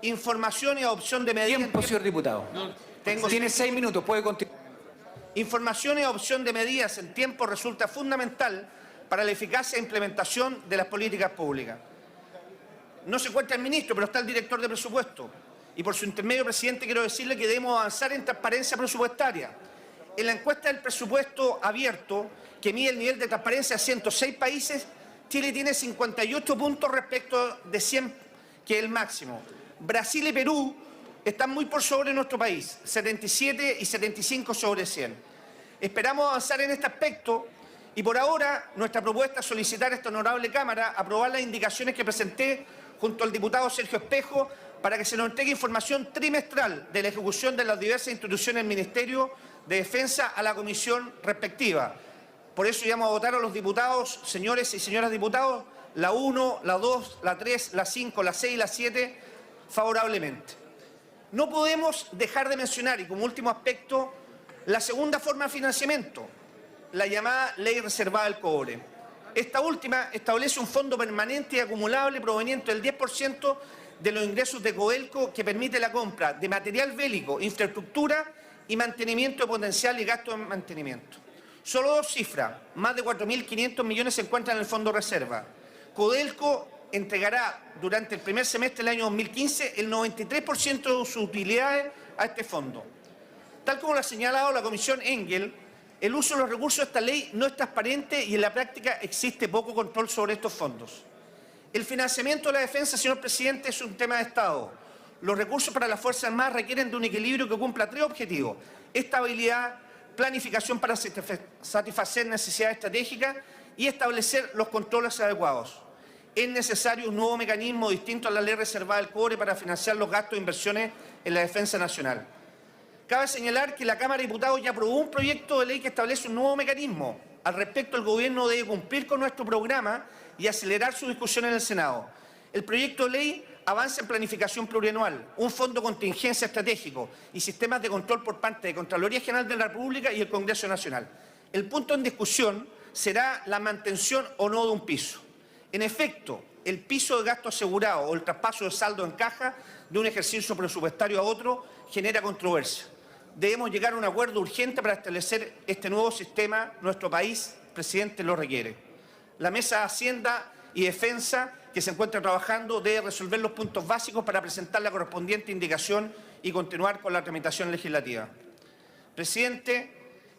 Información y adopción de medidas... Tiempo, señor diputado. Tiene 6 minutos, puede continuar. Información y adopción de medidas en tiempo resulta fundamental para la eficacia e implementación de las políticas públicas. No se encuentra el ministro, pero está el director de presupuesto. Y por su intermedio, presidente, quiero decirle que debemos avanzar en transparencia presupuestaria. En la encuesta del presupuesto abierto, que mide el nivel de transparencia a 106 países, Chile tiene 58 puntos respecto de 100, que es el máximo. Brasil y Perú están muy por sobre nuestro país, 77 y 75 sobre 100. Esperamos avanzar en este aspecto y por ahora nuestra propuesta es solicitar a esta honorable Cámara aprobar las indicaciones que presenté junto al diputado Sergio Espejo para que se nos entregue información trimestral de la ejecución de las diversas instituciones del Ministerio de Defensa a la comisión respectiva. Por eso llamo a votar a los diputados, señores y señoras diputados, la 1, la 2, la 3, la 5, la 6 y la 7 favorablemente. No podemos dejar de mencionar, y como último aspecto, la segunda forma de financiamiento, la llamada Ley Reservada del Cobre. Esta última establece un fondo permanente y acumulable proveniente del 10% de los ingresos de Codelco que permite la compra de material bélico, infraestructura y mantenimiento de potencial y gasto en mantenimiento. Solo 2 cifras, más de 4.500 millones se encuentran en el Fondo Reserva. Codelco entregará durante el primer semestre del año 2015 el 93% de sus utilidades a este fondo. Tal como lo ha señalado la Comisión Engel, el uso de los recursos de esta ley no es transparente y en la práctica existe poco control sobre estos fondos. El financiamiento de la defensa, señor presidente, es un tema de Estado. los recursos para las Fuerzas Armadas requieren de un equilibrio que cumpla 3 objetivos: estabilidad, planificación para satisfacer necesidades estratégicas y establecer los controles adecuados. Es necesario un nuevo mecanismo distinto a la ley reservada del cobre para financiar los gastos de inversiones en la defensa nacional. Cabe señalar que la Cámara de Diputados ya aprobó un proyecto de ley que establece un nuevo mecanismo. Al respecto, el Gobierno debe cumplir con nuestro programa y acelerar su discusión en el Senado. El proyecto de ley avanza en planificación plurianual, un fondo de contingencia estratégico y sistemas de control por parte de Contraloría General de la República y el Congreso Nacional. El punto en discusión será la mantención o no de un piso. En efecto, el piso de gasto asegurado o el traspaso de saldo en caja de un ejercicio presupuestario a otro genera controversia. Debemos llegar a un acuerdo urgente para establecer este nuevo sistema. Nuestro país, presidente, lo requiere. La Mesa de Hacienda y Defensa, que se encuentra trabajando, debe resolver los puntos básicos para presentar la correspondiente indicación y continuar con la tramitación legislativa. Presidente,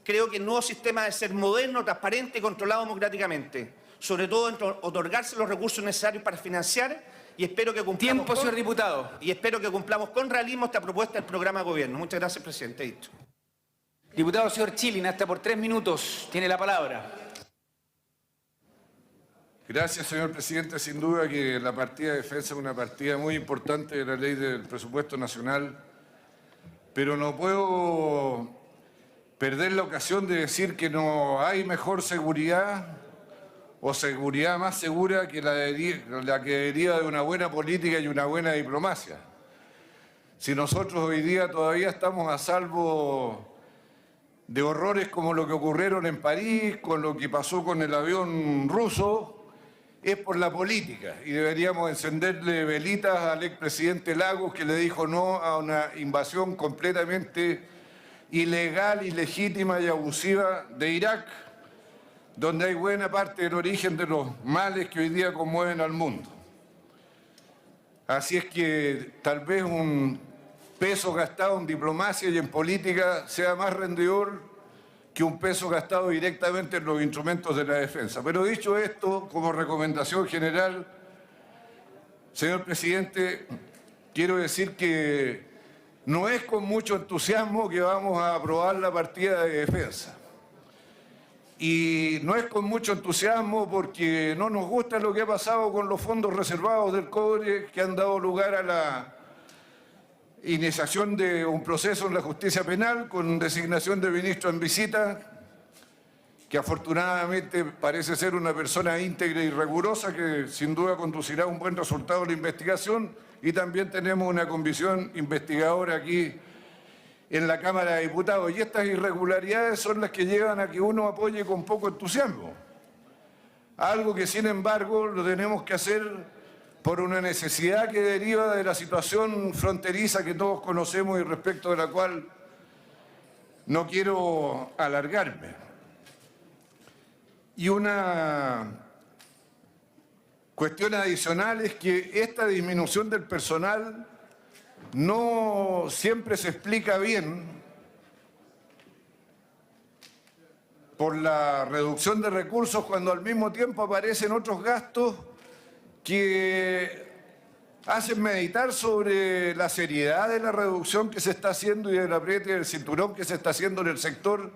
creo que el nuevo sistema debe ser moderno, transparente y controlado democráticamente, sobre todo en otorgarse los recursos necesarios para financiar, y espero que cumplamos señor diputado. Y espero que cumplamos con realismo esta propuesta del programa de gobierno. Muchas gracias, presidente. Dicho. Diputado señor Chilin, hasta por 3 minutos. Tiene la palabra. Gracias, señor presidente. Sin duda que la partida de defensa es una partida muy importante de la ley del presupuesto nacional, pero no puedo perder la ocasión de decir que no hay mejor seguridad o seguridad más segura que la que deriva de una buena política y una buena diplomacia. Si nosotros hoy día todavía estamos a salvo de horrores como lo que ocurrieron en París, con lo que pasó con el avión ruso, es por la política, y deberíamos encenderle velitas al expresidente Lagos, que le dijo no a una invasión completamente ilegal, ilegítima y abusiva de Irak, donde hay buena parte del origen de los males que hoy día conmueven al mundo. Así es que tal vez un peso gastado en diplomacia y en política sea más rendidor que un peso gastado directamente en los instrumentos de la defensa. Pero dicho esto, como recomendación general, señor presidente, quiero decir que no es con mucho entusiasmo que vamos a aprobar la partida de defensa. Y no es con mucho entusiasmo porque no nos gusta lo que ha pasado con los fondos reservados del cobre, que han dado lugar a la iniciación de un proceso en la justicia penal con designación de ministro en visita, que afortunadamente parece ser una persona íntegra y rigurosa que sin duda conducirá a un buen resultado de la investigación, y también tenemos una comisión investigadora aquí en la Cámara de Diputados, y estas irregularidades son las que llevan a que uno apoye con poco entusiasmo. Algo que, sin embargo, lo tenemos que hacer por una necesidad que deriva de la situación fronteriza que todos conocemos y respecto de la cual no quiero alargarme. Y una cuestión adicional es que esta disminución del personal no siempre se explica bien por la reducción de recursos, cuando al mismo tiempo aparecen otros gastos que hacen meditar sobre la seriedad de la reducción que se está haciendo y del apriete del cinturón que se está haciendo en el sector,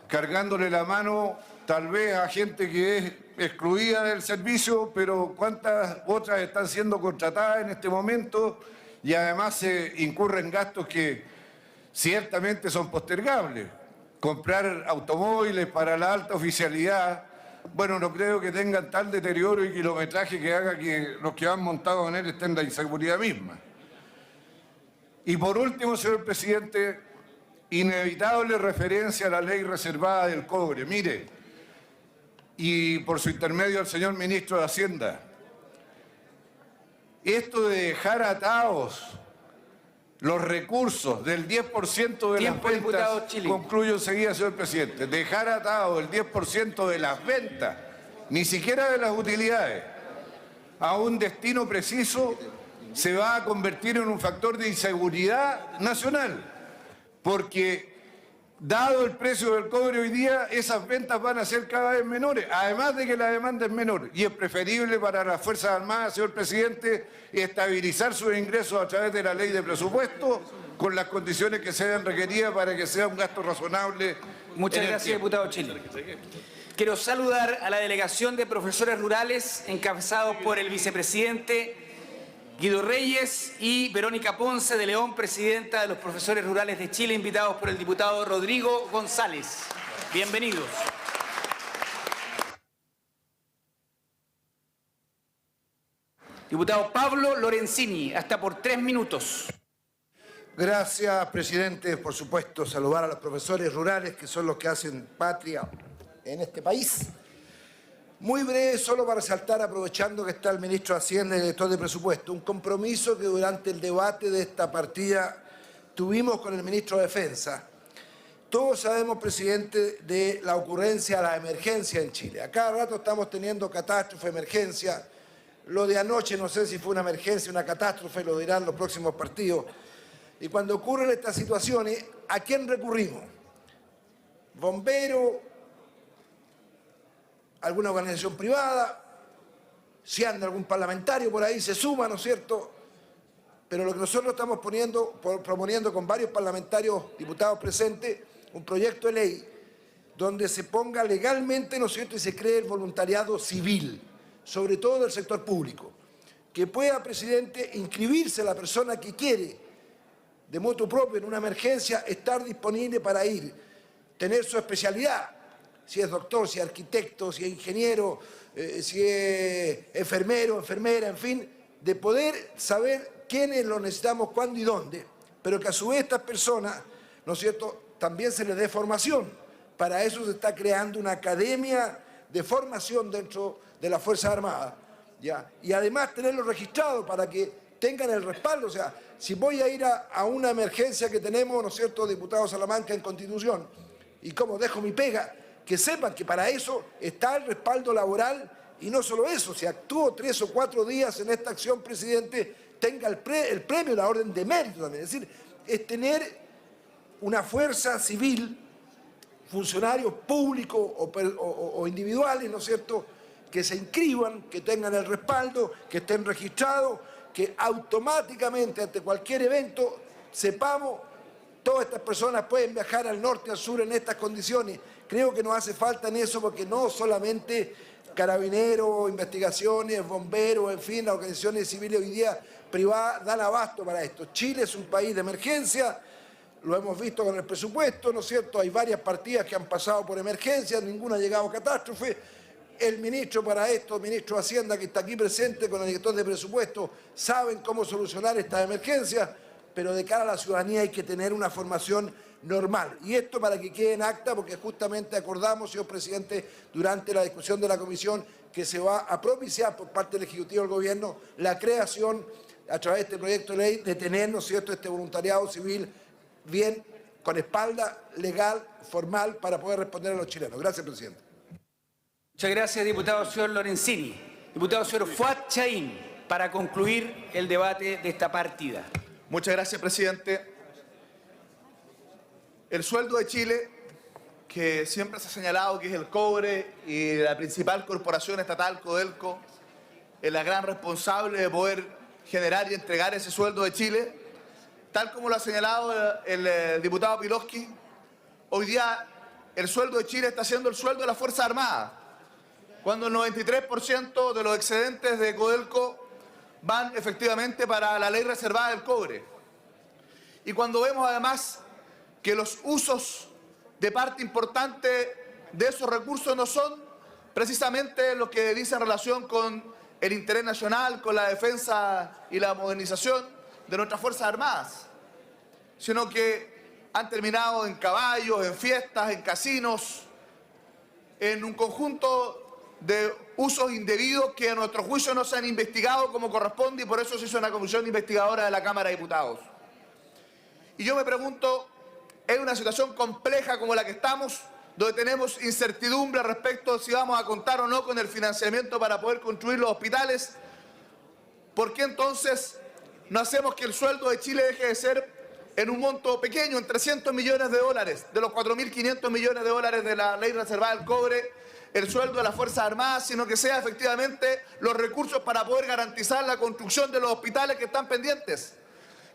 cargándole la mano tal vez a gente que es excluida del servicio, pero cuántas otras están siendo contratadas en este momento, y además se incurren gastos que ciertamente son postergables. Comprar automóviles para la alta oficialidad, bueno, no creo que tengan tal deterioro y kilometraje que haga que los que van montados en él estén en la inseguridad misma. Y por último, señor presidente, inevitable referencia a la ley reservada del cobre. Mire, y por su intermedio al señor ministro de Hacienda, esto de dejar atados los recursos del 10% de las ventas, concluyo enseguida, señor presidente, dejar atado el 10% de las ventas, ni siquiera de las utilidades, a un destino preciso, se va a convertir en un factor de inseguridad nacional, porque Dado el precio del cobre hoy día, esas ventas van a ser cada vez menores, además de que la demanda es menor. Y es preferible para las Fuerzas Armadas, señor presidente, estabilizar sus ingresos a través de la ley de presupuesto con las condiciones que sean requeridas para que sea un gasto razonable. Muchas gracias, diputado Chile. Quiero saludar a la delegación de profesores rurales encabezados por el vicepresidente Guido Reyes y Verónica Ponce de León, presidenta de los profesores rurales de Chile, invitados por el diputado Rodrigo González. Bienvenidos. Diputado Pablo Lorenzini, hasta por 3 minutos. Gracias, presidente. Por supuesto, saludar a los profesores rurales, que son los que hacen patria en este país. Muy breve, solo para resaltar, aprovechando que está el ministro de Hacienda y el director de presupuesto, un compromiso que durante el debate de esta partida tuvimos con el ministro de Defensa. Todos sabemos, presidente, de la ocurrencia de la emergencia en Chile. A cada rato estamos teniendo catástrofe, emergencia. Lo de anoche no sé si fue una emergencia, una catástrofe, lo dirán los próximos partidos. Y cuando ocurren estas situaciones, ¿a quién recurrimos? ¿Bomberos? ¿Alguna organización privada? Si anda algún parlamentario por ahí, se suma, ¿no es cierto? Pero lo que nosotros estamos proponiendo con varios parlamentarios, diputados presentes, un proyecto de ley donde se ponga legalmente, ¿no es cierto?, y se cree el voluntariado civil, sobre todo del sector público, que pueda, presidente, inscribirse la persona que quiere, de motu propio, en una emergencia, estar disponible para ir, tener su especialidad, si es doctor, si es arquitecto, si es ingeniero, si es enfermero, enfermera, en fin, de poder saber quiénes lo necesitamos, cuándo y dónde, pero que a su vez estas personas, ¿no es cierto?, también se les dé formación. Para eso se está creando una academia de formación dentro de las Fuerzas Armadas, ¿ya? Y además tenerlo registrado para que tengan el respaldo. O sea, si voy a ir a una emergencia que tenemos, ¿no es cierto?, diputado Salamanca, en Constitución, y como dejo mi pega, que sepan que para eso está el respaldo laboral, y no solo eso, si actúo 3 o 4 días en esta acción, presidente, tenga el premio, la orden de mérito también. Es decir, es tener una fuerza civil, funcionarios públicos o individuales, ¿no es cierto?, que se inscriban, que tengan el respaldo, que estén registrados, que automáticamente ante cualquier evento sepamos, todas estas personas pueden viajar al norte, al sur en estas condiciones. Creo que nos hace falta en eso, porque no solamente carabineros, investigaciones, bomberos, en fin, las organizaciones civiles hoy día privadas dan abasto para esto. Chile es un país de emergencia, lo hemos visto con el presupuesto, ¿no es cierto? Hay varias partidas que han pasado por emergencias, ninguna ha llegado a catástrofe. El ministro para esto, el ministro de Hacienda, que está aquí presente con el director de presupuesto, saben cómo solucionar estas emergencias, pero de cara a la ciudadanía hay que tener una formación normal. Y esto para que quede en acta, porque justamente acordamos, señor presidente, durante la discusión de la comisión, que se va a propiciar por parte del Ejecutivo del Gobierno la creación, a través de este proyecto de ley, de tener, ¿no es cierto?, este voluntariado civil bien, con espalda legal, formal, para poder responder a los chilenos. Gracias, presidente. Muchas gracias, diputado señor Lorenzini. Diputado señor Fuad Chaín, para concluir el debate de esta partida. Muchas gracias, presidente. El sueldo de Chile, que siempre se ha señalado que es el cobre y la principal corporación estatal, Codelco, es la gran responsable de poder generar y entregar ese sueldo de Chile, tal como lo ha señalado el diputado Piloski. Hoy día el sueldo de Chile está siendo el sueldo de las Fuerzas Armadas, cuando el 93% de los excedentes de Codelco van efectivamente para la ley reservada del cobre. Y cuando vemos además que los usos de parte importante de esos recursos no son precisamente los que dicen relación con el interés nacional, con la defensa y la modernización de nuestras Fuerzas Armadas, sino que han terminado en caballos, en fiestas, en casinos, en un conjunto de usos indebidos que a nuestro juicio no se han investigado como corresponde, y por eso se hizo una comisión investigadora de la Cámara de Diputados. Y yo me pregunto, en una situación compleja como la que estamos, donde tenemos incertidumbre respecto a si vamos a contar o no con el financiamiento para poder construir los hospitales, ¿por qué entonces no hacemos que el sueldo de Chile deje de ser en un monto pequeño, en 300 millones de dólares, de los 4.500 millones de dólares de la ley reservada al cobre, el sueldo de las Fuerzas Armadas, sino que sea efectivamente los recursos para poder garantizar la construcción de los hospitales que están pendientes.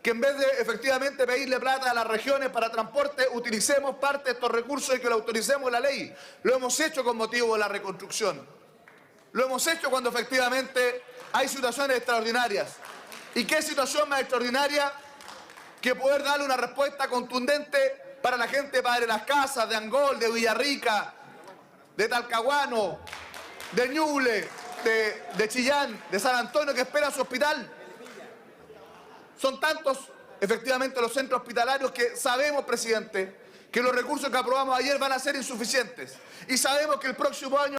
Que en vez de efectivamente pedirle plata a las regiones para transporte, utilicemos parte de estos recursos y que lo autoricemos en la ley. Lo hemos hecho con motivo de la reconstrucción. Lo hemos hecho cuando efectivamente hay situaciones extraordinarias. ¿Y qué situación más extraordinaria que poder darle una respuesta contundente para la gente de Padre Las Casas, de Angol, de Villarrica, de Talcahuano, de Ñuble, de Chillán, de San Antonio, que espera su hospital? Son tantos, efectivamente, los centros hospitalarios que sabemos, presidente, que los recursos que aprobamos ayer van a ser insuficientes. Y sabemos que el próximo año